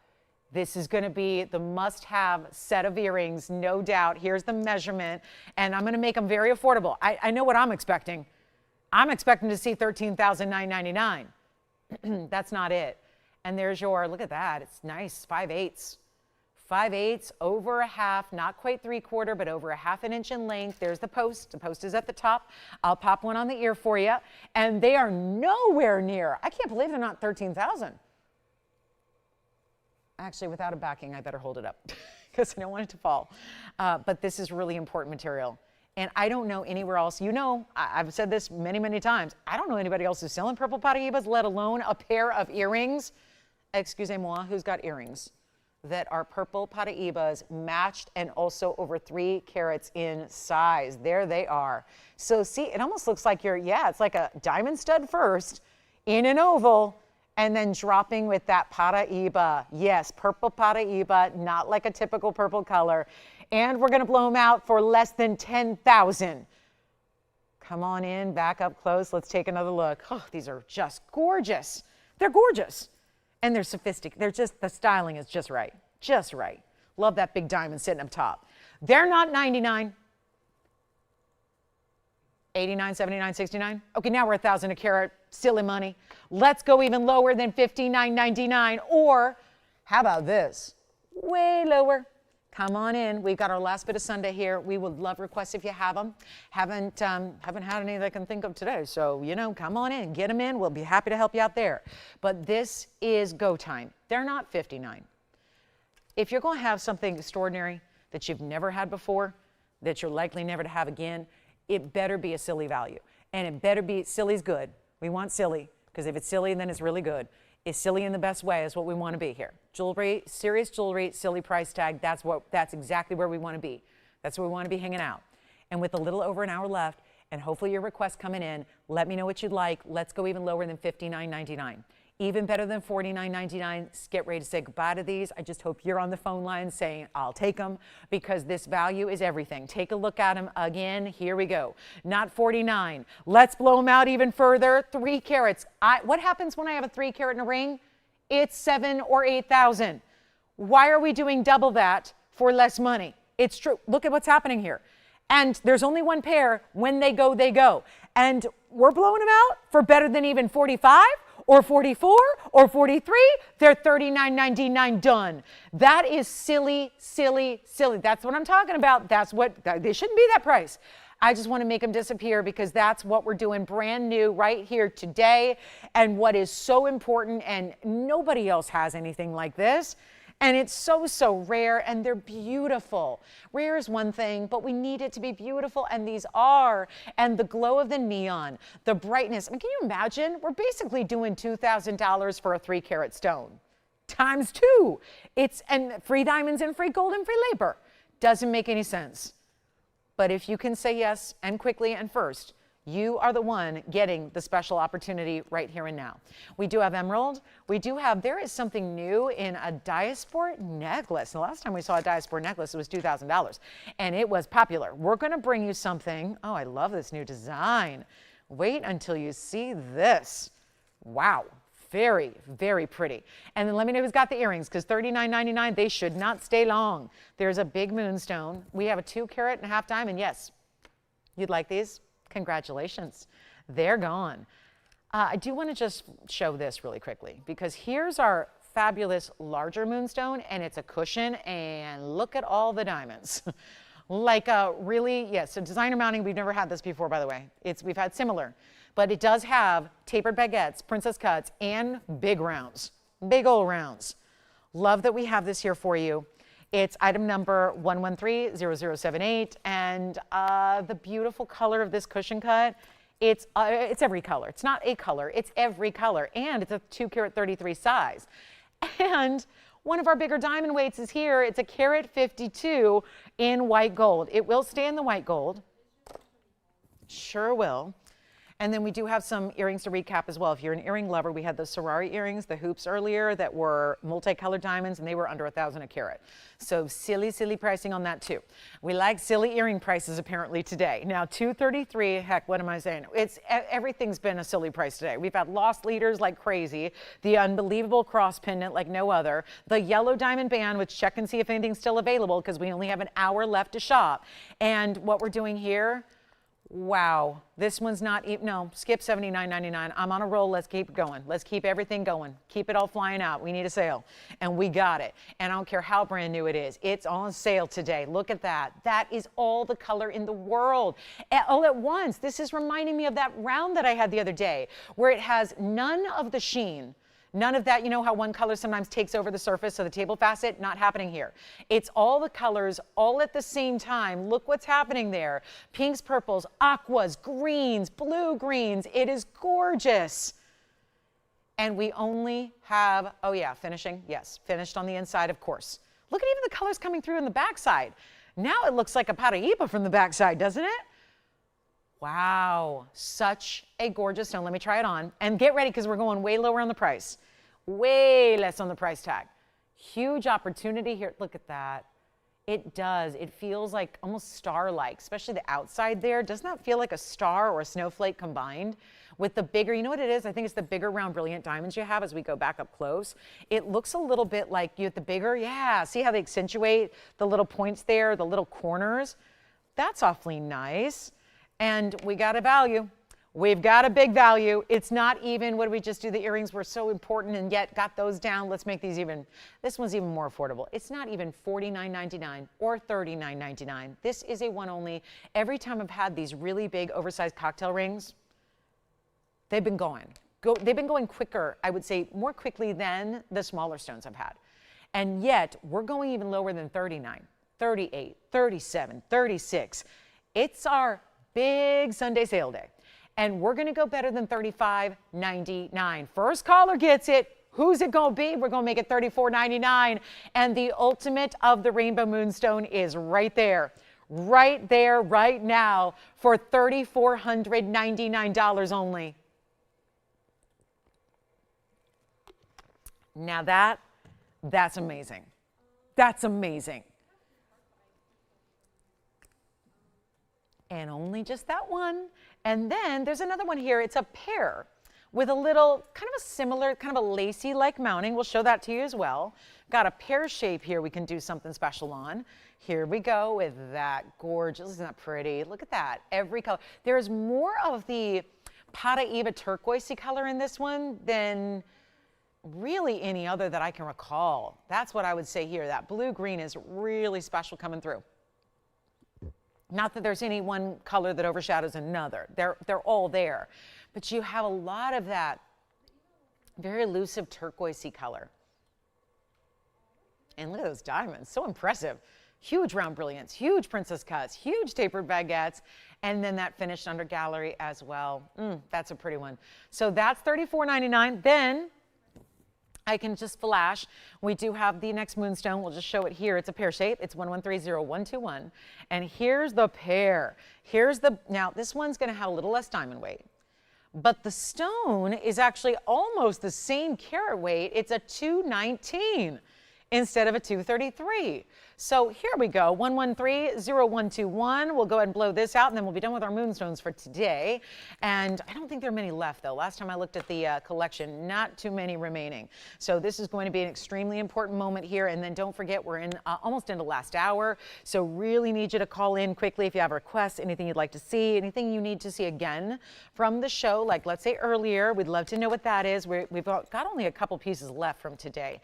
this is going to be the must-have set of earrings, no doubt. Here's the measurement, and I'm going to make them very affordable. I know what I'm expecting. I'm expecting to see $13,999. That's not it. And there's your, look at that. It's nice, 5/8. 5/8, over a half, not quite 3/4, but over a half an inch in length. There's the post. The post is at the top. I'll pop one on the ear for you. And they are nowhere near, I can't believe they're not 13,000. Actually, without a backing, I better hold it up because I don't want it to fall. But this is really important material. And I don't know anywhere else. You know, I've said this many, many times. I don't know anybody else who's selling purple Paraibas, let alone a pair of earrings. Excusez-moi, who's got earrings that are purple Paraibas matched and also over 3 carats in size. There they are. So see, it almost looks like you're, yeah, it's like a diamond stud first in an oval and then dropping with that Paraiba. Yes, purple Paraiba, not like a typical purple color. And we're going to blow them out for less than 10,000. Come on in, back up close. Let's take another look. Oh, these are just gorgeous. They're gorgeous. And they're sophisticated. They're just, the styling is just right. Just right. Love that big diamond sitting up top. They're not 99. 89, 79, 69. Okay, now we're 1,000 a carat. Silly money. Let's go even lower than $59.99. Or how about this? Way lower. Come on in. We've got our last bit of Sunday here. We would love requests if you have them. Haven't had any that I can think of today. So, you know, come on in. Get them in. We'll be happy to help you out there. But this is go time. They're not 59. If you're going to have something extraordinary that you've never had before, that you're likely never to have again, it better be a silly value. And it better be, silly's good. We want silly, because if it's silly, then it's really good. Is silly in the best way is what we want to be here. Jewelry, serious jewelry, silly price tag, that's exactly where we want to be. That's where we want to be hanging out. And with a little over an hour left, and hopefully your requests coming in, let me know what you'd like. Let's go even lower than $59.99. Even better than $49.99. Get ready to say goodbye to these. I just hope you're on the phone line saying, I'll take them, because this value is everything. Take a look at them again. Here we go. Not 49. Let's blow them out even further. 3 carats. What happens when I have a 3 carat in a ring? it's 7 or 8,000. Why are we doing double that for less money? It's true. Look at what's happening here. And there's only one pair. When they go, they go. And we're blowing them out for better than even 45 or 44 or 43. They're $39.99 done. That is silly, silly, silly. That's what I'm talking about. That's what, they shouldn't be that price. I just want to make them disappear because that's what we're doing brand new right here today. And what is so important, and nobody else has anything like this. And it's so, so rare, and they're beautiful. Rare is one thing, but we need it to be beautiful, and these are. And the glow of the neon, the brightness. I mean, can you imagine? We're basically doing $2,000 for a 3-carat stone. Times 2. And free diamonds and free gold and free labor. Doesn't make any sense. But if you can say yes, and quickly and first, you are the one getting the special opportunity right here and now. We do have emerald. We do have, there is something new in a diaspora necklace. The last time we saw a diaspora necklace, it was $2,000, and it was popular. We're going to bring you something. Oh, I love this new design. Wait until you see this. Wow. Very, very pretty. And then let me know who's got the earrings, because $39.99, they should not stay long. There's a big moonstone. We have a 2.5-carat diamond. Yes, you'd like these? Congratulations. They're gone. I do want to just show this really quickly, because here's our fabulous larger moonstone, and it's a cushion, and look at all the diamonds. Like a really, yes, so designer mounting, we've never had this before, by the way. We've had similar. But it does have tapered baguettes, princess cuts, and big rounds, big old rounds. Love that we have this here for you. It's item number 1130078, and the beautiful color of this cushion cut, it's every color. It's not a color, it's every color, and it's a 2-carat 33 size. And one of our bigger diamond weights is here. It's a carat 52 in white gold. It will stay in the white gold. Sure will. And then we do have some earrings to recap as well. If you're an earring lover, we had those Sorari earrings, the hoops earlier that were multicolored diamonds, and they were under 1,000 a carat. So silly, silly pricing on that too. We like silly earring prices apparently today. Now $233, heck, what am I saying? Everything's been a silly price today. We've had lost leaders like crazy, the unbelievable cross pendant like no other, the yellow diamond band, which check and see if anything's still available because we only have an hour left to shop. And what we're doing here, wow, this one's not even, no, skip $79.99. I'm on a roll. Let's keep going. Let's keep everything going. Keep it all flying out. We need a sale. And we got it. And I don't care how brand new it is. It's on sale today. Look at that. That is all the color in the world. All at once. This is reminding me of that round that I had the other day where it has none of the sheen. None of that, you know how one color sometimes takes over the surface of the table facet? Not happening here. It's all the colors all at the same time. Look what's happening there. Pinks, purples, aquas, greens, blue greens. It is gorgeous. And we only have, oh yeah, finishing. Yes, finished on the inside, of course. Look at even the colors coming through on the backside. Now it looks like a Paraiba from the backside, doesn't it? Wow, such a gorgeous stone. Let me try it on. And get ready because we're going way lower on the price. Way less on the price tag. Huge opportunity here. Look at that. It does. It feels like almost star-like, especially the outside there. Doesn't that feel like a star or a snowflake combined with the bigger, you know what it is? I think it's the bigger round brilliant diamonds you have as we go back up close. It looks a little bit like you have the bigger, yeah. See how they accentuate the little points there, the little corners? That's awfully nice. And we got a value. We've got a big value. It's not even, what did we just do? The earrings were so important and yet got those down. Let's make these even, this one's even more affordable. It's not even $49.99 or $39.99. This is a one only. Every time I've had these really big oversized cocktail rings, they've been going. They've been going quicker, I would say more quickly than the smaller stones I've had. And yet we're going even lower than 39, 38, 37, 36. It's our big Sunday sale day. And we're going to go better than $35.99. First caller gets it. Who's it going to be? We're going to make it $34.99. And the ultimate of the rainbow moonstone is right there, right now for $3,499 only. Now that's amazing. That's amazing. And only just that one. And then there's another one here. It's a pear. with a little, kind of a similar, kind of a lacy-like mounting. We'll show that to you as well. Got a pear shape here we can do something special on. Here we go with that gorgeous, isn't that pretty? Look at that, every color. There's more of the Paraiba turquoisey color in this one than really any other that I can recall. That's what I would say here. That blue-green is really special coming through. Not that there's any one color that overshadows another. They're all there. But you have a lot of that very elusive turquoisey color. And look at those diamonds, so impressive. Huge round brilliance, huge princess cuts, huge tapered baguettes, and then that finished under gallery as well. That's a pretty one. So that's $34.99. Then I can just flash. We do have the next Moonstone. We'll just show it here. It's a pear shape. It's 1130121. And here's the pear. Now this one's going to have a little less diamond weight, but the stone is actually almost the same carat weight. It's a 219 instead of a 233. So here we go, 1130121. We'll go ahead and blow this out, and then we'll be done with our Moonstones for today. And I don't think there are many left, though. Last time I looked at the collection, not too many remaining. So this is going to be an extremely important moment here. And then don't forget, we're in almost into last hour. So really need you to call in quickly if you have requests, anything you'd like to see, anything you need to see again from the show. Like, let's say earlier, we'd love to know what that is. We've got only a couple pieces left from today,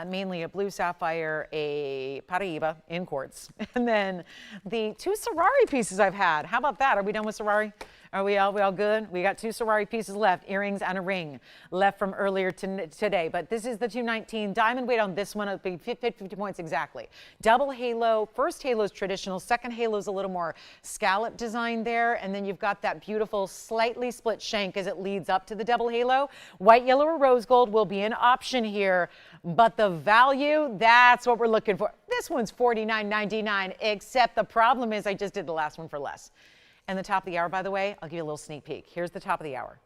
mainly a blue sapphire, a Paraiba in quartz, and then the two Serrari pieces I've had. How about that? Are we done with Serrari? Are we all good? We got two Serrari pieces left, earrings and a ring left from earlier today. But this is the 219. Diamond weight on this one will be 50 points exactly. Double halo. First halo is traditional. Second halo is a little more scallop design there. And then you've got that beautiful slightly split shank as it leads up to the double halo. White, yellow, or rose gold will be an option here. But the value, that's what we're looking for. This one's $49.99, except the problem is I just did the last one for less. And the top of the hour, by the way, I'll give you a little sneak peek. Here's the top of the hour.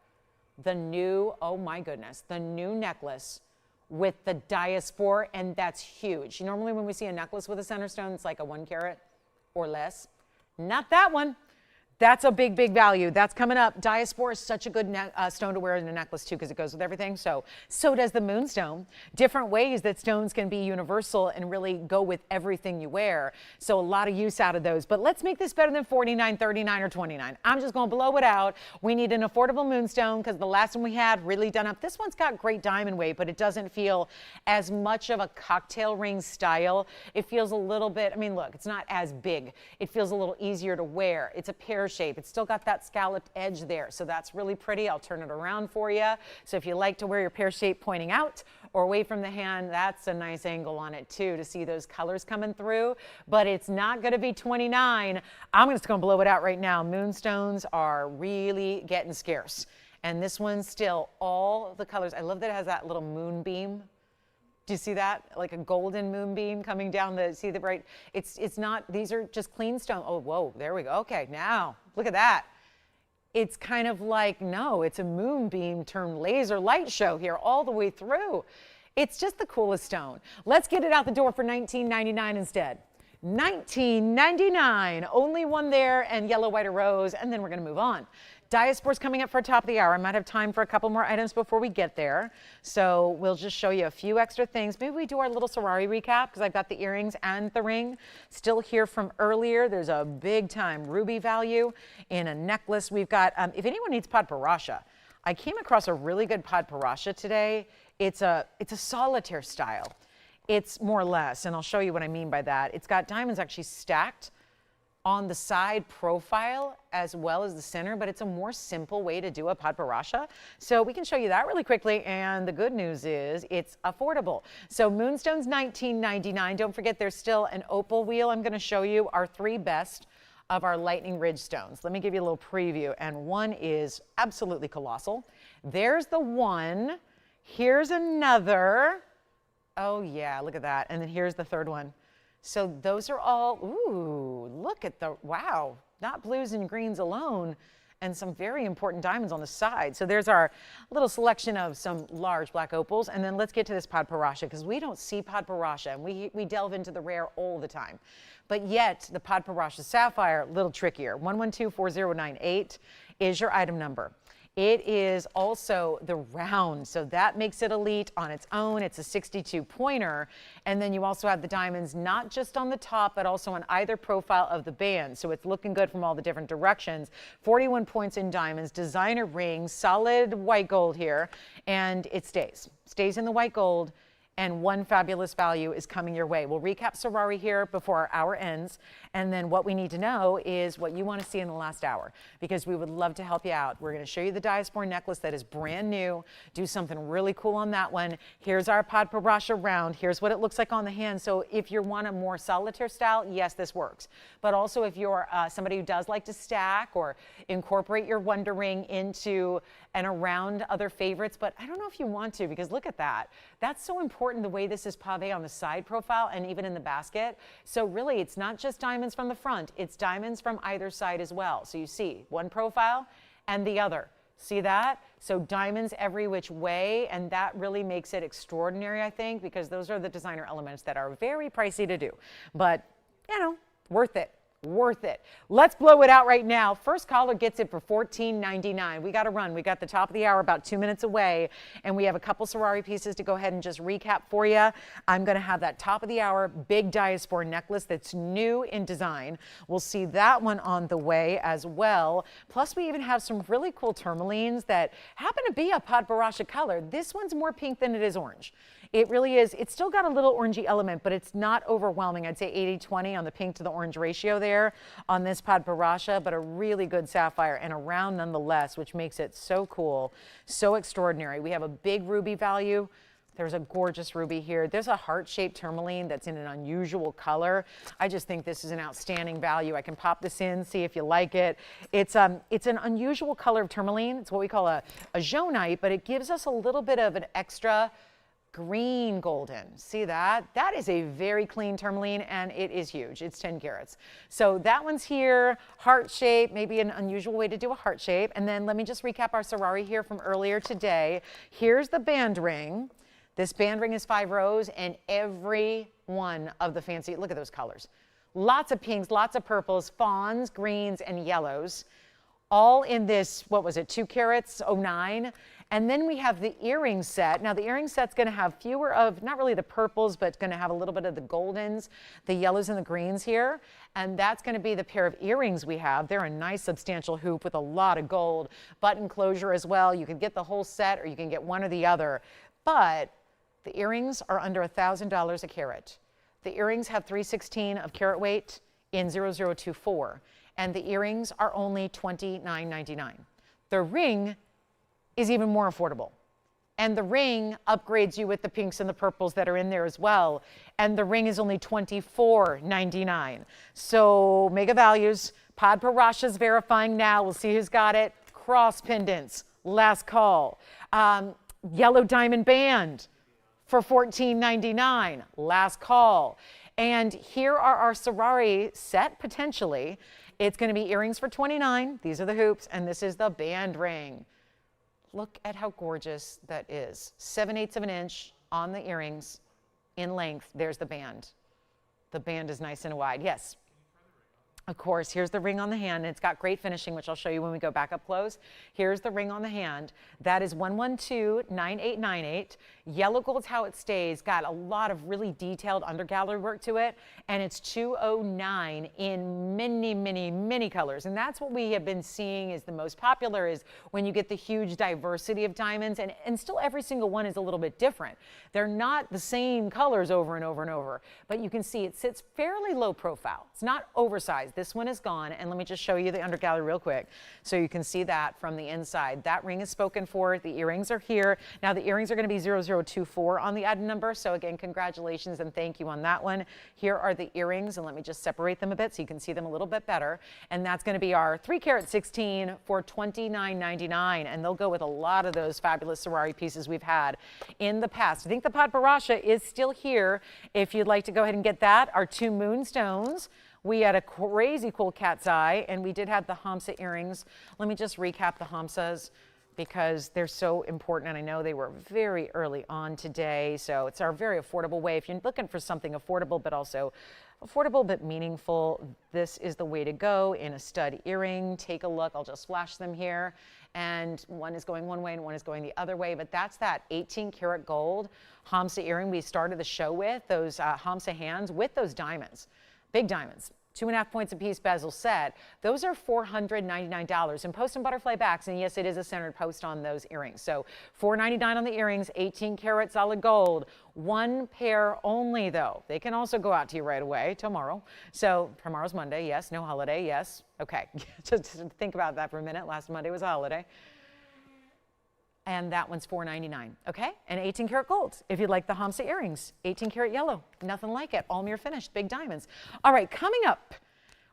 The new, oh my goodness, the new necklace with the diaspora, and that's huge. Normally when we see a necklace with a center stone, it's like a 1 carat or less. Not that one. That's a big, big value. That's coming up. Diaspora is such a good stone to wear in a necklace too, because it goes with everything. So does the Moonstone. Different ways that stones can be universal and really go with everything you wear. So a lot of use out of those. But let's make this better than $49, $39, or $29. I'm just going to blow it out. We need an affordable Moonstone because the last one we had really done up. This one's got great diamond weight, but it doesn't feel as much of a cocktail ring style. It feels a little bit, I mean, look, it's not as big. It feels a little easier to wear. It's a pear shape. It's still got that scalloped edge there, so that's really pretty. I'll turn it around for you. So if you like to wear your pear shape pointing out or away from the hand, that's a nice angle on it too to see those colors coming through. But it's not going to be $29. I'm just going to blow it out right now. Moonstones are really getting scarce, and this one's still all the colors. I love that it has that little moonbeam. Do you see that? Like a golden moonbeam coming down the, see the bright, it's not, these are just clean stone. Oh, whoa, there we go. Okay, now, look at that. It's kind of like, no, it's a moonbeam turned laser light show here all the way through. It's just the coolest stone. Let's get it out the door for $19.99 instead. $19.99, only one there, and yellow, white, or rose, and then we're gonna move on. Diaspora's coming up for top of the hour. I might have time for a couple more items before we get there. So we'll just show you a few extra things. Maybe we do our little Serrari recap because I've got the earrings and the ring still here from earlier. There's a big time ruby value in a necklace. We've got, if anyone needs Paraiba, I came across a really good Paraiba today. It's a solitaire style. It's more or less, and I'll show you what I mean by that. It's got diamonds actually stacked on the side profile as well as the center, but it's a more simple way to do a Paraiba. So we can show you that really quickly, and the good news is it's affordable. So Moonstone's $19.99. Don't forget there's still an opal wheel. I'm going to show you our 3 best of our lightning ridge stones. Let me give you a little preview, and one is absolutely colossal. There's the one. Here's another. Oh yeah, look at that. And then here's the third one. So those are all, ooh, look at the, wow, not blues and greens alone, and some very important diamonds on the side. So there's our little selection of some large black opals. And then let's get to this Paraiba, because we don't see Paraiba, and we delve into the rare all the time. But yet the Paraiba sapphire, a little trickier. 1124098 is your item number. It is also the round, so that makes it elite on its own. It's a 62 pointer. And then you also have the diamonds not just on the top, but also on either profile of the band. So it's looking good from all the different directions. 41 points in diamonds, designer rings, solid white gold here, and it stays in the white gold. And one fabulous value is coming your way. We'll recap Sorari here before our hour ends. And then what we need to know is what you want to see in the last hour, because we would love to help you out. We're going to show you the diaspora necklace that is brand new. Do something really cool on that one. Here's our Paraiba round. Here's what it looks like on the hand. So if you want a more solitaire style, yes, this works. But also if you're somebody who does like to stack or incorporate your Wonder Ring into and around other favorites, but I don't know if you want to, because look at that. That's so important, the way this is pavé on the side profile and even in the basket. So really, it's not just diamonds from the front, it's diamonds from either side as well. So you see one profile and the other. See that? So diamonds every which way, and that really makes it extraordinary, I think, because those are the designer elements that are very pricey to do. But, you know, worth it. Worth it. Let's blow it out right now. First caller gets it for $14.99. We got to run. We got the top of the hour about 2 minutes away, and we have a couple Sorari pieces to go ahead and just recap for you. I'm going to have that top of the hour big diaspora necklace that's new in design. We'll see that one on the way as well. Plus, we even have some really cool tourmalines that happen to be a Paraiba color. This one's more pink than it is orange. It really is. It's still got a little orangey element, but it's not overwhelming. I'd say 80-20 on the pink to the orange ratio there on this Paraiba, but a really good sapphire and a round nonetheless, which makes it so cool, so extraordinary. We have a big ruby value. There's a gorgeous ruby here. There's a heart-shaped tourmaline that's in an unusual color. I just think this is an outstanding value. I can pop this in, see if you like it. It's an unusual color of tourmaline. It's what we call a jaunite, but it gives us a little bit of an extra green golden. See that? That is a very clean tourmaline, and it is huge. It's 10 carats. So that one's here, heart shape, maybe an unusual way to do a heart shape. And then let me just recap our Sorari here from earlier today. Here's the band ring. This band ring is 5 rows, and every one of the fancy, look at those colors. Lots of pinks, lots of purples, fawns, greens, and yellows. All in this, what was it, 2 carats, 09. And then we have the earring set. Now the earring set's gonna have fewer of, not really the purples, but it's gonna have a little bit of the goldens, the yellows and the greens here. And that's gonna be the pair of earrings we have. They're a nice substantial hoop with a lot of gold. Button closure as well. You can get the whole set or you can get one or the other. But the earrings are under $1,000 a carat. The earrings have 316 of carat weight in 0024. And the earrings are only $29.99. The ring is even more affordable. And the ring upgrades you with the pinks and the purples that are in there as well. And the ring is only $24.99. So mega values. Paraiba's verifying now. We'll see who's got it. Cross pendants, last call. Yellow diamond band for $14.99, last call. And here are our Sorari set potentially. It's going to be earrings for $29. These are the hoops, and this is the band ring. Look at how gorgeous that is. 7/8 of an inch on the earrings in length. There's the band. The band is nice and wide. Yes. Of course, here's the ring on the hand. And it's got great finishing, which I'll show you when we go back up close. Here's the ring on the hand. That is 112-9898. Yellow gold's how it stays. Got a lot of really detailed undergallery work to it. And it's 209 in many, many, many colors. And that's what we have been seeing is the most popular is when you get the huge diversity of diamonds. And still every single one is a little bit different. They're not the same colors over and over and over. But you can see it sits fairly low profile. It's not oversized. This one is gone, and let me just show you the undergallery real quick so you can see that from the inside. That ring is spoken for. The earrings are here. Now the earrings are going to be 0024 on the item number, so again, congratulations and thank you on that one. Here are the earrings, and let me just separate them a bit so you can see them a little bit better. And that's going to be our 3 carat 16 for $29.99, and they'll go with a lot of those fabulous Sorari pieces we've had in the past. I think the Paraiba is still here. If you'd like to go ahead and get that, our 2 Moonstones. We had a crazy cool cat's eye, and we did have the Hamsa earrings. Let me just recap the Hamsas because they're so important, and I know they were very early on today, so it's our very affordable way. If you're looking for something affordable but also affordable but meaningful, this is the way to go in a stud earring. Take a look. I'll just flash them here. and one is going one way and one is going the other way. But that's that 18 karat gold Hamsa earring we started the show with, those Hamsa hands with those diamonds, big diamonds. 2.5 points a piece bezel set. Those are $499 and post and butterfly backs. And yes, it is a centered post on those earrings. So $499 on the earrings, 18 karat solid gold. One pair only though. They can also go out to you right away tomorrow. So tomorrow's Monday. Yes. No holiday. Yes. Okay. Just think about that for a minute. Last Monday was a holiday. And that one's $499, okay? And 18 karat gold, if you'd like the Hamsa earrings. 18 karat yellow, nothing like it. All mirror finished, big diamonds. All right, coming up,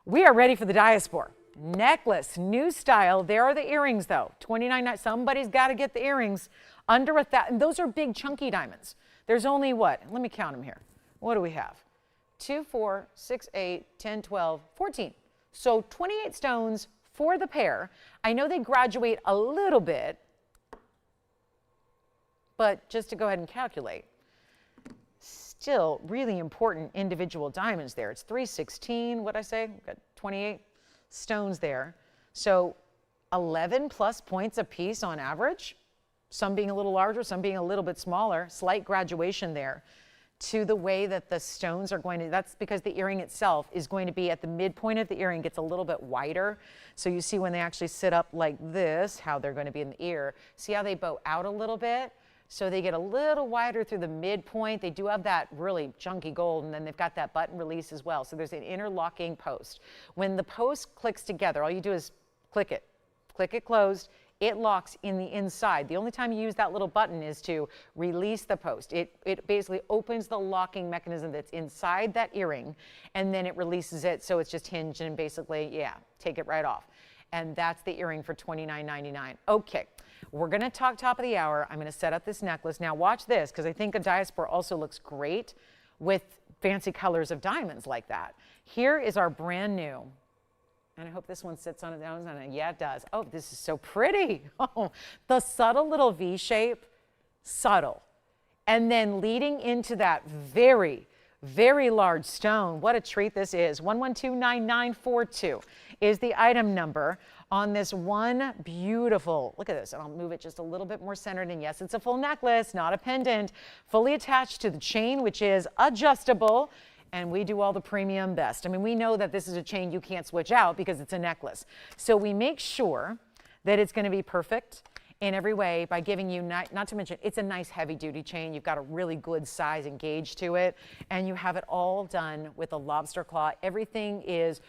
we are ready for the diaspora. Necklace, new style. There are the earrings, though. $29.99. Somebody's got to get the earrings under $1,000. Those are big, chunky diamonds. There's only what? Let me count them here. What do we have? 2, 4, 6, 8, 10, 12, 14. So 28 stones for the pair. I know they graduate a little bit, but just to go ahead and calculate, still really important individual diamonds there. It's 316, what'd I say? We've got 28 stones there. So 11 plus points a piece on average, some being a little larger, some being a little bit smaller, slight graduation there to the way that the stones are going to, that's because the earring itself is going to be at the midpoint of the earring, gets a little bit wider. So you see when they actually sit up like this, how they're going to be in the ear. See how they bow out a little bit? So they get a little wider through the midpoint. They do have that really chunky gold, and then they've got that button release as well. So there's an interlocking post. When the post clicks together, all you do is click it closed. It locks in the inside. The only time you use that little button is to release the post. It basically opens the locking mechanism that's inside that earring, and then it releases it so it's just hinged and basically, yeah, take it right off. And that's the earring for $29.99. Okay. We're going to talk top of the hour. I'm going to set up this necklace. Now watch this, because I think a diaspora also looks great with fancy colors of diamonds like that. Here is our brand new, and I hope this one sits on it. Yeah, it does. Oh, this is so pretty. Oh, the subtle little V shape, subtle. And then leading into that very, very large stone. What a treat this is. 1129942 is the item number on this one beautiful, look at this, and I'll move it just a little bit more centered. And yes, it's a full necklace, not a pendant, fully attached to the chain, which is adjustable. And we do all the premium best. I mean, we know that this is a chain you can't switch out because it's a necklace. So we make sure that it's going to be perfect in every way by giving you, not to mention, it's a nice heavy duty chain. You've got a really good size and gauge to it. And you have it all done with a lobster claw. Everything is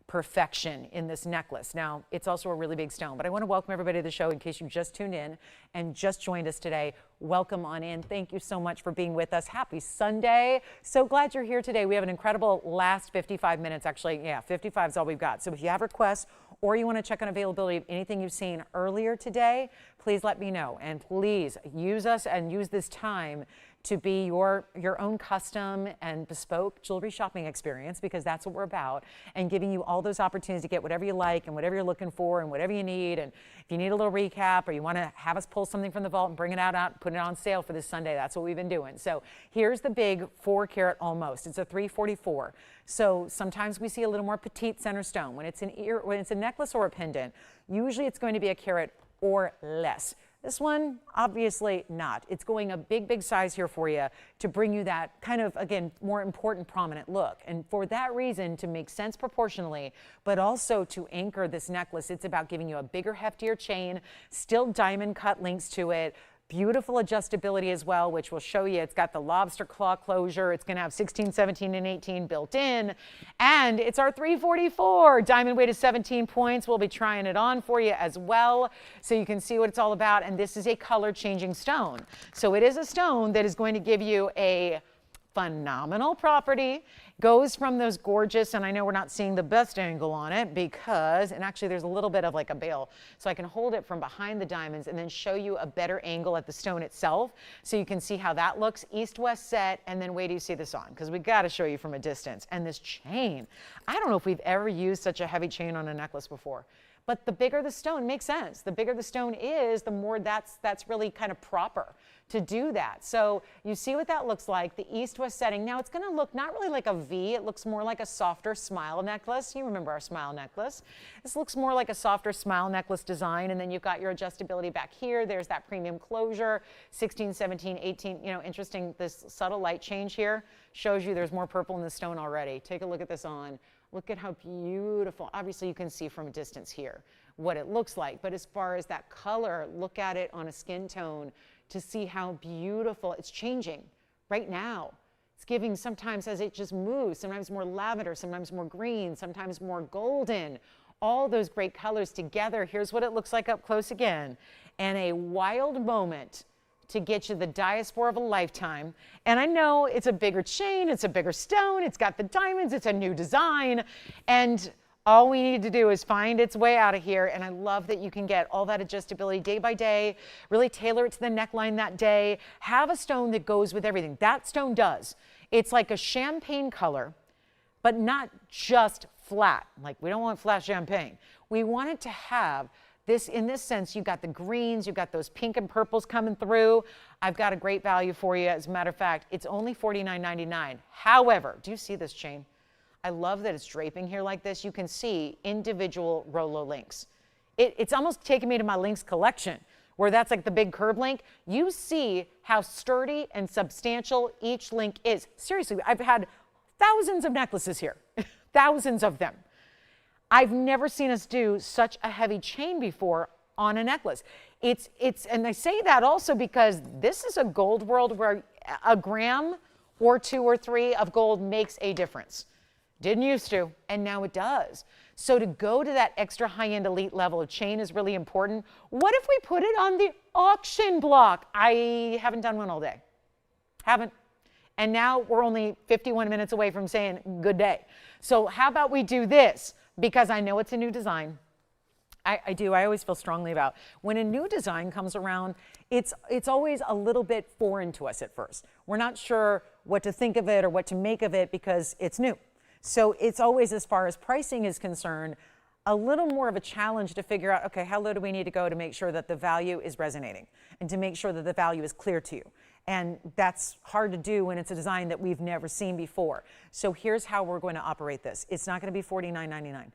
perfection in this necklace. Now, it's also a really big stone, but I want to welcome everybody to the show in case you just tuned in and just joined us today. Welcome on in. Thank you so much for being with us. Happy Sunday. So glad you're here today. We have an incredible last 55 minutes. Actually, yeah, 55 is all we've got. So if you have requests or you want to check on availability of anything you've seen earlier today, please let me know. And please use us and use this time to be your own custom and bespoke jewelry shopping experience, because that's what we're about, and giving you all those opportunities to get whatever you like and whatever you're looking for and whatever you need. And if you need a little recap or you want to have us pull something from the vault and bring it out and put it on sale for this Sunday, that's what we've been doing. So here's the big 4 carat almost. It's a 344. So sometimes we see a little more petite center stone. When it's a necklace or a pendant, usually it's going to be a carat or less. This one, obviously not. It's going a big, big size here for you to bring you that kind of, again, more important, prominent look. And for that reason, to make sense proportionally, but also to anchor this necklace, it's about giving you a bigger, heftier chain, still diamond cut links to it, beautiful adjustability as well, which will show you it's got the lobster claw closure. It's going to have 16, 17, and 18 built in. And it's our 344. Diamond weight is 17 points. We'll be trying it on for you as well so you can see what it's all about. And this is a color changing stone. So it is a stone that is going to give you a phenomenal property. Goes from those gorgeous, and I know we're not seeing the best angle on it because, and actually there's a little bit of like a bail, so I can hold it from behind the diamonds and then show you a better angle at the stone itself so you can see how that looks, east-west set. And then wait till you see this on, because we got to show you from a distance. And this chain, I don't know if we've ever used such a heavy chain on a necklace before. But the bigger the stone makes sense. The bigger the stone is, the more that's really kind of proper to do that. So you see what that looks like, the east-west setting. Now it's going to look not really like a V, it looks more like a softer smile necklace. You remember our smile necklace. This looks more like a softer smile necklace design, and then you've got your adjustability back here. There's that premium closure, 16, 17, 18. You know, interesting, this subtle light change here shows you there's more purple in the stone already. Take a look at this on. Look at how beautiful. Obviously you can see from a distance here what it looks like, but as far as that color, look at it on a skin tone to see how beautiful it's changing right now. It's giving sometimes as it just moves, sometimes more lavender, sometimes more green, sometimes more golden. All those great colors together. Here's what it looks like up close again. And a wild moment to get you the diaspora of a lifetime. And I know it's a bigger chain, it's a bigger stone, it's got the diamonds, it's a new design, and all we need to do is find its way out of here. And I love that you can get all that adjustability day by day, really tailor it to the neckline that day, have a stone that goes with everything. That stone does. It's like a champagne color, but not just flat. Like, we don't want flat champagne. We want it to have this, in this sense, you've got the greens, you've got those pink and purples coming through. I've got a great value for you. As a matter of fact, it's only $49.99. However, do you see this chain? I love that it's draping here like this. You can see individual Rolo links. It's almost taking me to my links collection, where that's like the big curb link. You see how sturdy and substantial each link is. Seriously, I've had thousands of necklaces here, thousands of them. I've never seen us do such a heavy chain before on a necklace. And I say that also because this is a gold world where a gram or 2 or 3 of gold makes a difference. Didn't used to, and now it does. So to go to that extra high-end elite level of chain is really important. What if we put it on the auction block? I haven't done one all day. Haven't. And now we're only 51 minutes away from saying good day. So how about we do this? Because I know it's a new design. I do. I always feel strongly about when a new design comes around, it's always a little bit foreign to us at first. We're not sure what to think of it or what to make of it because it's new. So it's always, as far as pricing is concerned, a little more of a challenge to figure out, okay, how low do we need to go to make sure that the value is resonating and to make sure that the value is clear to you. And that's hard to do when it's a design that we've never seen before. So here's how we're going to operate this. It's not going to be $49.99.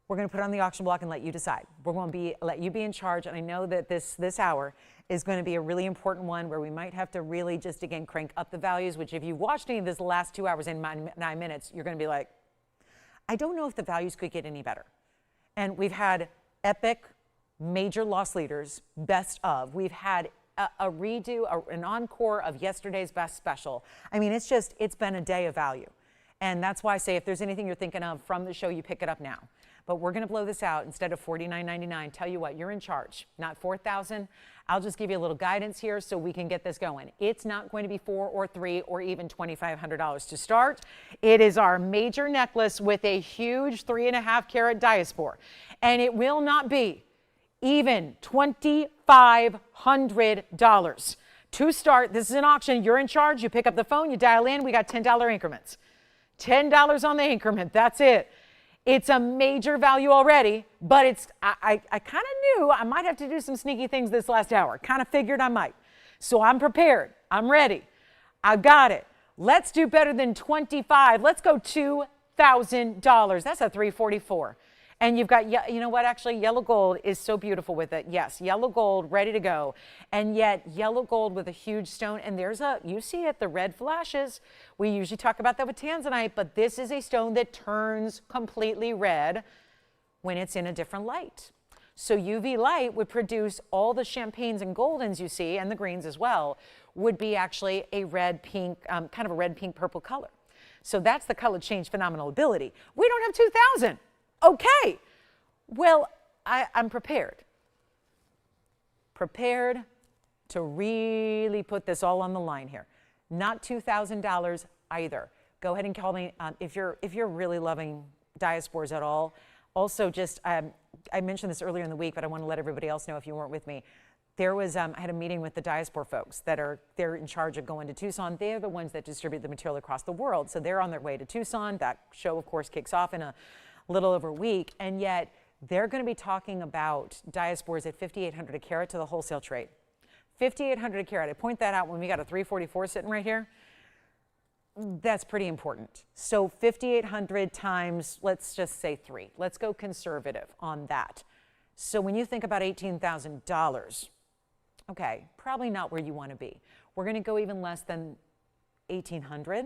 We're going to put it on the auction block and let you decide. We're going to let you be in charge. And I know that this hour is going to be a really important one where we might have to really just, again, crank up the values, which if you've watched any of this last 2 hours and 9 minutes, you're going to be like, I don't know if the values could get any better. And we've had epic, major loss leaders, best of. We've had a redo, an encore of yesterday's best special. I mean, it's been a day of value. And that's why I say if there's anything you're thinking of from the show, you pick it up now. But we're going to blow this out instead of $49.99. Tell you what, you're in charge, not $4,000. I'll just give you a little guidance here so we can get this going. It's not going to be $4 or $3 or even $2,500 to start. It is our major necklace with a huge 3.5 carat diaspora. And it will not be even $2,500 to start. This is an auction. You're in charge. You pick up the phone, you dial in. We got $10 increments. $10 on the increment. That's it. It's a major value already, but I kind of knew I might have to do some sneaky things this last hour. Kind of figured I might. So I'm prepared. I'm ready. I got it. Let's do better than 25. Let's go $2,000. That's a 344. And you've got, you know what, actually, yellow gold is so beautiful with it. Yes, yellow gold, ready to go. And yet, yellow gold with a huge stone. And there's you see it, the red flashes. We usually talk about that with tanzanite, but this is a stone that turns completely red when it's in a different light. So UV light would produce all the champagnes and goldens you see, and the greens as well, would be actually a red, pink, kind of a red, pink, purple color. So that's the color change phenomenal ability. We don't have 2,000. Okay, well, I'm prepared. Prepared to really put this all on the line here. Not $2,000 either. Go ahead and call me if you're really loving diasporas at all. Also, just I mentioned this earlier in the week, but I want to let everybody else know if you weren't with me. There was I had a meeting with the diaspora folks they're in charge of going to Tucson. They're the ones that distribute the material across the world, so they're on their way to Tucson. That show, of course, kicks off in a little over a week, and yet they're going to be talking about diasporas at $5,800 a carat to the wholesale trade. $5,800 a carat. I point that out when we got a 344 sitting right here. That's pretty important. So 5,800 times, let's just say 3. Let's go conservative on that. So when you think about $18,000, okay, probably not where you want to be. We're going to go even less than 1,800.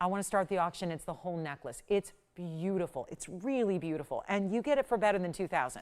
I want to start the auction. It's the whole necklace. It's beautiful. It's really beautiful. And you get it for better than 2,000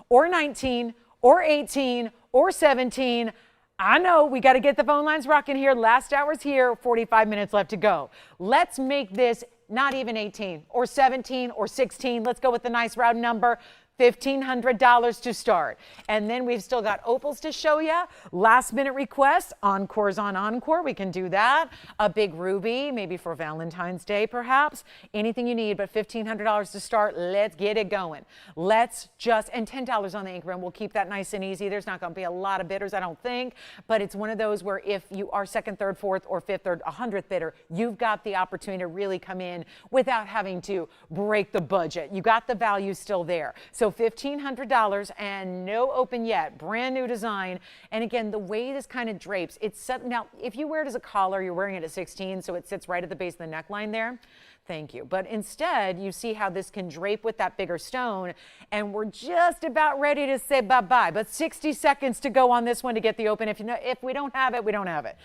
or 19 or 18 or 17. I know we got to get the phone lines rocking here. Last hour's here, 45 minutes left to go. Let's make this not even 18 or 17 or 16. Let's go with the nice round number. $1,500 to start. And then we've still got opals to show you. Last minute requests, encores on encore, we can do that. A big ruby, maybe for Valentine's Day perhaps. Anything you need, but $1,500 to start. Let's get it going. Let's just, and $10 on the ink rim. We'll keep that nice and easy. There's not going to be a lot of bidders, I don't think, but it's one of those where if you are second, third, fourth, or fifth, or 100th bidder, you've got the opportunity to really come in without having to break the budget. You got the value still there. So $1,500 and no open yet, brand new design. And again, the way this kind of drapes, it's set, now if you wear it as a collar, you're wearing it at 16, so it sits right at the base of the neckline there. Thank you. But instead, you see how this can drape with that bigger stone, and we're just about ready to say bye-bye. But 60 seconds to go on this one to get the open. If we don't have it, we don't have it.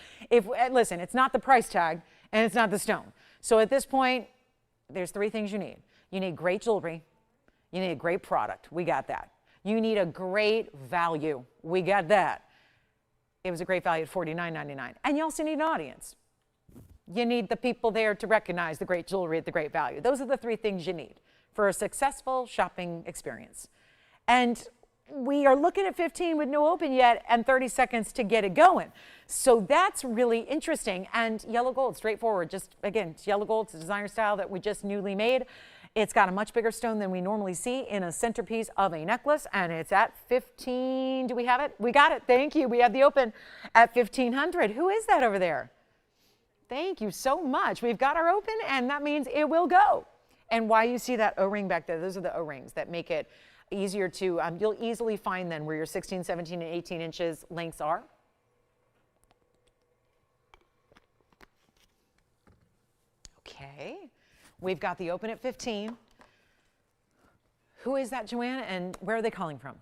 Listen, it's not the price tag, and it's not the stone. So at this point, there's 3 things you need. You need great jewelry. You need a great product. We got that. You need a great value. We got that. It was a great value at $49.99. And you also need an audience. You need the people there to recognize the great jewelry at the great value. Those are the 3 things you need for a successful shopping experience. And we are looking at 15 with no open yet and 30 seconds to get it going. So that's really interesting. And yellow gold, straightforward. Just again, it's yellow gold. It's a designer style that we just newly made. It's got a much bigger stone than we normally see in a centerpiece of a necklace, and it's at 15. Do we have it? We got it. Thank you. We have the open at 1,500. Who is that over there? Thank you so much. We've got our open, and that means it will go. And why you see that O-ring back there, those are the O-rings that make it easier to, you'll easily find then where your 16, 17, and 18 inches lengths are. Okay. We've got the open at 15. Who is that, Joanna, and where are they calling from?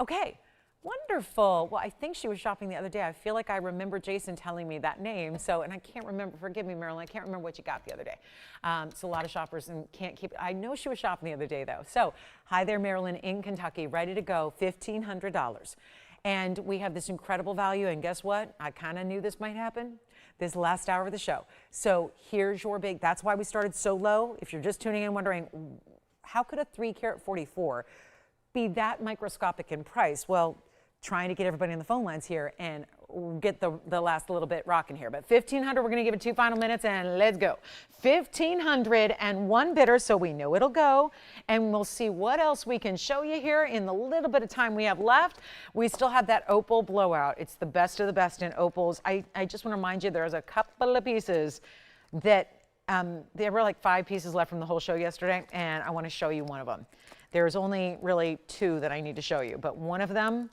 Okay, wonderful. Well, I think she was shopping the other day. I feel like I remember Jason telling me that name. So, and I can't remember, forgive me, Marilyn, I can't remember what you got the other day. It's a lot of shoppers and can't keep, I know she was shopping the other day though. So, hi there, Marilyn in Kentucky, ready to go, $1,500. And we have this incredible value, and guess what? I kind of knew this might happen. This last hour of the show. So here's your big, that's why we started so low. If you're just tuning in wondering, how could a 3 carat 44 be that microscopic in price? Well, trying to get everybody on the phone lines here and get the last little bit rocking here. But 1,500, we're going to give it 2 final minutes and let's go. 1,501 bidders, so we know it'll go. And we'll see what else we can show you here in the little bit of time we have left. We still have that opal blowout. It's the best of the best in opals. I just want to remind you, there's a couple of pieces that there were like 5 pieces left from the whole show yesterday, and I want to show you one of them. There's only really 2 that I need to show you, but one of them,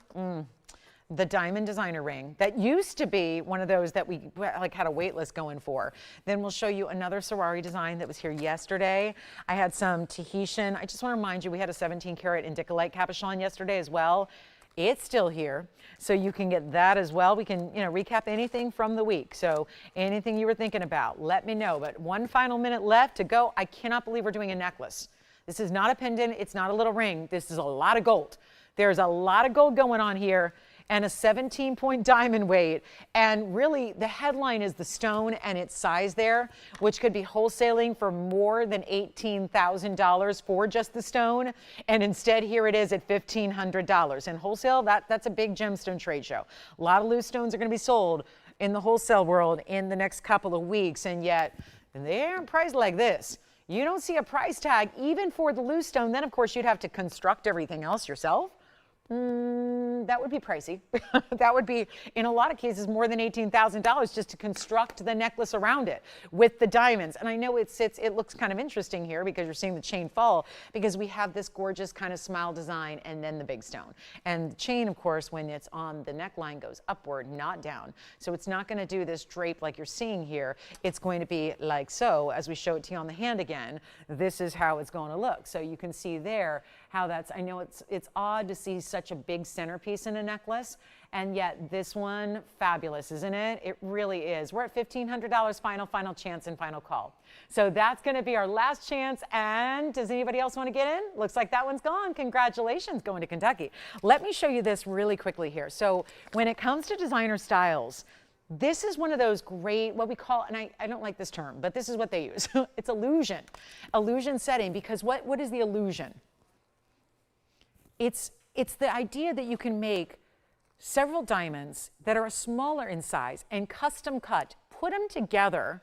the diamond designer ring that used to be one of those that we like had a wait list going for. Then we'll show you another Sorari design that was here yesterday. I had some Tahitian. I just want to remind you, we had a 17 karat Indicolite cabochon yesterday as well. It's still here, so you can get that as well. We can, recap anything from the week. So anything you were thinking about, let me know. But 1 final minute left to go. I cannot believe we're doing a necklace. This is not a pendant. It's not a little ring. This is a lot of gold. There's a lot of gold going on here, and a 17-point diamond weight. And really, the headline is the stone and its size there, which could be wholesaling for more than $18,000 for just the stone. And instead, here it is at $1,500. And wholesale, that's a big gemstone trade show. A lot of loose stones are going to be sold in the wholesale world in the next couple of weeks, and yet they aren't priced like this. You don't see a price tag even for the loose stone. Then, of course, you'd have to construct everything else yourself. That would be pricey. That would be, in a lot of cases, more than $18,000 just to construct the necklace around it with the diamonds. And I know it looks kind of interesting here because you're seeing the chain fall, because we have this gorgeous kind of smile design and then the big stone. And the chain, of course, when it's on the neckline, goes upward, not down. So it's not going to do this drape like you're seeing here. It's going to be like so. As we show it to you on the hand again, this is how it's going to look. So you can see there how that's, I know it's odd to see such a big centerpiece in a necklace, and yet this one, fabulous, isn't it? It really is. We're at $1,500, final chance and final call. So that's going to be our last chance. And does anybody else want to get in? Looks like that one's gone. Congratulations, going to Kentucky. Let me show you this really quickly here. So when it comes to designer styles, this is one of those great, what we call, and I don't like this term, but this is what they use. It's illusion setting, because what is the illusion? It's the idea that you can make several diamonds that are smaller in size and custom cut, put them together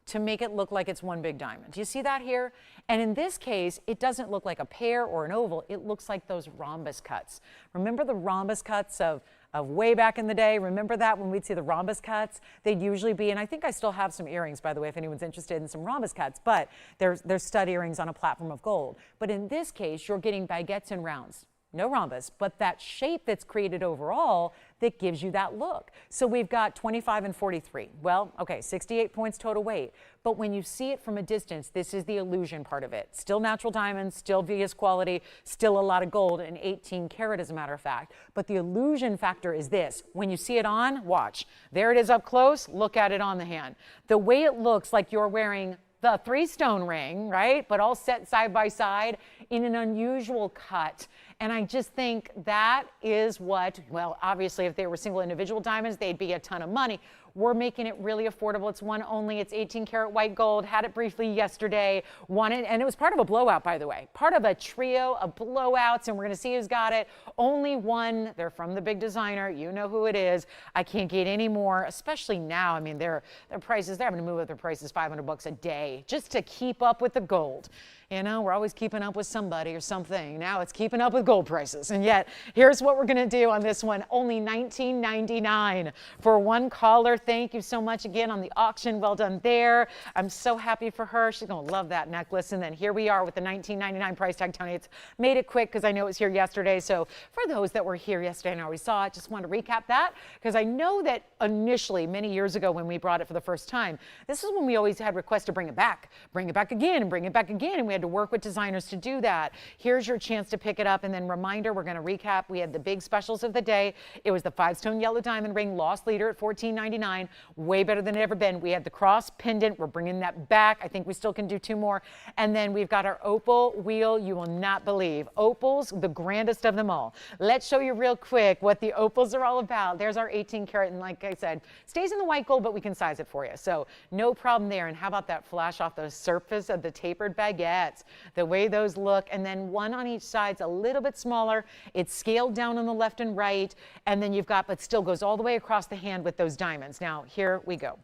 to make it look like it's one big diamond. Do you see that here? And in this case, it doesn't look like a pear or an oval. It looks like those rhombus cuts. Remember the rhombus cuts of way back in the day? Remember that when we'd see the rhombus cuts? They'd usually be, and I think I still have some earrings, by the way, if anyone's interested in some rhombus cuts, but they're stud earrings on a platform of gold. But in this case, you're getting baguettes and rounds. No rhombus, but that shape that's created overall that gives you that look. So we've got 25 and 43. Well, okay, 68 points total weight. But when you see it from a distance, this is the illusion part of it. Still natural diamonds, still VS quality, still a lot of gold, and 18 karat as a matter of fact. But the illusion factor is this. When you see it on, watch. There it is up close, look at it on the hand. The way it looks like you're wearing the 3-stone ring, right? But all set side by side in an unusual cut. And I just think that is what, well, obviously if they were single individual diamonds, they'd be a ton of money. We're making it really affordable. It's one only. It's 18 karat white gold. Had it briefly yesterday. Won it, and it was part of a blowout, by the way. Part of a trio of blowouts, and we're going to see who's got it. Only one. They're from the big designer. You know who it is. I can't get any more, especially now. I mean, their prices, they're having to move up their prices $500 a day just to keep up with the gold. You know, we're always keeping up with somebody or something. Now it's keeping up with gold prices. And yet, here's what we're going to do on this one. Only $19.99 for one caller. Thank you so much again on the auction. Well done there. I'm so happy for her. She's going to love that necklace. And then here we are with the $19.99 price tag. Tony, it's made it quick because I know it was here yesterday. So for those that were here yesterday and already saw it, just want to recap that because I know that initially, many years ago when we brought it for the first time, this is when we always had requests to bring it back again, and bring it back again. And we had to work with designers to do that. Here's your chance to pick it up. And then reminder, we're going to recap. We had the big specials of the day. It was the 5-stone yellow diamond ring, lost leader at $14.99. Way better than it ever been. We had the cross pendant. We're bringing that back. I think we still can do 2 more. And then we've got our opal wheel. You will not believe. Opals, the grandest of them all. Let's show you real quick what the opals are all about. There's our 18 karat. And like I said, stays in the white gold, but we can size it for you. So no problem there. And how about that flash off the surface of the tapered baguette? The way those look, and then one on each side's a little bit smaller. It's scaled down on the left and right, and then you've got, but still goes all the way across the hand with those diamonds. Now, here we go.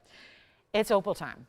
It's opal time.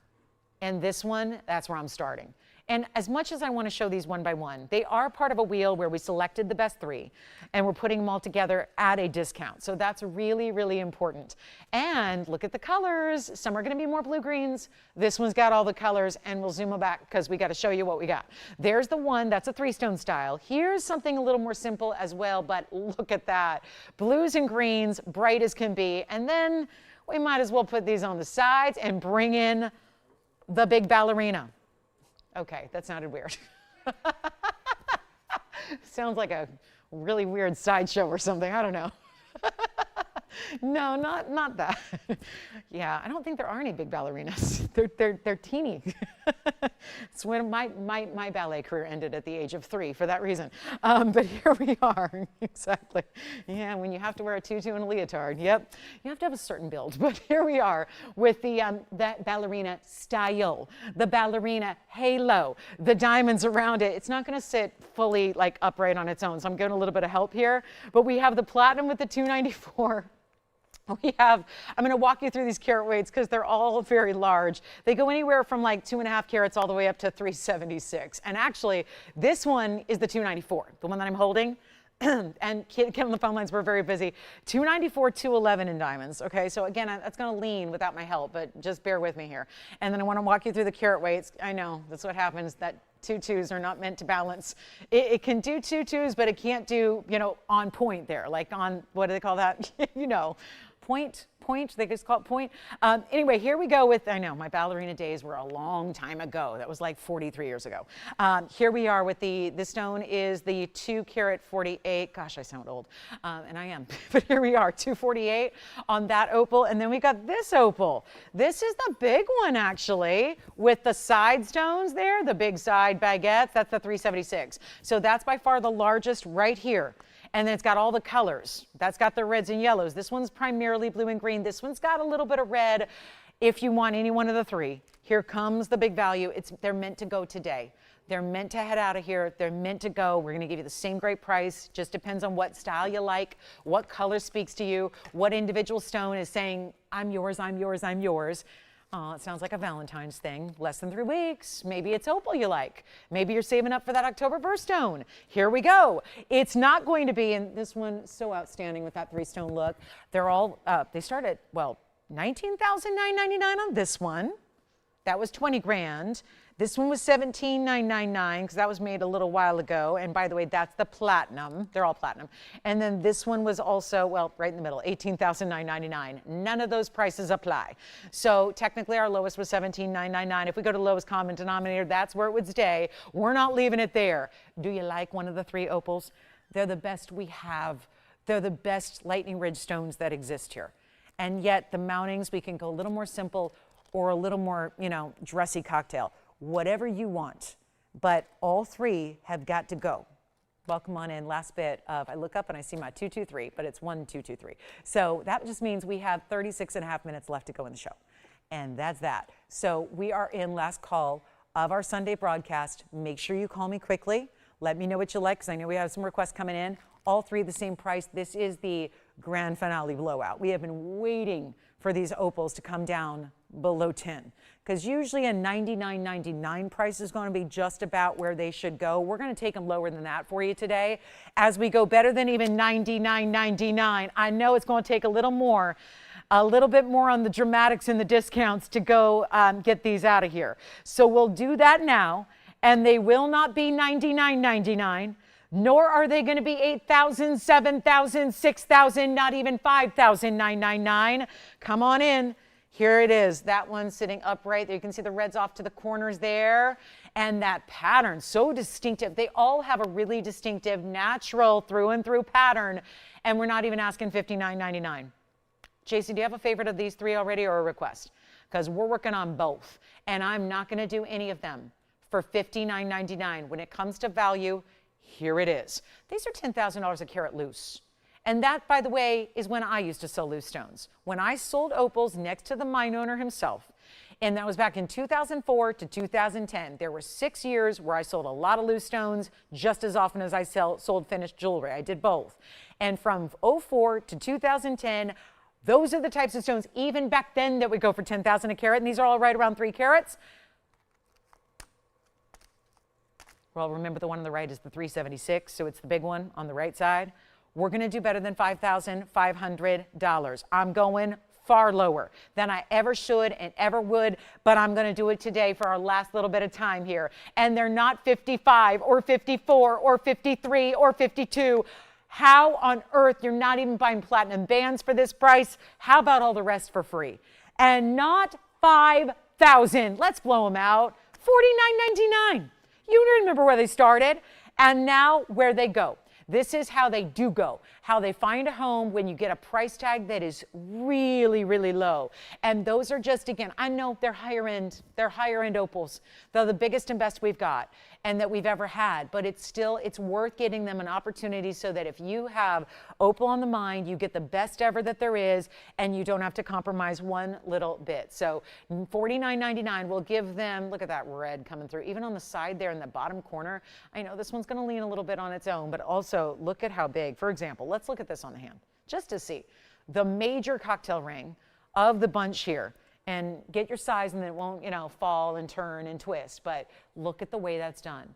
And this one, that's where I'm starting. And as much as I want to show these one by one, they are part of a wheel where we selected the best 3 and we're putting them all together at a discount. So that's really, really important. And look at the colors. Some are going to be more blue-greens. This one's got all the colors, and we'll zoom it back because we got to show you what we got. There's the one. That's a 3-stone style. Here's something a little more simple as well, but look at that. Blues and greens, bright as can be. And then we might as well put these on the sides and bring in the big ballerina. Okay, that sounded weird. Sounds like a really weird sideshow or something. I don't know. No, not that. Yeah, I don't think there are any big ballerinas. They're teeny. It's when my ballet career ended at the age of 3 for that reason. But here we are. Exactly. Yeah, when you have to wear a tutu and a leotard. Yep. You have to have a certain build. But here we are with that ballerina style, the ballerina halo, the diamonds around it. It's not going to sit fully like upright on its own. So I'm giving a little bit of help here. But we have the platinum with the 294. I'm going to walk you through these carat weights because they're all very large. They go anywhere from like 2.5 carats all the way up to 376. And actually, this one is the 294, the one that I'm holding. and Kim on the phone lines, we're very busy. 294, 211 in diamonds. Okay, so again, that's going to lean without my help, but just bear with me here. And then I want to walk you through the carat weights. I know that's what happens. That 2 2s are not meant to balance. It can do 2 2s, but it can't do, you know, on point there, like on, what do they call that? You know, point, they just call it point. Anyway, here we go with, I know, my ballerina days were a long time ago. That was like 43 years ago. Here we are with this stone is the 2 carat 48. Gosh, I sound old, and I am. But here we are, 248 on that opal. And then we got this opal. This is the big one, actually, with the side stones there, the big side baguettes. That's the 376. So that's by far the largest right here. And then it's got all the colors. That's got the reds and yellows. This one's primarily blue and green. This one's got a little bit of red. If you want any one of the three, here comes the big value. They're meant to go today. They're meant to head out of here. They're meant to go. We're going to give you the same great price. Just depends on what style you like, what color speaks to you, what individual stone is saying, I'm yours, I'm yours, I'm yours. It sounds like a Valentine's thing. Less than 3 weeks. Maybe it's opal you like. Maybe you're saving up for that October birthstone. Here we go. It's not going to be, and this one so outstanding with that 3-stone look. They're all, they start at, well, $19,999 on this one. That was 20 grand. This one was $17,999 because that was made a little while ago. And by the way, that's the platinum. They're all platinum. And then this one was also, well, right in the middle, $18,999. None of those prices apply. So technically our lowest was $17,999. If we go to lowest common denominator, that's where it would stay. We're not leaving it there. Do you like one of the 3 opals? They're the best we have. They're the best lightning ridge stones that exist here. And yet the mountings, we can go a little more simple or a little more, you know, dressy cocktail. Whatever you want, but all 3 have got to go. Welcome on in. Last bit of, I look up and I see my 223, but it's 1223. So that just means we have 36.5 minutes left to go in the show. And that's that. So we are in last call of our Sunday broadcast. Make sure you call me quickly. Let me know what you like, because I know we have some requests coming in. All 3 the same price. This is the grand finale blowout. We have been waiting for these opals to come down below 10, because usually a $99.99 price is going to be just about where they should go. We're going to take them lower than that for you today as we go better than even $99.99. I know it's going to take a little bit more on the dramatics and the discounts to go get these out of here. So we'll do that now, and they will not be $99.99. Nor are they going to be $8,000, $7,000, $6,000, not even $5,999. Come on in. Here it is. That one sitting upright. You can see the reds off to the corners there. And that pattern, so distinctive. They all have a really distinctive, natural, through and through pattern. And we're not even asking $59.99. JC, do you have a favorite of these 3 already or a request? Because we're working on both. And I'm not going to do any of them for $59.99. When it comes to value, here it is. These are $10,000 a carat loose. And that, by the way, is when I used to sell loose stones. When I sold opals next to the mine owner himself, and that was back in 2004 to 2010. There were 6 years where I sold a lot of loose stones just as often as I sold finished jewelry. I did both. And from 04 to 2010, those are the types of stones, even back then, that would go for $10,000 a carat. And these are all right around 3 carats. Well, remember the one on the right is the 376, so it's the big one on the right side. We're going to do better than $5,500. I'm going far lower than I ever should and ever would, but I'm going to do it today for our last little bit of time here. And they're not 55 or 54 or 53 or 52. How on earth you're not even buying platinum bands for this price? How about all the rest for free? And not $5,000. Let's blow them out. $49.99. You remember where they started, and now where they go. This is how they do go, how they find a home when you get a price tag that is really, really low. And those are just, again, I know they're higher end opals. They're the biggest and best we've got and that we've ever had, but it's worth getting them an opportunity so that if you have opal on the mind, you get the best ever that there is, and you don't have to compromise one little bit. So $49.99 will give them, look at that red coming through, even on the side there in the bottom corner. I know this one's going to lean a little bit on its own, but also look at how big. For example, let's look at this on the hand, just to see the major cocktail ring of the bunch here. And get your size, and then it won't, fall and turn and twist. But look at the way that's done.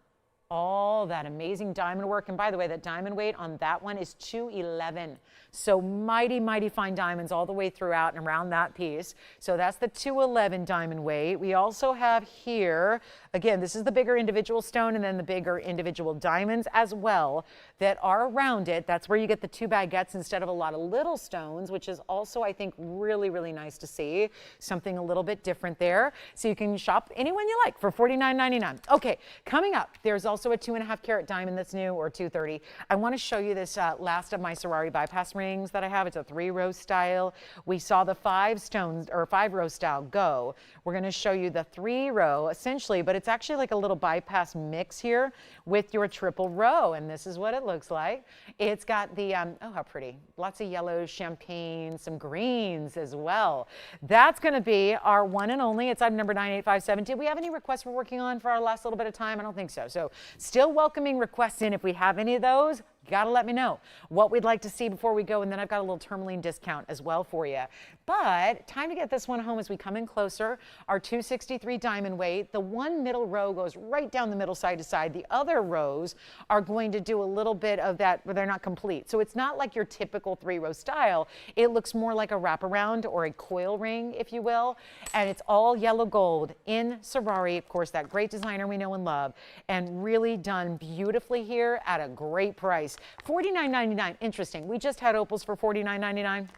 all that amazing diamond work. And by the way, that diamond weight on that one is 211. So mighty, mighty fine diamonds all the way throughout and around that piece. So that's the 211 diamond weight. We also have here, again, this is the bigger individual stone and then the bigger individual diamonds as well that are around it. That's where you get the 2 baguettes instead of a lot of little stones, which is also, I think, really, really nice to see. Something a little bit different there. So you can shop any one you like for $49.99. Okay, coming up, there's also a 2.5 carat diamond that's new, or 230. I want to show you this last of my Ferrari bypass rings that I have. It's a 3-row style. We saw the 5 stones or 5-row style go. We're going to show you the 3-row essentially, but it's actually like a little bypass mix here with your triple row. And this is what it looks like. It's got the, oh, how pretty. Lots of yellows, champagne, some greens as well. That's going to be our one and only. It's item number 98572. Did we have any requests we're working on for our last little bit of time? I don't think so. So still welcoming requests in. If we have any of those, got to let me know what we'd like to see before we go. And then I've got a little Tourmaline discount as well for you. But time to get this one home as we come in closer. Our 263 diamond weight. The one middle row goes right down the middle side to side. The other rows are going to do a little bit of that, but they're not complete. So it's not like your typical 3-row style. It looks more like a wraparound or a coil ring, if you will. And it's all yellow gold in Ferrari, of course, that great designer we know and love, and really done beautifully here at a great price. $49.99. Interesting. We just had opals for $49.99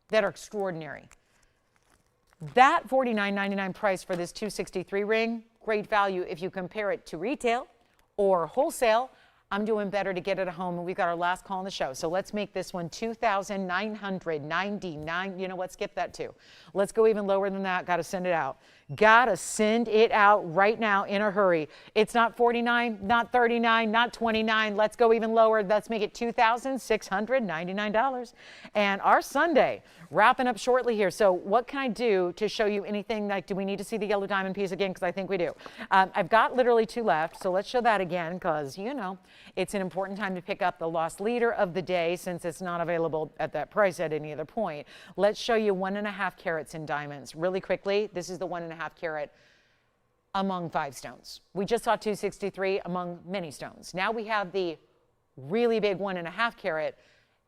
that are extraordinary. That $49.99 price for this 263 ring, great value if you compare it to retail or wholesale. I'm doing better to get it at home, and we've got our last call on the show. So let's make this one $2,999. You know what? Skip that too. Let's go even lower than that. Got to send it out. Got to send it out right now in a hurry. It's not 49, not 39, not 29. Let's go even lower. Let's make it $2,699. And our Sunday wrapping up shortly here. So what can I do to show you anything? Like, do we need to see the yellow diamond piece again? Because I think we do. I've got literally 2 left. So let's show that again because, you know, it's an important time to pick up the lost leader of the day since it's not available at that price at any other point. Let's show you 1.5 carats in diamonds. Really quickly, this is the 1.5 carat among 5 stones. We just saw 263 among many stones. Now we have the really big 1.5 carat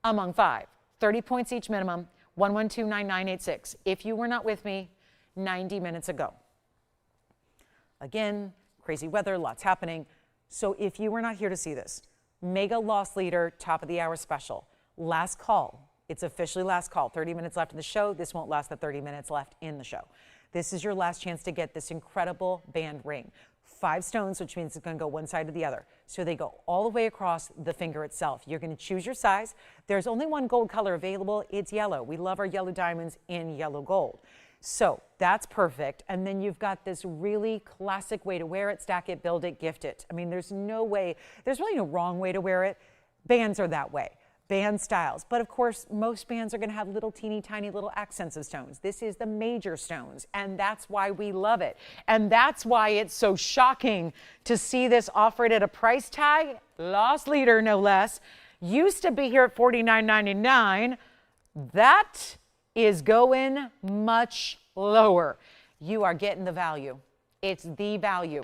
among 5. 30 points each minimum, 1129986. If you were not with me 90 minutes ago. Again, crazy weather, lots happening. So if you were not here to see this, mega loss leader, top of the hour special, last call. It's officially last call. 30 minutes left in the show. This won't last the 30 minutes left in the show. This is your last chance to get this incredible band ring. 5 stones, which means it's going to go one side to the other. So they go all the way across the finger itself. You're going to choose your size. There's only one gold color available. It's yellow. We love our yellow diamonds in yellow gold. So that's perfect. And then you've got this really classic way to wear it, stack it, build it, gift it. I mean, there's no way, there's really no wrong way to wear it. Bands are that way. Band styles. But of course, most bands are going to have little teeny tiny little accents of stones. This is the major stones, and that's why we love it. And that's why it's so shocking to see this offered at a price tag, loss leader no less, used to be here at $49.99. That is going much lower. You are getting the value. It's the value.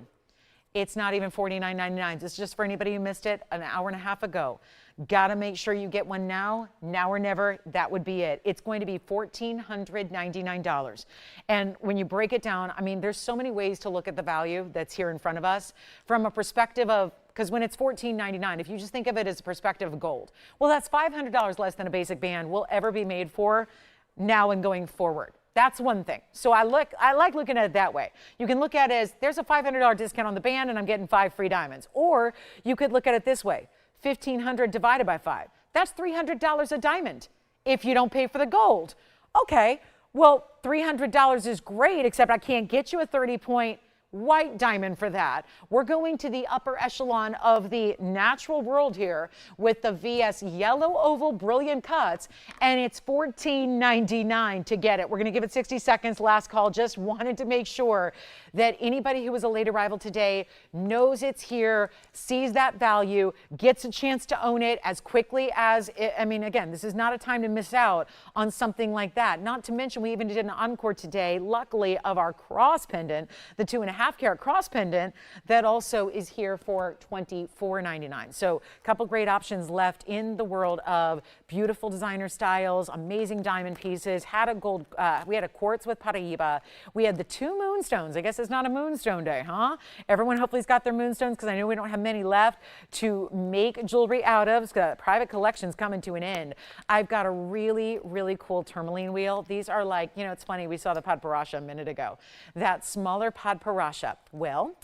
It's not even $49.99. This is just for anybody who missed it an hour and a half ago. Got to make sure you get one now or never. That would be it. It's going to be $1,499. And when you break it down, I mean, there's so many ways to look at the value that's here in front of us from a perspective of, because when it's $14.99, if you just think of it as a perspective of gold, well, that's $500 less than a basic band will ever be made for now and going forward. That's one thing. So I like looking at it that way. You can look at it as there's a $500 discount on the band and I'm getting 5 free diamonds. Or you could look at it this way. 1,500 divided by 5. That's $300 a diamond if you don't pay for the gold. Okay, well, $300 is great, except I can't get you a 30-point white diamond for that. We're going to the upper echelon of the natural world here with the VS yellow oval brilliant cuts, and it's $14.99 to get it. We're going to give it 60 seconds. Last call. Just wanted to make sure that anybody who was a late arrival today knows it's here, sees that value, gets a chance to own it as quickly as it. I mean, again, this is not a time to miss out on something like that. Not to mention, we even did an encore today, luckily, of our cross pendant, the 2.5 half carat cross pendant that also is here for $24.99. So a couple great options left in the world of beautiful designer styles, amazing diamond pieces. Had a gold, we had a quartz with Paraiba. We had the 2 moonstones. I guess it's not a moonstone day, huh? Everyone hopefully's got their moonstones because I know we don't have many left to make jewelry out of. The private collection's coming to an end. I've got a really, really cool tourmaline wheel. These are like, you know, it's funny, we saw the Paraiba a minute ago. That smaller Paraiba. Well,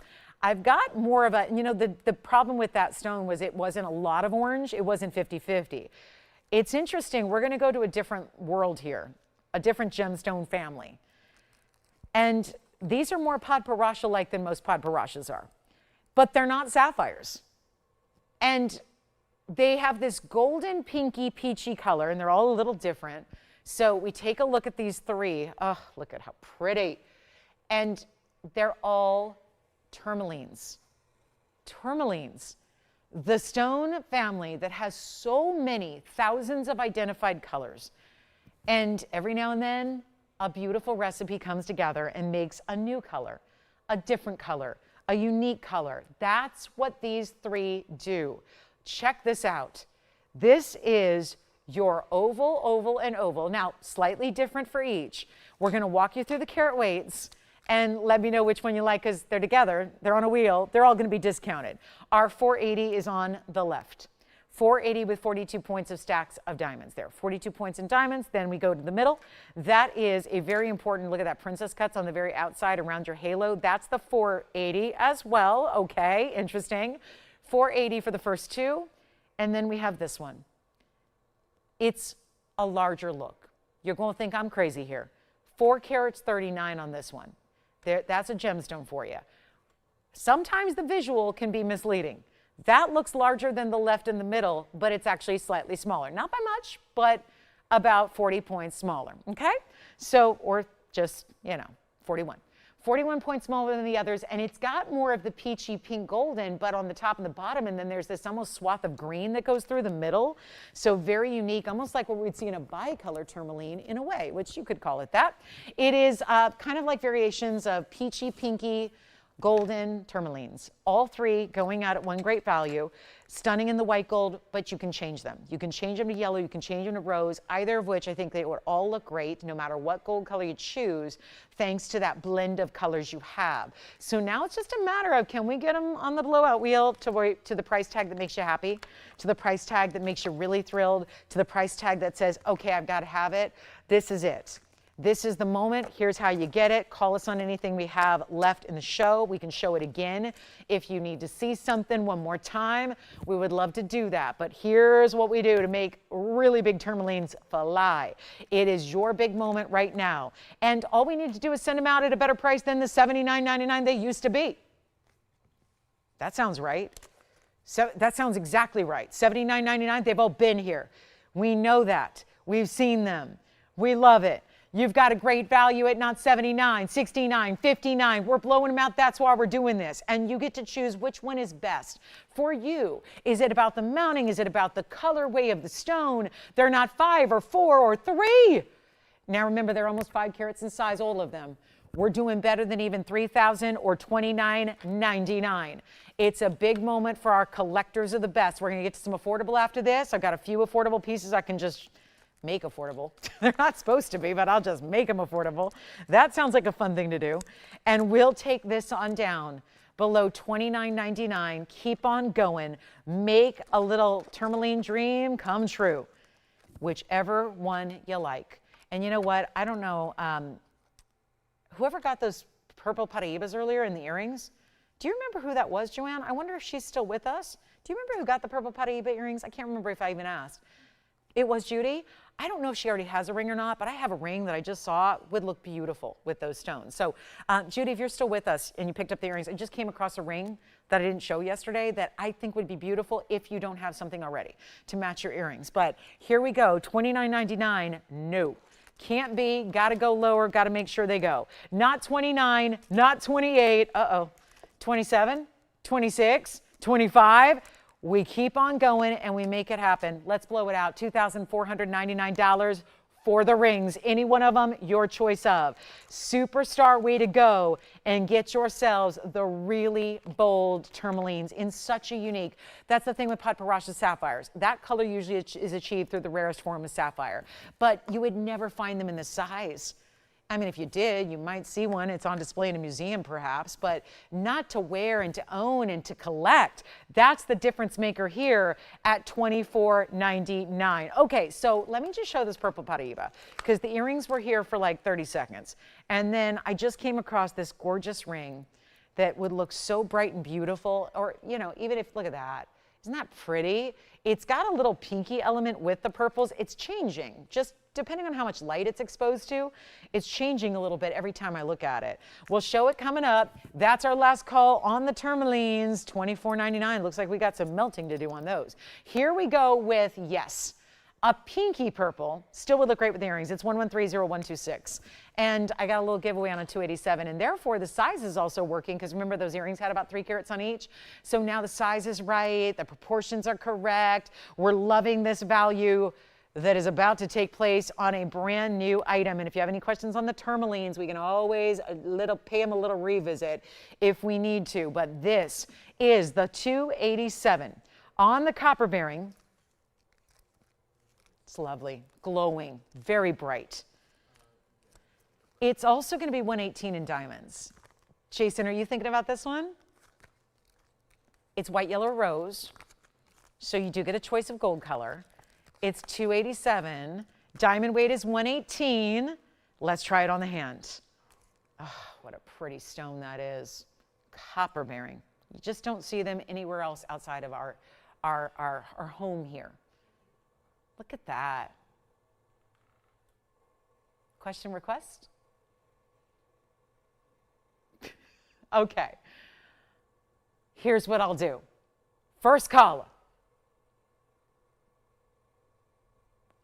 I've got more of a, you know, the problem with that stone was it wasn't a lot of orange. It wasn't 50-50. It's interesting. We're going to go to a different world here, a different gemstone family. And these are more Paraiba-like than most Paraibas are. But they're not sapphires. And they have this golden, pinky, peachy color, and they're all a little different. So we take a look at these 3. Oh, look at how pretty. And they're all tourmalines. Tourmalines. The stone family that has so many thousands of identified colors. And every now and then, a beautiful recipe comes together and makes a new color, a different color, a unique color. That's what these 3 do. Check this out. This is your oval, oval, and oval. Now, slightly different for each. We're going to walk you through the carat weights and let me know which one you like because they're together. They're on a wheel. They're all going to be discounted. Our 480 is on the left. 480 with 42 points of stacks of diamonds there. 42 points in diamonds. Then we go to the middle. That is a very important, look at that princess cuts on the very outside around your halo. That's the 480 as well. Okay, interesting. 480 for the first 2. And then we have this one. It's a larger look. You're going to think I'm crazy here. 4 carats 39 on this one. That's a gemstone for you. Sometimes the visual can be misleading. That looks larger than the left in the middle, but it's actually slightly smaller. Not by much, but about 40 points smaller, okay? So, or just, you know, 41. 41 points smaller than the others, and it's got more of the peachy pink golden, but on the top and the bottom, and then there's this almost swath of green that goes through the middle. So very unique, almost like what we'd see in a bicolor tourmaline in a way, which you could call it that. It is kind of like variations of peachy, pinky, golden tourmalines. All 3 going out at one great value. Stunning in the white gold, but you can change them. You can change them to yellow, you can change them to rose, either of which I think they would all look great no matter what gold color you choose, thanks to that blend of colors you have. So now it's just a matter of, can we get them on the blowout wheel to the price tag that makes you happy, to the price tag that makes you really thrilled, to the price tag that says, okay, I've got to have it. This is it. This is the moment. Here's how you get it. Call us on anything we have left in the show. We can show it again. If you need to see something one more time, we would love to do that. But here's what we do to make really big tourmalines fly. It is your big moment right now. And all we need to do is send them out at a better price than the $79.99 they used to be. That sounds right. So that sounds exactly right. $79.99, they've all been here. We know that. We've seen them. We love it. You've got a great value at not $79, $69, $59. We're blowing them out. That's why we're doing this. And you get to choose which one is best for you. Is it about the mounting? Is it about the colorway of the stone? They're not 5 or 4 or 3. Now remember, they're almost 5 carats in size, all of them. We're doing better than even $3,000 or $29.99. It's a big moment for our collectors of the best. We're going to get to some affordable after this. I've got a few affordable pieces I can just make affordable. They're not supposed to be, but I'll just make them affordable. That sounds like a fun thing to do. And we'll take this on down below $29.99. Keep on going. Make a little tourmaline dream come true. Whichever one you like. And you know what? I don't know. Whoever got those purple Paraibas earlier in the earrings, do you remember who that was, Joanne? I wonder if she's still with us. Do you remember who got the purple Paraiba earrings? I can't remember if I even asked. It was Judy. I don't know if she already has a ring or not, but I have a ring that I just saw would look beautiful with those stones. So Judy, if you're still with us and you picked up the earrings, I just came across a ring that I didn't show yesterday that I think would be beautiful if you don't have something already to match your earrings. But here we go, $29.99, no. Can't be, gotta go lower, gotta make sure they go. Not 29, not 28, 27, 26, 25. We keep on going and we make it happen. Let's blow it out. $2,499 for the rings. Any one of them, your choice of. Superstar way to go and get yourselves the really bold tourmalines in such a unique. That's the thing with Paraiba sapphires. That color usually is achieved through the rarest form of sapphire, but you would never find them in this size. I mean, if you did, you might see one. It's on display in a museum perhaps, but not to wear and to own and to collect. That's the difference maker here at $24.99. Okay, so let me just show this purple Paraiba because the earrings were here for like 30 seconds. And then I just came across this gorgeous ring that would look so bright and beautiful, or, you know, even if, look at that. Isn't that pretty? It's got a little pinky element with the purples. It's changing, just depending on how much light it's exposed to. It's changing a little bit every time I look at it. We'll show it coming up. That's our last call on the tourmalines, $24.99. Looks like we got some melting to do on those. Here we go with, yes, a pinky purple. Still would look great with the earrings. It's 1130-126. And I got a little giveaway on a 287. And therefore, the size is also working because remember those earrings had about 3 carats on each. So now the size is right. The proportions are correct. We're loving this value that is about to take place on a brand new item. And if you have any questions on the tourmalines, we can always pay them a little revisit if we need to. But this is the 287 on the copper bearing. It's lovely, glowing, very bright. It's also going to be 118 in diamonds. Jason, are you thinking about this one? It's white, yellow, rose. So you do get a choice of gold color. It's 287. Diamond weight is 118. Let's try it on the hand. Oh, what a pretty stone that is. Copper bearing. You just don't see them anywhere else outside of our home here. Look at that. Question, request? Okay. Here's what I'll do. First caller.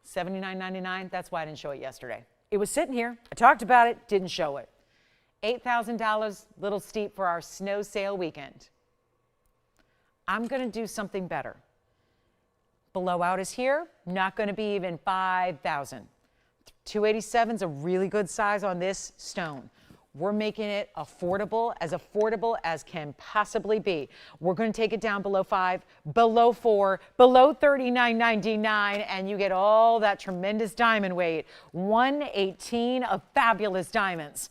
$79.99. That's why I didn't show it yesterday. It was sitting here. I talked about it, didn't show it. $8,000, little steep for our snow sale weekend. I'm going to do something better. Below out is here, not going to be even 5,000. 287 is a really good size on this stone. We're making it affordable as can possibly be. We're going to take it down below 5, below 4, below $39.99, and you get all that tremendous diamond weight. 118 of fabulous diamonds.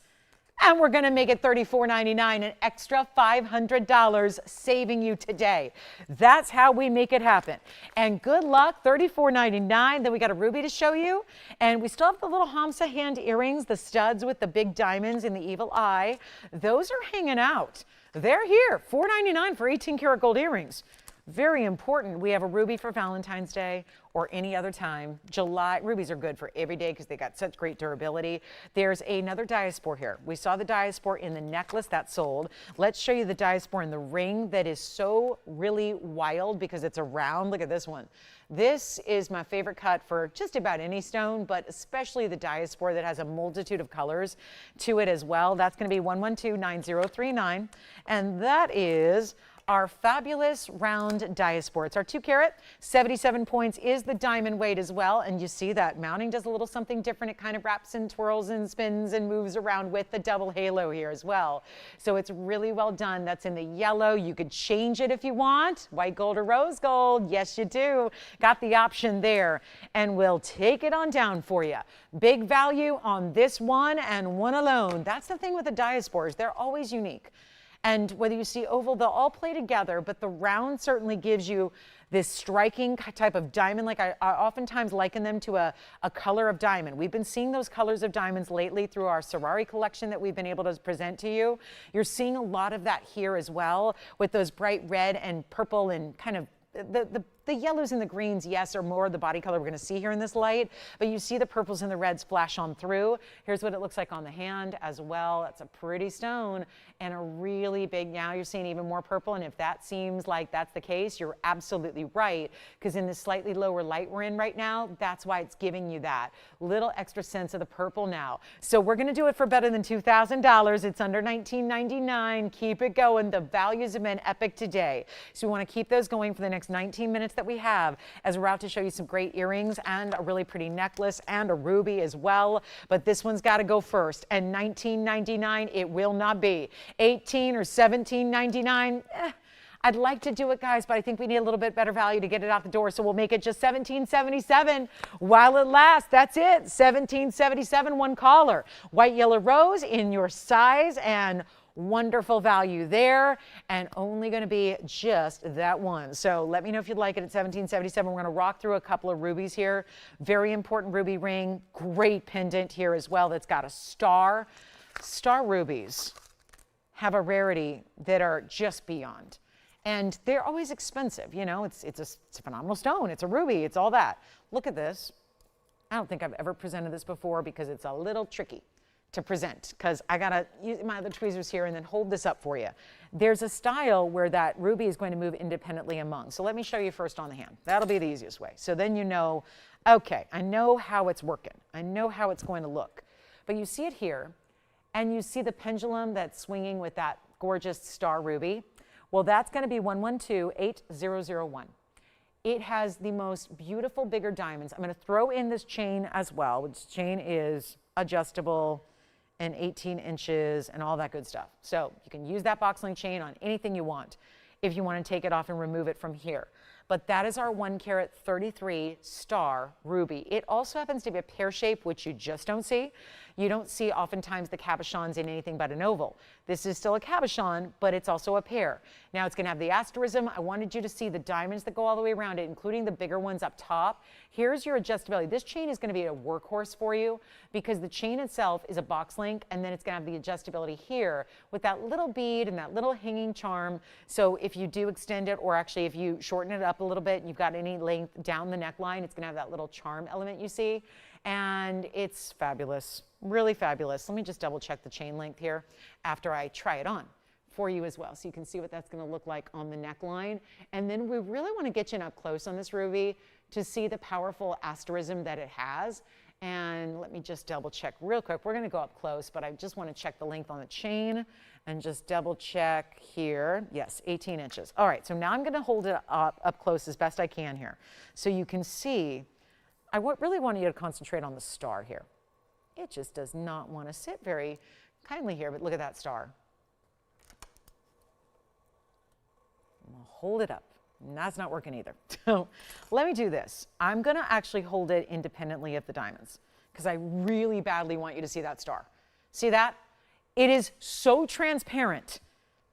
And we're going to make it $34.99, an extra $500 saving you today. That's how we make it happen. And good luck, $34.99. Then we got a ruby to show you. And we still have the little Hamsa hand earrings, the studs with the big diamonds in the evil eye. Those are hanging out. They're here, $4.99 for 18 karat gold earrings. Very important. We have a ruby for Valentine's Day or any other time. July, rubies are good for every day because they got such great durability. There's another diaspore here. We saw the diaspore in the necklace that sold. Let's show you the diaspore in the ring that is so really wild because it's a round. Look at this one. This is my favorite cut for just about any stone, but especially the diaspore that has a multitude of colors to it as well. That's going to be 112-9039. And that is our fabulous round diaspore. It's our 2 carat, 77 points is the diamond weight as well. And you see that mounting does a little something different. It kind of wraps and twirls and spins and moves around with the double halo here as well. So it's really well done. That's in the yellow. You could change it if you want. White gold or rose gold. Yes, you do. Got the option there. And we'll take it on down for you. Big value on this one and one alone. That's the thing with the diaspores. They're always unique. And whether you see oval, they'll all play together, but the round certainly gives you this striking type of diamond. Like I oftentimes liken them to a color of diamond. We've been seeing those colors of diamonds lately through our Ferrari collection that we've been able to present to you. You're seeing a lot of that here as well with those bright red and purple and kind of the yellows and the greens, yes, are more of the body color we're going to see here in this light, but you see the purples and the reds flash on through. Here's what it looks like on the hand as well. That's a pretty stone and a really big, now you're seeing even more purple, and if that seems like that's the case, you're absolutely right, because in this slightly lower light we're in right now, that's why it's giving you that little extra sense of the purple now. So we're going to do it for better than $2,000. It's under $19.99. Keep it going. The values have been epic today. So we want to keep those going for the next 19 minutes. that we have, as we're out to show you some great earrings and a really pretty necklace and a ruby as well. But this one's got to go first, and $19.99 it will not be. $18 or $17.99. I'd like to do it, guys, but I think we need a little bit better value to get it out the door, so we'll make it just $17.77 while it lasts. That's it, $17.77, one collar. White, yellow, rose in your size, and wonderful value there, and only going to be just that one. So let me know if you'd like it at $17.77. We're going to rock through a couple of rubies here. Very important ruby ring, great pendant here as well that's got a star. Star rubies have a rarity that are just beyond. And they're always expensive, you know, it's a phenomenal stone, it's a ruby, it's all that. Look at this. I don't think I've ever presented this before because it's a little tricky to present, because I gotta use my other tweezers here and then hold this up for you. There's a style where that ruby is going to move independently among. So let me show you first on the hand. That'll be the easiest way. So then you know, okay, I know how it's working. I know how it's going to look. But you see it here, and you see the pendulum that's swinging with that gorgeous star ruby. Well, that's going to be 112-8001. It has the most beautiful bigger diamonds. I'm going to throw in this chain as well, which chain is adjustable and 18 inches and all that good stuff. So you can use that box link chain on anything you want if you want to take it off and remove it from here. But that is our 1 carat 33 star ruby. It also happens to be a pear shape, which you just don't see. You don't see oftentimes the cabochons in anything but an oval. This is still a cabochon, but it's also a pear. Now it's going to have the asterism. I wanted you to see the diamonds that go all the way around it, including the bigger ones up top. Here's your adjustability. This chain is going to be a workhorse for you because the chain itself is a box link, and then it's going to have the adjustability here with that little bead and that little hanging charm. So if you do extend it, or actually if you shorten it up a little bit and you've got any length down the neckline, it's going to have that little charm element you see. And it's fabulous, really fabulous. Let me just double check the chain length here after I try it on for you as well, so you can see what that's going to look like on the neckline. And then we really want to get you in up close on this ruby to see the powerful asterism that it has. And let me just double check real quick. We're going to go up close, but I just want to check the length on the chain and just double check here. Yes, 18 inches. All right, so now I'm going to hold it up close as best I can here so you can see. I really want you to concentrate on the star here. It just does not want to sit very kindly here, but look at that star. I'm going to hold it up. And that's not working either. So let me do this. I'm going to actually hold it independently of the diamonds because I really badly want you to see that star. See that? It is so transparent.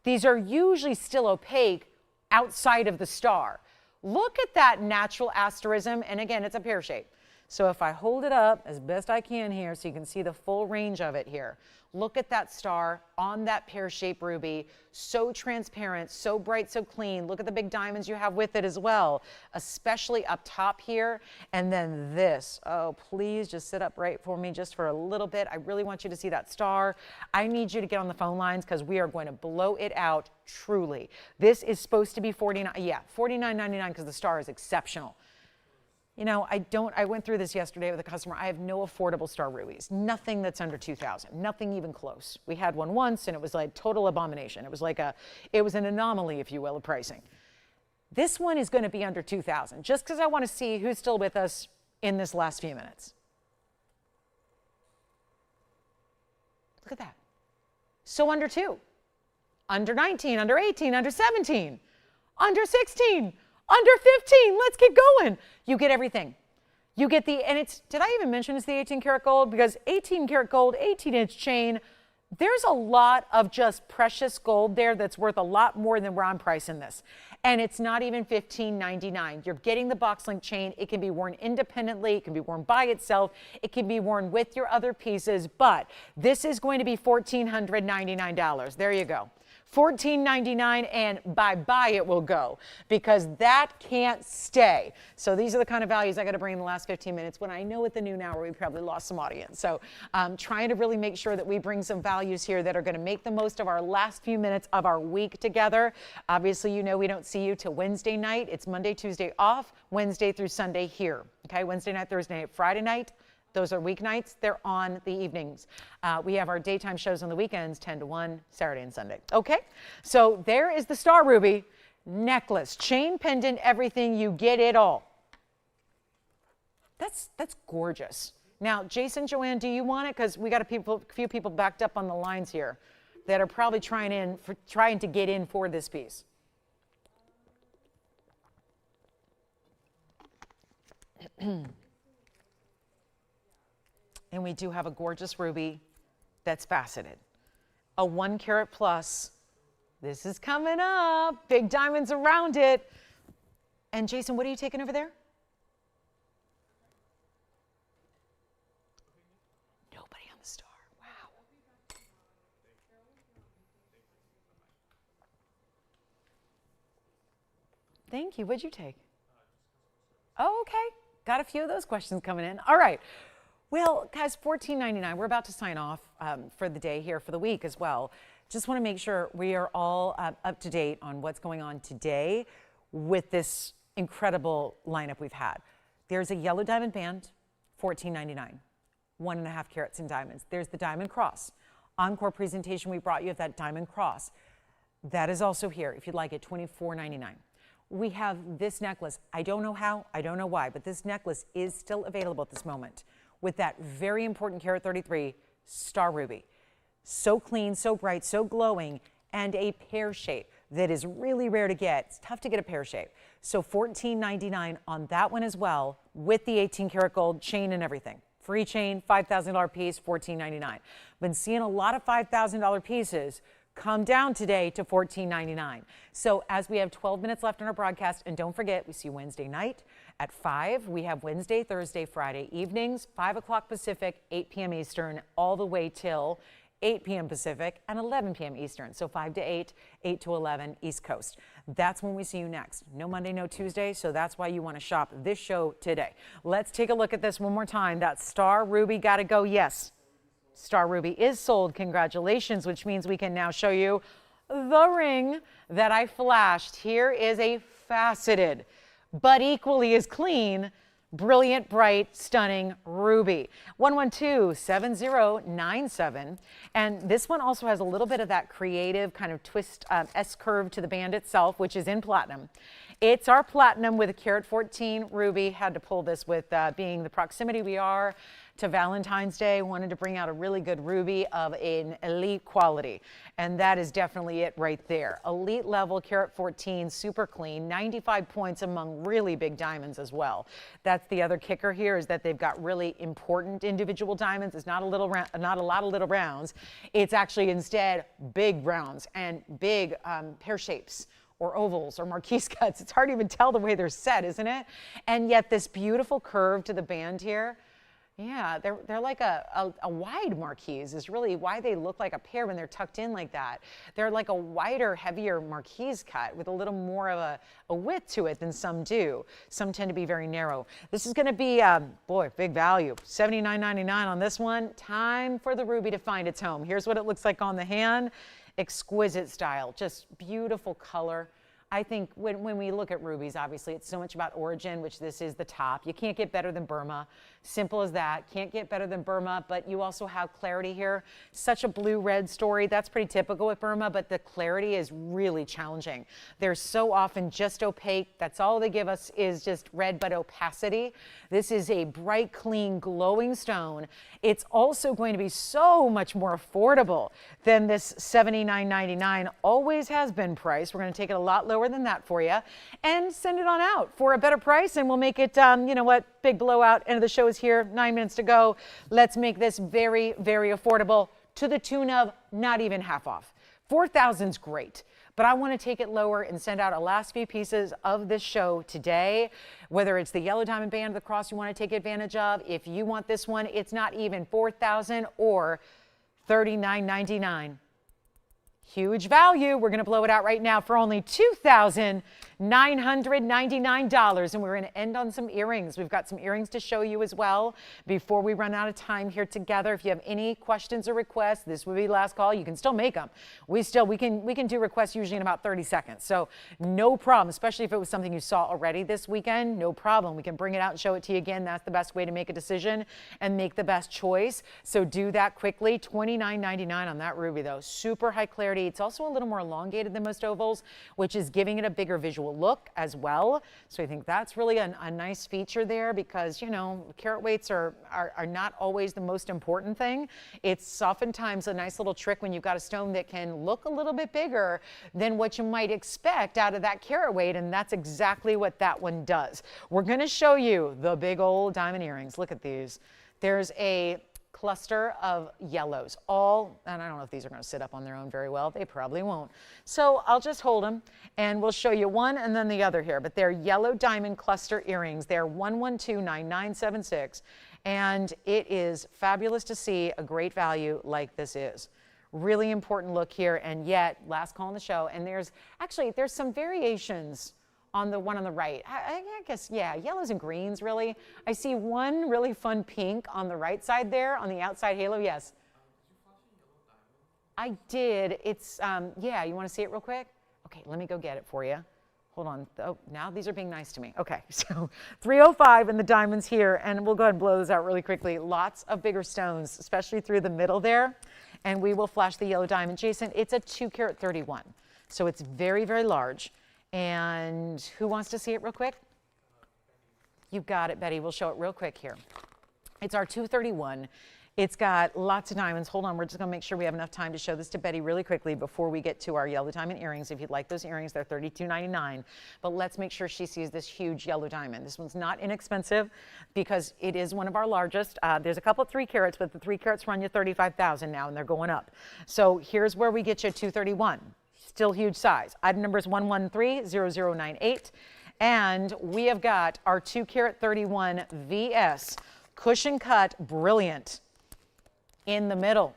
These are usually still opaque outside of the star. Look at that natural asterism, and again, it's a pear shape. So if I hold it up as best I can here so you can see the full range of it here, look at that star on that pear-shaped ruby, so transparent, so bright, so clean. Look at the big diamonds you have with it as well, especially up top here. And then this, oh, please just sit upright for me just for a little bit. I really want you to see that star. I need you to get on the phone lines because we are going to blow it out truly. This is supposed to be $49.99 because the star is exceptional. You know, I went through this yesterday with a customer. I have no affordable star rubies, nothing that's under 2,000, nothing even close. We had one once and it was like total abomination. It was like it was an anomaly, if you will, of pricing. This one is going to be under 2,000, just because I want to see who's still with us in this last few minutes. Look at that. So under 2, under 19, under 18, under 17, under 16, under 15, let's keep going. You get everything. You get the, and it's, did I even mention it's the 18 karat gold? Because 18 karat gold, 18-inch chain, there's a lot of just precious gold there that's worth a lot more than where I'm pricing this. And it's not even $15.99. You're getting the box link chain. It can be worn independently. It can be worn by itself. It can be worn with your other pieces, but this is going to be $1,499. There you go. $14.99, and bye-bye it will go because that can't stay. So these are the kind of values I got to bring in the last 15 minutes when I know at the noon hour we probably lost some audience. So trying to really make sure that we bring some values here that are going to make the most of our last few minutes of our week together. Obviously, you know we don't see you till Wednesday night. It's Monday, Tuesday off, Wednesday through Sunday here. Okay, Wednesday night, Thursday night, Friday night. Those are weeknights. They're on the evenings. We have our daytime shows on the weekends, 10 to 1, Saturday and Sunday. Okay, so there is the star ruby. necklace, chain, pendant, everything. You get it all. That's gorgeous. Now, Jason, Joanne, do you want it? Because we got a few people backed up on the lines here that are probably trying to get in for this piece. And we do have a gorgeous ruby that's faceted. A 1 carat plus. This is coming up. Big diamonds around it. And Jason, what are you taking over there? Nobody on the star. Wow. Thank you. What'd you take? Oh, okay. Got a few of those questions coming in. All right. Well, guys, $14.99. We're about to sign off for the day here, for the week as well. Just want to make sure we are all up to date on what's going on today with this incredible lineup we've had. There's a yellow diamond band, $14.99, 1.5 carats in diamonds. There's the diamond cross. Encore presentation we brought you of that diamond cross. That is also here, if you'd like it, $24.99. We have this necklace. I don't know how, I don't know why, but this necklace is still available at this moment with that very important carat 33 star ruby. So clean, so bright, so glowing, and a pear shape that is really rare to get. It's tough to get a pear shape. So $14.99 on that one as well with the 18 karat gold chain and everything. Free chain, $5,000 piece, $14.99. Been seeing a lot of $5,000 pieces come down today to $14.99. So as we have 12 minutes left on our broadcast, and don't forget, we see you Wednesday night at 5. We have Wednesday, Thursday, Friday evenings, 5 o'clock Pacific, 8 p.m. Eastern, all the way till 8 p.m. Pacific and 11 p.m. Eastern. So 5 to 8, 8 to 11 East Coast. That's when we see you next. No Monday, no Tuesday. So that's why you want to shop this show today. Let's take a look at this one more time. That star ruby got to go. Yes. Star ruby is sold. Congratulations, which means we can now show you the ring that I flashed. Here is a faceted, but equally as clean, brilliant, bright, stunning ruby. 112-7097. And this one also has a little bit of that creative kind of twist S-curve to the band itself, which is in platinum. It's our platinum with a carat 14 ruby. Had to pull this with being the proximity we are to Valentine's Day. Wanted to bring out a really good ruby of an elite quality. And that is definitely it right there. Elite level, carat 14, super clean, 95 points among really big diamonds as well. That's the other kicker here, is that they've got really important individual diamonds. It's not a lot of little rounds. It's actually instead big rounds and big pear shapes, or ovals, or marquise cuts. It's hard to even tell the way they're set, isn't it? And yet this beautiful curve to the band here, yeah, they're like a wide marquise is really why they look like a pear when they're tucked in like that. They're like a wider, heavier marquise cut with a little more of a width to it than some do. Some tend to be very narrow. This is going to be, boy, big value. $79.99 on this one. Time for the ruby to find its home. Here's what it looks like on the hand. Exquisite style, just beautiful color. I think when we look at rubies, obviously, it's so much about origin, which this is the top. You can't get better than Burma. Simple as that. Can't get better than Burma, but you also have clarity here. Such a blue-red story. That's pretty typical with Burma, but the clarity is really challenging. They're so often just opaque. That's all they give us is just red, but opacity. This is a bright, clean, glowing stone. It's also going to be so much more affordable than this $79.99 always has been priced. We're going to take it a lot lower than that for you and send it on out for a better price, and we'll make it, you know what, big blowout. End of the show is here, 9 minutes to go. Let's make this very, very affordable to the tune of not even half off. 4,000's great, but I want to take it lower and send out a last few pieces of this show today, whether it's the yellow diamond band, the cross you want to take advantage of. If you want this one, it's not even 4,000 or $39.99. Huge value. We're going to blow it out right now for only $2,000. $999. And we're going to end on some earrings. We've got some earrings to show you as well before we run out of time here together. If you have any questions or requests, this would be last call. You can still make them. We can do requests usually in about 30 seconds. So no problem, especially if it was something you saw already this weekend, no problem. We can bring it out and show it to you again. That's the best way to make a decision and make the best choice. So do that quickly. $29.99 on that ruby though. Super high clarity. It's also a little more elongated than most ovals, which is giving it a bigger visual look as well. So I think that's really a nice feature there because, you know, carat weights are not always the most important thing. It's oftentimes a nice little trick when you've got a stone that can look a little bit bigger than what you might expect out of that carat weight, and that's exactly what that one does. We're going to show you the big old diamond earrings. Look at these. There's a cluster of yellows, and I don't know if these are going to sit up on their own very well. They probably won't. So I'll just hold them and we'll show you one and then the other here. But they're yellow diamond cluster earrings. They're 1129976, and it is fabulous to see a great value like this is. Really important look here, and yet last call on the show. And there's some variations on the one on the right. I guess, yeah, yellows and greens, really. I see one really fun pink on the right side there, on the outside halo, yes. I did. It's, yeah, you want to see it real quick? Okay, let me go get it for you. Hold on. Oh, now these are being nice to me. Okay, so 305 in the diamonds here, and we'll go ahead and blow those out really quickly. Lots of bigger stones, especially through the middle there, and we will flash the yellow diamond. Jason, it's a 2 carat 31, so it's very, very large. And who wants to see it real quick? You got it, Betty. We'll show it real quick here. It's our 231. It's got lots of diamonds. Hold on, we're just gonna make sure we have enough time to show this to Betty really quickly before we get to our yellow diamond earrings. If you'd like those earrings, they're $32.99. But let's make sure she sees this huge yellow diamond. This one's not inexpensive because it is one of our largest. There's a couple of 3 carats, but the 3 carats run you $35,000 now, and they're going up. So here's where we get you 231. Still huge size. Item number is 1130098. And we have got our 2 carat 31 VS cushion cut brilliant in the middle.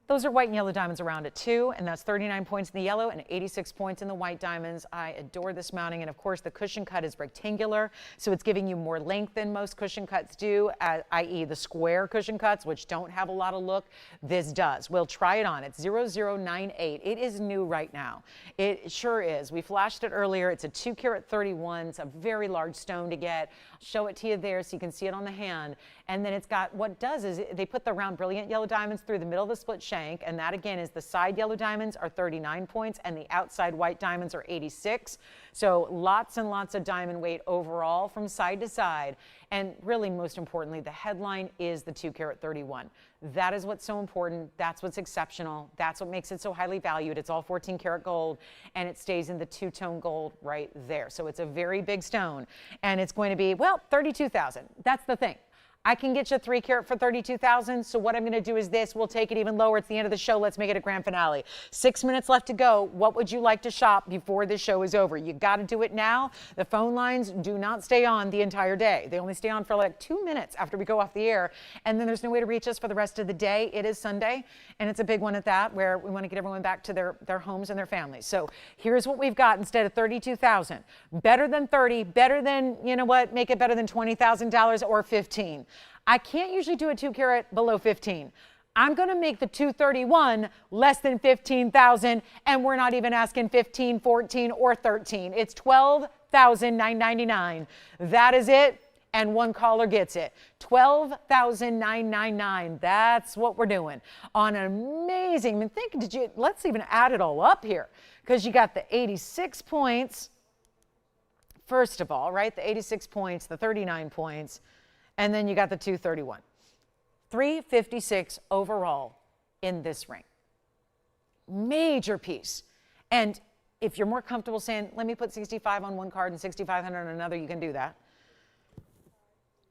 Those are white and yellow diamonds around it too, and that's 39 points in the yellow and 86 points in the white diamonds. I adore this mounting, and of course the cushion cut is rectangular, so it's giving you more length than most cushion cuts do, i.e. the square cushion cuts, which don't have a lot of look. This does. We'll try it on. It's 0098. It is new right now. It sure is. We flashed it earlier. It's a 2 carat 31. It's a very large stone to get. I'll show it to you there so you can see it on the hand. And then it's got, what it does is they put the round brilliant yellow diamonds through the middle of the split shank, and that again is the side yellow diamonds are 39 points and the outside white diamonds are 86. So lots and lots of diamond weight overall from side to side. And really, most importantly, the headline is the 2 carat 31. That is what's so important. That's what's exceptional. That's what makes it so highly valued. It's all 14 karat gold, and it stays in the 2-tone gold right there. So it's a very big stone, and it's going to be, well, $32,000. That's the thing. I can get you 3 carat for $32,000. So what I'm going to do is this. We'll take it even lower. It's the end of the show. Let's make it a grand finale. 6 minutes left to go. What would you like to shop before this show is over? You got to do it now. The phone lines do not stay on the entire day. They only stay on for like 2 minutes after we go off the air. And then there's no way to reach us for the rest of the day. It is Sunday, and it's a big one at that, where we want to get everyone back to their homes and their families. So here's what we've got instead of $32,000. Better than 30, better than, you know what, make it better than $20,000 or 15. I can't usually do a 2 carat below 15. I'm going to make the 231 less than 15,000, and we're not even asking 15, 14, or 13. It's $12,999. That is it, and one caller gets it. $12,999. That's what we're doing on an amazing. I mean, let's even add it all up here, because you got the 86 points. First of all, right? The 86 points, the 39 points. And then you got the 231. 356 overall in this ring. Major piece. And if you're more comfortable saying, let me put 65 on one card and 6,500 on another, you can do that.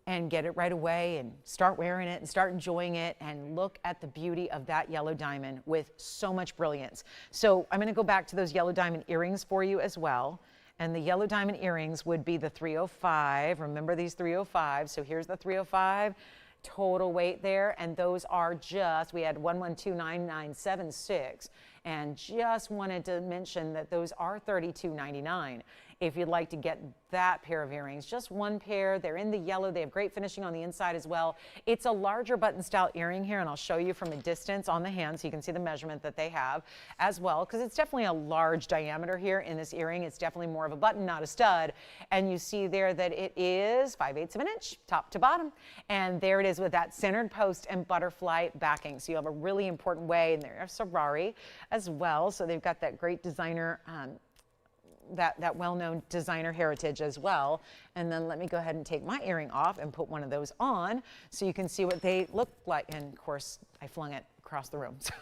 And get it right away and start wearing it and start enjoying it, and look at the beauty of that yellow diamond with so much brilliance. So I'm going to go back to those yellow diamond earrings for you as well. And the yellow diamond earrings would be the 305. Remember these 305. So here's the 305 total weight there. And those are just, we had 1129976. And just wanted to mention that those are $32.99. if you'd like to get that pair of earrings. Just one pair. They're in the yellow. They have great finishing on the inside as well. It's a larger button style earring here, and I'll show you from a distance on the hand so you can see the measurement that they have as well, because it's definitely a large diameter here in this earring. It's definitely more of a button, not a stud. And you see there that it is 5/8 of an inch, top to bottom. And there it is with that centered post and butterfly backing. So you have a really important way, and there's Ferrari as well. So they've got that great designer, that well-known designer heritage as well. And then let me go ahead and take my earring off and put one of those on so you can see what they look like. And of course, I flung it across the room. So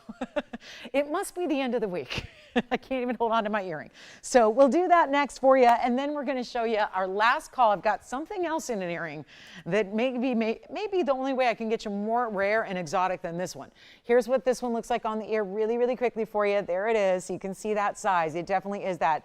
it must be the end of the week. I can't even hold on to my earring. So we'll do that next for you. And then we're going to show you our last call. I've got something else in an earring that may be the only way I can get you more rare and exotic than this one. Here's what this one looks like on the ear really, really quickly for you. There it is. You can see that size. It definitely is that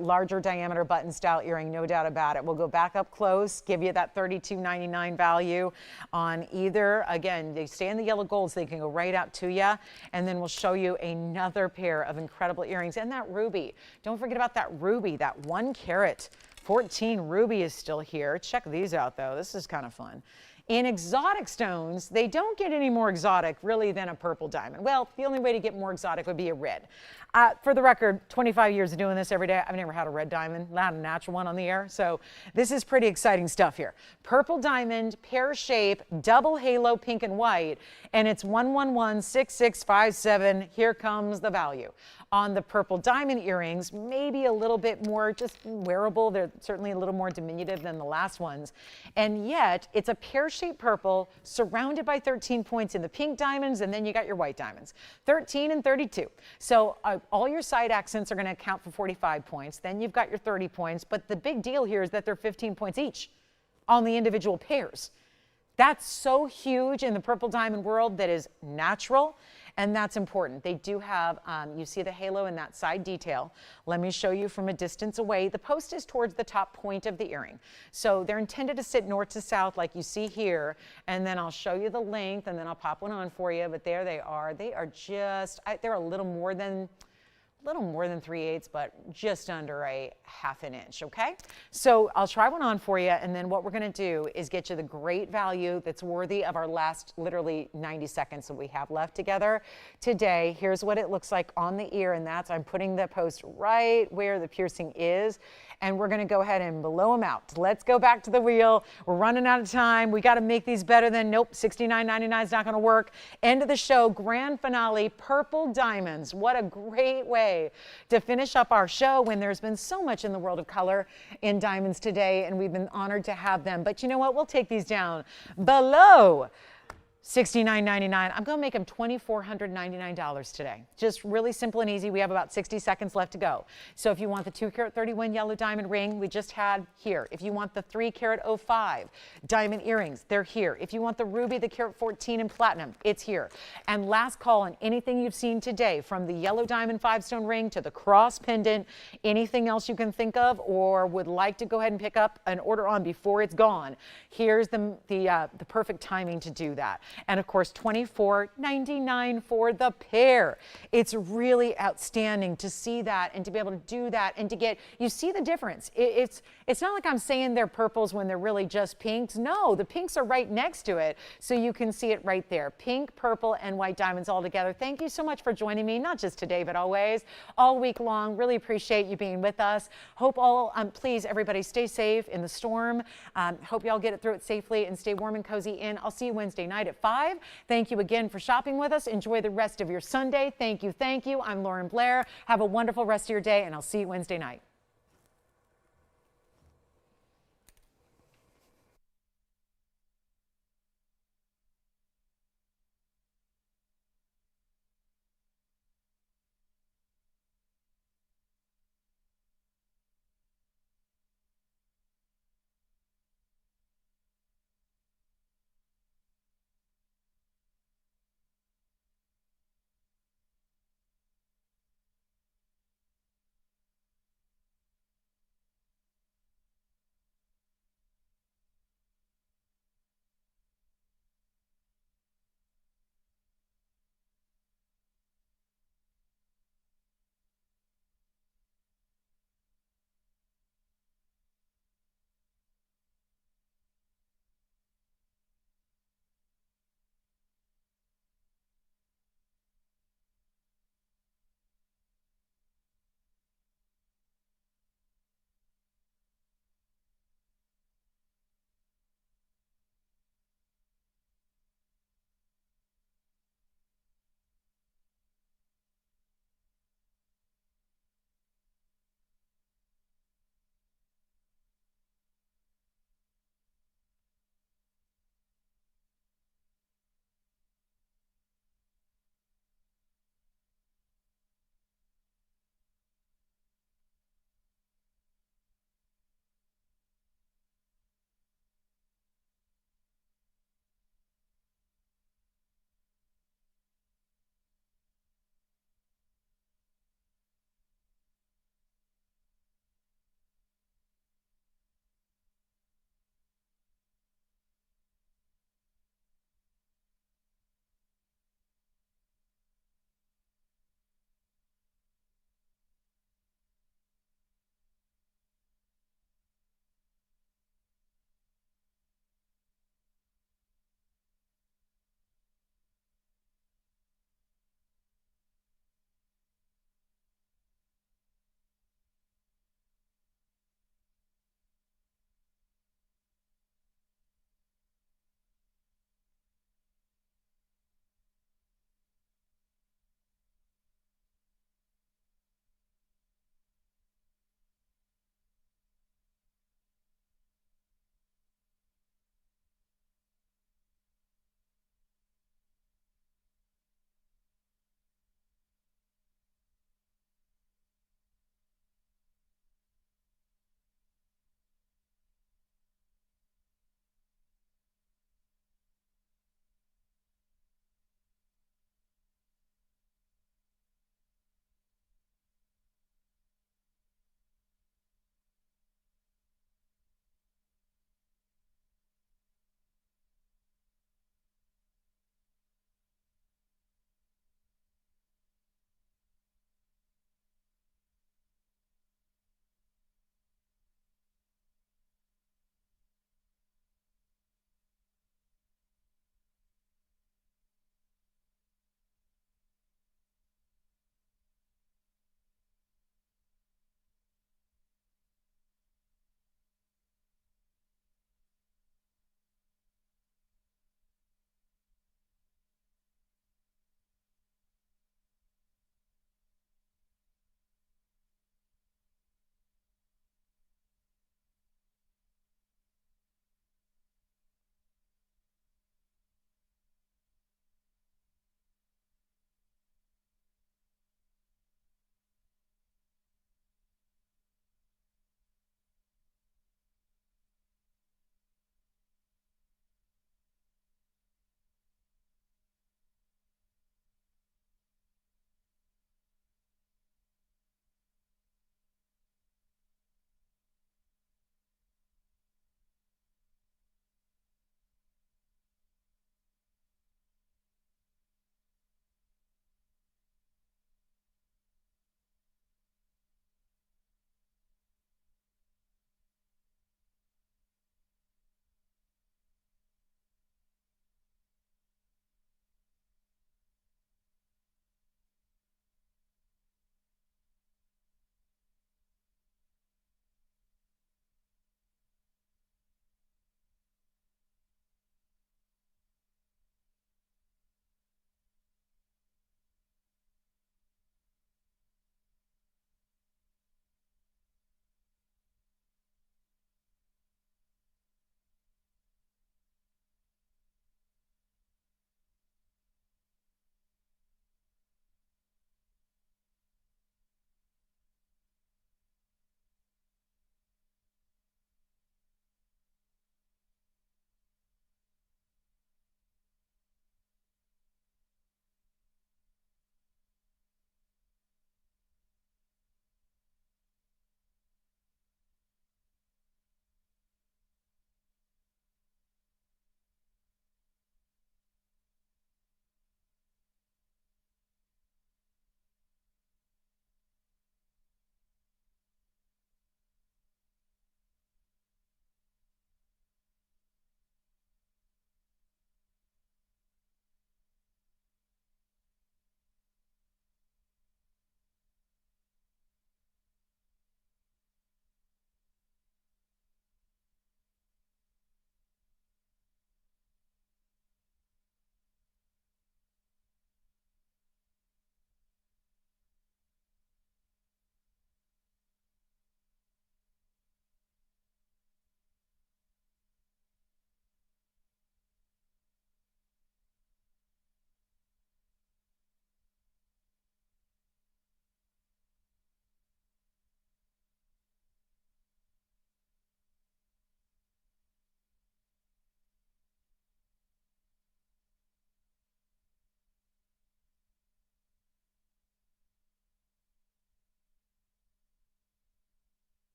larger diameter button style earring, no doubt about it. We'll go back up close, give you that $32.99 value on either. Again, they stay in the yellow gold so they can go right out to you. And then we'll show you another pair of incredible earrings. And that ruby. Don't forget about that ruby, that 1 carat 14 ruby is still here. Check these out though. This is kind of fun. In exotic stones, they don't get any more exotic really than a purple diamond. Well, the only way to get more exotic would be a red. For the record, 25 years of doing this every day, I've never had a red diamond, not a natural one on the air. So this is pretty exciting stuff here. Purple diamond, pear shape, double halo, pink and white, and it's 1116657. Here comes the value. On the purple diamond earrings, maybe a little bit more just wearable. They're certainly a little more diminutive than the last ones. And yet, it's a pear-shaped purple surrounded by 13 points in the pink diamonds, and then you got your white diamonds. 13 and 32. So all your side accents are going to account for 45 points. Then you've got your 30 points. But the big deal here is that they're 15 points each on the individual pairs. That's so huge in the purple diamond world. That is natural. And that's important. They do have, you see the halo in that side detail. Let me show you from a distance away. The post is towards the top point of the earring. So they're intended to sit north to south like you see here. And then I'll show you the length and then I'll pop one on for you. But there they are. They are just, they're a little more than 3/8, but just under a ½ inch, okay? So I'll try one on for you, and then what we're gonna do is get you the great value that's worthy of our last literally 90 seconds that we have left together today. Here's what it looks like on the ear, and that's, I'm putting the post right where the piercing is, and we're gonna go ahead and blow them out. Let's go back to the wheel. We're running out of time. We gotta make these better than, nope, $69.99 is not gonna work. End of the show, grand finale, purple diamonds. What a great way to finish up our show when there's been so much in the world of color in diamonds today, and we've been honored to have them. But you know what? We'll take these down below $69.99. I'm going to make them $2,499 today. Just really simple and easy. We have about 60 seconds left to go. So if you want the 2 carat 31 yellow diamond ring, we just had here. If you want the 3 carat 05 diamond earrings, they're here. If you want the ruby, the carat 14 and platinum, it's here. And last call on anything you've seen today, from the yellow diamond 5-stone ring to the cross pendant, anything else you can think of or would like to go ahead and pick up an order on before it's gone. Here's the perfect timing to do that. And of course, $24.99 for the pair. It's really outstanding to see that and to be able to do that and to get, you see the difference. It's not like I'm saying they're purples when they're really just pinks. No, the pinks are right next to it. So you can see it right there. Pink, purple, and white diamonds all together. Thank you so much for joining me, not just today, but always, all week long. Really appreciate you being with us. Hope please, everybody stay safe in the storm. Hope y'all get it through it safely and stay warm and cozy in. I'll see you Wednesday night at 5. Thank you again for shopping with us. Enjoy the rest of your Sunday. Thank you. Thank you. I'm Lauren Blair. Have a wonderful rest of your day, and I'll see you Wednesday night.